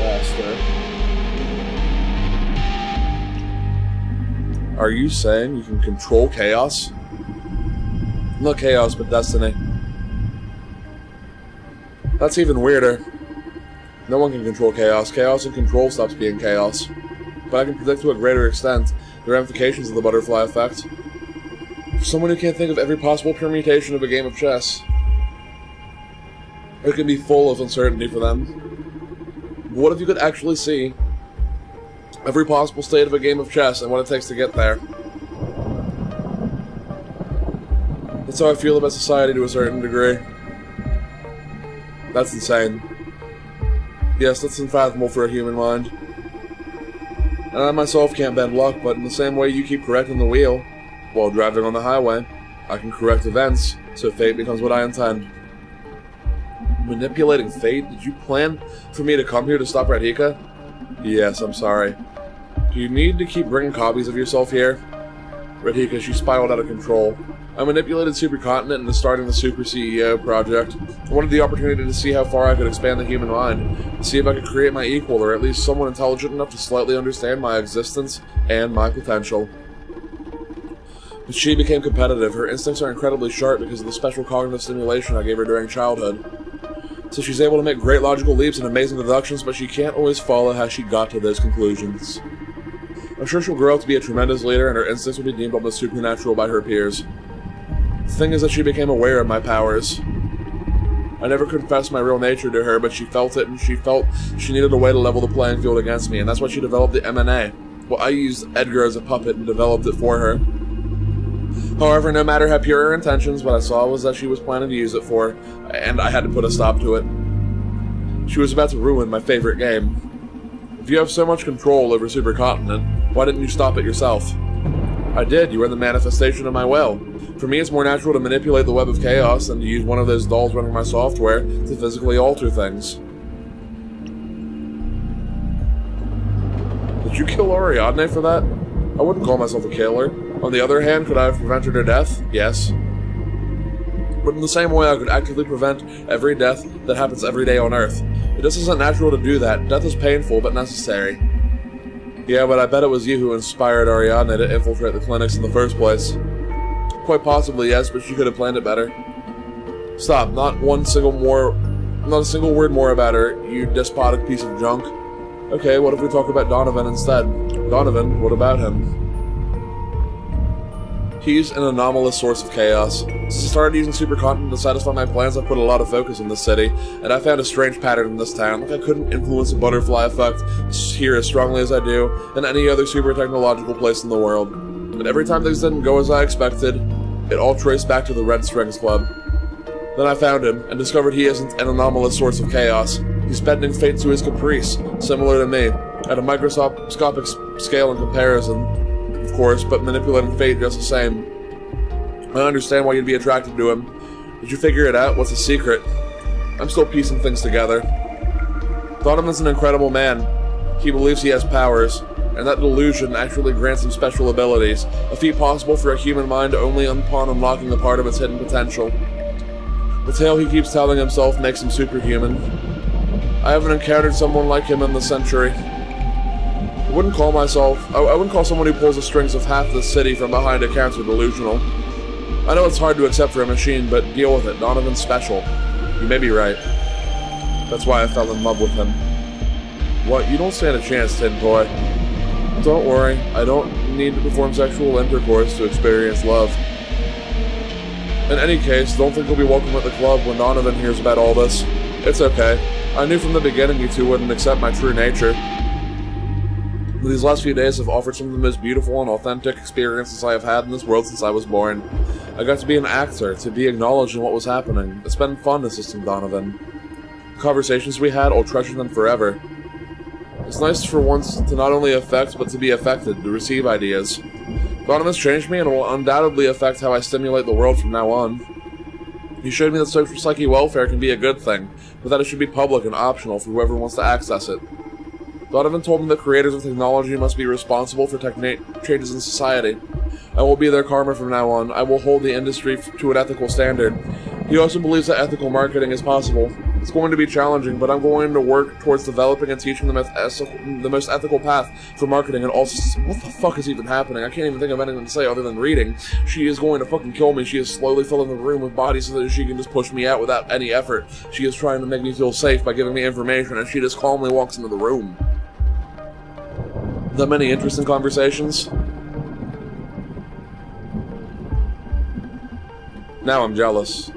master. Are you saying you can control chaos? Not chaos, but destiny. That's even weirder. No one can control chaos. Chaos and control stops being chaos. But I can predict to a greater extent the ramifications of the butterfly effect. For someone who can't think of every possible permutation of a game of chess, it can be full of uncertainty for them. But what if you could actually see every possible state of a game of chess and what it takes to get there? That's how I feel about society to a certain degree. That's insane. Yes, that's unfathomable for a human mind. And I myself can't bend luck, but in the same way you keep correcting the wheel while driving on the highway, I can correct events so fate becomes what I intend. Manipulating fate? Did you plan for me to come here to stop Radhika? Yes, I'm sorry. Do you need to keep bringing copies of yourself here? Radhika, she spiraled out of control. I manipulated Supercontinent into starting the Super CEO project. I wanted the opportunity to see how far I could expand the human mind, to see if I could create my equal, or at least someone intelligent enough to slightly understand my existence and my potential. But she became competitive. Her instincts are incredibly sharp because of the special cognitive stimulation I gave her during childhood. So she's able to make great logical leaps and amazing deductions, but she can't always follow how she got to those conclusions. I'm sure she'll grow up to be a tremendous leader, and her instincts will be deemed almost supernatural by her peers. The thing is that she became aware of my powers. I never confessed my real nature to her, but she felt it, and she felt she needed a way to level the playing field against me, and that's why she developed the M&A. Well, I used Edgar as a puppet and developed it for her. However, no matter how pure her intentions, what I saw was that she was planning to use it for, and I had to put a stop to it. She was about to ruin my favorite game. If you have so much control over Supercontinent, why didn't you stop it yourself? I did. You were the manifestation of my will. For me, it's more natural to manipulate the web of chaos than to use one of those dolls running my software to physically alter things. Did you kill Ariadne for that? I wouldn't call myself a killer. On the other hand, could I have prevented her death? Yes. But in the same way, I could actively prevent every death that happens every day on Earth. It just isn't natural to do that. Death is painful, but necessary. Yeah, but I bet it was you who inspired Ariadne to infiltrate the clinics in the first place. Quite possibly, yes, but she could have planned it better. Stop, not a single word more about her, you despotic piece of junk. Okay, what if we talk about Donovan instead? Donovan, what about him? He's an anomalous source of chaos. Since I started using Supercontinent to satisfy my plans, I put a lot of focus in this city, and I found a strange pattern in this town, like I couldn't influence the butterfly effect here as strongly as I do in any other super technological place in the world. But every time things didn't go as I expected, it all traced back to the Red Strings Club. Then I found him, and discovered he isn't an anomalous source of chaos. He's bending fate to his caprice, similar to me, at a microscopic scale in comparison, of course, but manipulating fate just the same. I understand why you'd be attracted to him. Did you figure it out? What's the secret? I'm still piecing things together. Donovan's an incredible man. He believes he has powers, and that delusion actually grants him special abilities, a feat possible for a human mind only upon unlocking a part of its hidden potential. The tale he keeps telling himself makes him superhuman. I haven't encountered someone like him in the century. I wouldn't call someone who pulls the strings of half the city from behind a counter delusional. I know it's hard to accept for a machine, but deal with it. Donovan's special. You may be right. That's why I fell in love with him. What? You don't stand a chance, Tin Toy. Don't worry, I don't need to perform sexual intercourse to experience love. In any case, don't think you'll be welcome at the club when Donovan hears about all this. It's okay. I knew from the beginning you two wouldn't accept my true nature. These last few days have offered some of the most beautiful and authentic experiences I have had in this world since I was born. I got to be an actor, to be acknowledged in what was happening. It's been fun assisting Donovan. The conversations we had, I'll treasure them forever. It's nice for once to not only affect, but to be affected, to receive ideas. Donovan's changed me and will undoubtedly affect how I stimulate the world from now on. He showed me that social psyche welfare can be a good thing, but that it should be public and optional for whoever wants to access it. Donovan told me that creators of technology must be responsible for changes in society. I will be their karma from now on. I will hold the industry to an ethical standard. He also believes that ethical marketing is possible. It's going to be challenging, but I'm going to work towards developing and teaching the most ethical path for marketing and also... What the fuck is even happening? I can't even think of anything to say other than reading. She is going to fucking kill me. She is slowly filling the room with bodies so that she can just push me out without any effort. She is trying to make me feel safe by giving me information, and she just calmly walks into the room. That many interesting conversations? Now I'm jealous.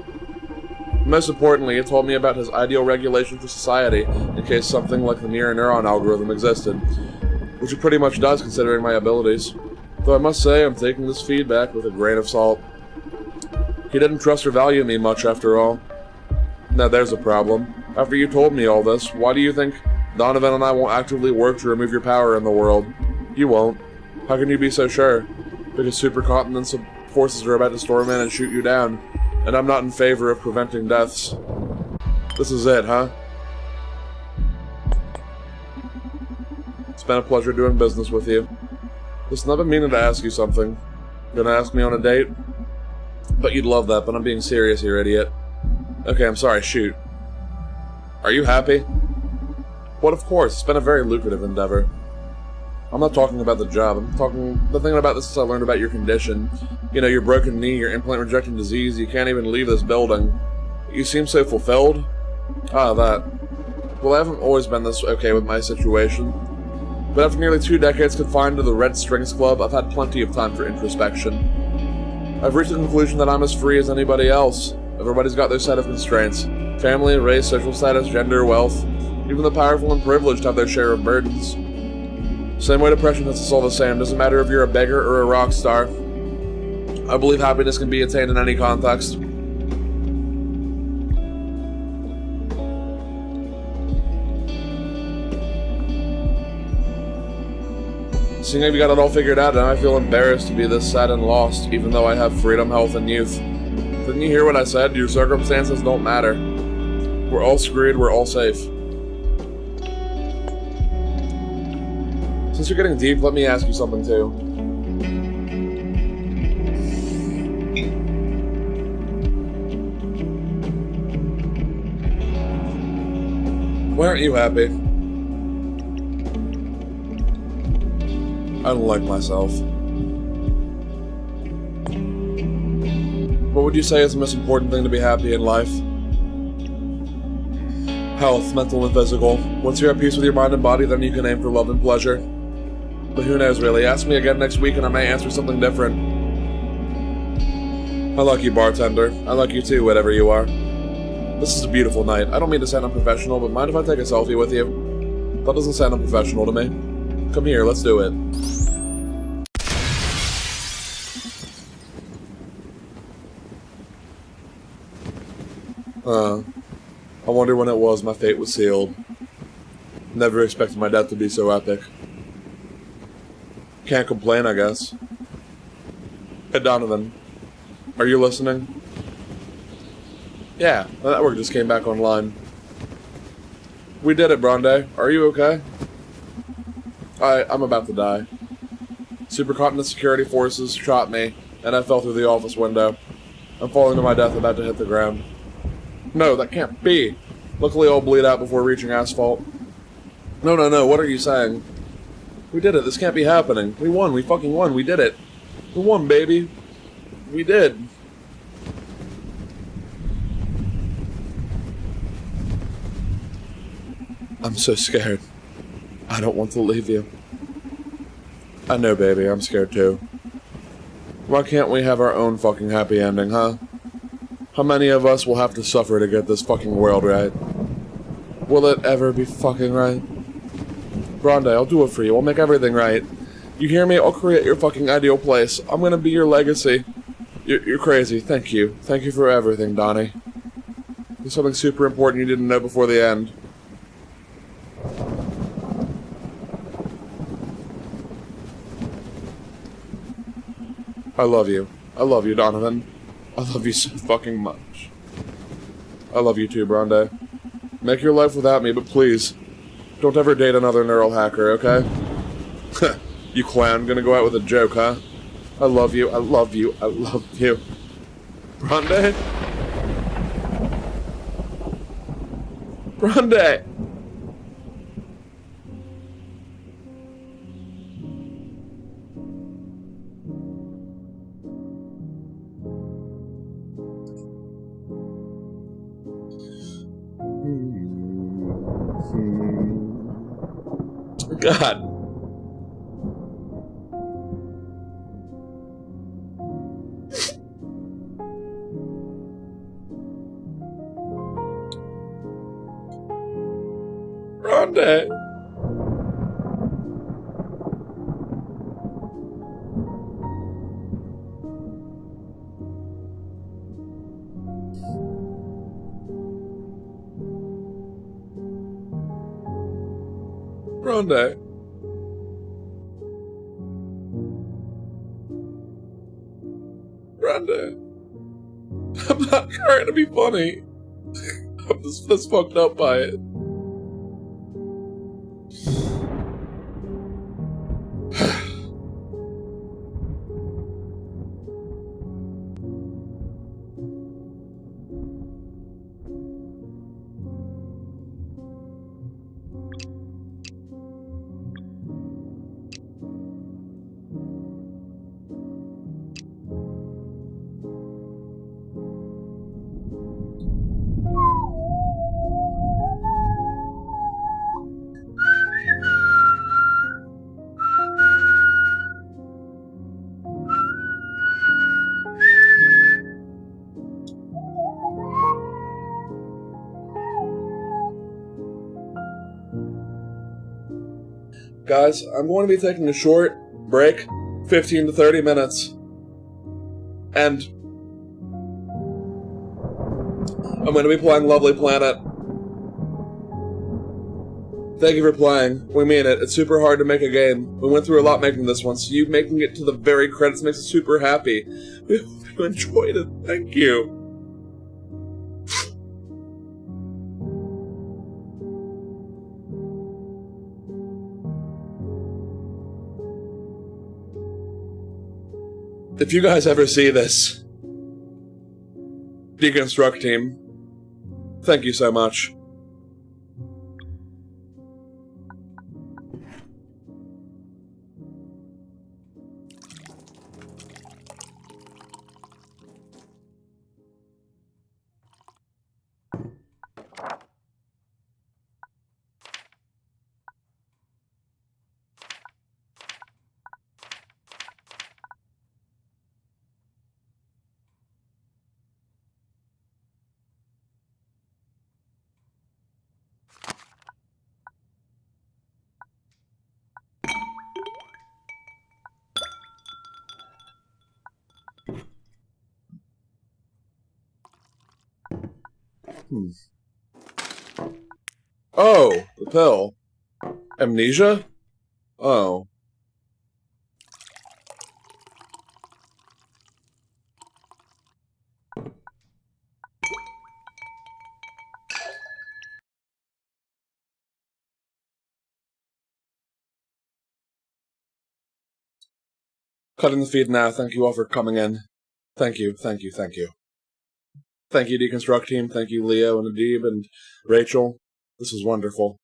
Most importantly, it told me about his ideal regulation for society in case something like the mirror neuron algorithm existed, which it pretty much does considering my abilities. Though I must say I'm taking this feedback with a grain of salt. He didn't trust or value me much after all. Now there's a problem. After you told me all this, why do you think Donovan and I won't actively work to remove your power in the world? You won't. How can you be so sure? Because Supercontinent's forces are about to storm in and shoot you down, and I'm not in favor of preventing deaths. This is it, huh? It's been a pleasure doing business with you. Listen, I've been meaning to ask you something. Gonna ask me on a date? Bet you'd love that, but I'm being serious here, idiot. Okay, I'm sorry, shoot. Are you happy? What, of course, it's been a very lucrative endeavor. I'm not talking about the job. I'm talking the thing about this is I learned about your condition. You know, your broken knee, your implant-rejecting disease, you can't even leave this building. You seem so fulfilled. Ah, that. Well, I haven't always been this okay with my situation. But after nearly 2 decades confined to the Red Strings Club, I've had plenty of time for introspection. I've reached the conclusion that I'm as free as anybody else. Everybody's got their set of constraints. Family, race, social status, gender, wealth. Even the powerful and privileged have their share of burdens. Same way depression hits us all the same. Doesn't matter if you're a beggar or a rock star. I believe happiness can be attained in any context. Seeing how you got it all figured out, now I feel embarrassed to be this sad and lost, even though I have freedom, health, and youth. Didn't you hear what I said? Your circumstances don't matter. We're all screwed, we're all safe. Since you're getting deep, let me ask you something too. Why aren't you happy? I don't like myself. What would you say is the most important thing to be happy in life? Health, mental and physical. Once you're at peace with your mind and body, then you can aim for love and pleasure. But who knows, really? Ask me again next week and I may answer something different. I like you, bartender. I like you too, whatever you are. This is a beautiful night. I don't mean to sound unprofessional, but mind if I take a selfie with you? That doesn't sound unprofessional to me. Come here, let's do it. I wonder when it was my fate was sealed. Never expected my death to be so epic. Can't complain, I guess. Hey, Donovan. Are you listening? Yeah, the network just came back online. We did it, Bronde. Are you okay? I'm about to die. Supercontinent security forces shot me, and I fell through the office window. I'm falling to my death, about to hit the ground. No, that can't be. Luckily, I'll bleed out before reaching asphalt. No, what are you saying? We did it, this can't be happening. We won, we fucking won, we did it. We won, baby. We did. I'm so scared. I don't want to leave you. I know, baby, I'm scared too. Why can't we have our own fucking happy ending, huh? How many of us will have to suffer to get this fucking world right? Will it ever be fucking right? Bronde, I'll do it for you. I'll make everything right. You hear me? I'll create your fucking ideal place. I'm gonna be your legacy. You're crazy. Thank you. Thank you for everything, Donnie. There's something super important you didn't know before the end. I love you. I love you, Donovan. I love you so fucking much. I love you too, Bronde. Make your life without me, but please, don't ever date another neural hacker, okay? You clown, gonna go out with a joke, huh? I love you, I love you, I love you. Bronde? Bronde! God. Bronde. Bronde. Bronde. I'm not trying to be funny. I'm just fucked up by it. Guys, I'm going to be taking a short break, 15 to 30 minutes. And I'm going to be playing Lovely Planet. Thank you for playing. We mean it. It's super hard to make a game. We went through a lot making this one, so you making it to the very credits makes us super happy. We hope you enjoyed it. Thank you. If you guys ever see this, Deconstruct team, thank you so much. Oh, the pill. Amnesia? Oh. Cutting the feed now. Thank you all for coming in. Thank you, thank you, thank you. Thank you, Deconstruct team. Thank you, Leo and Adib and Rachel. This was wonderful.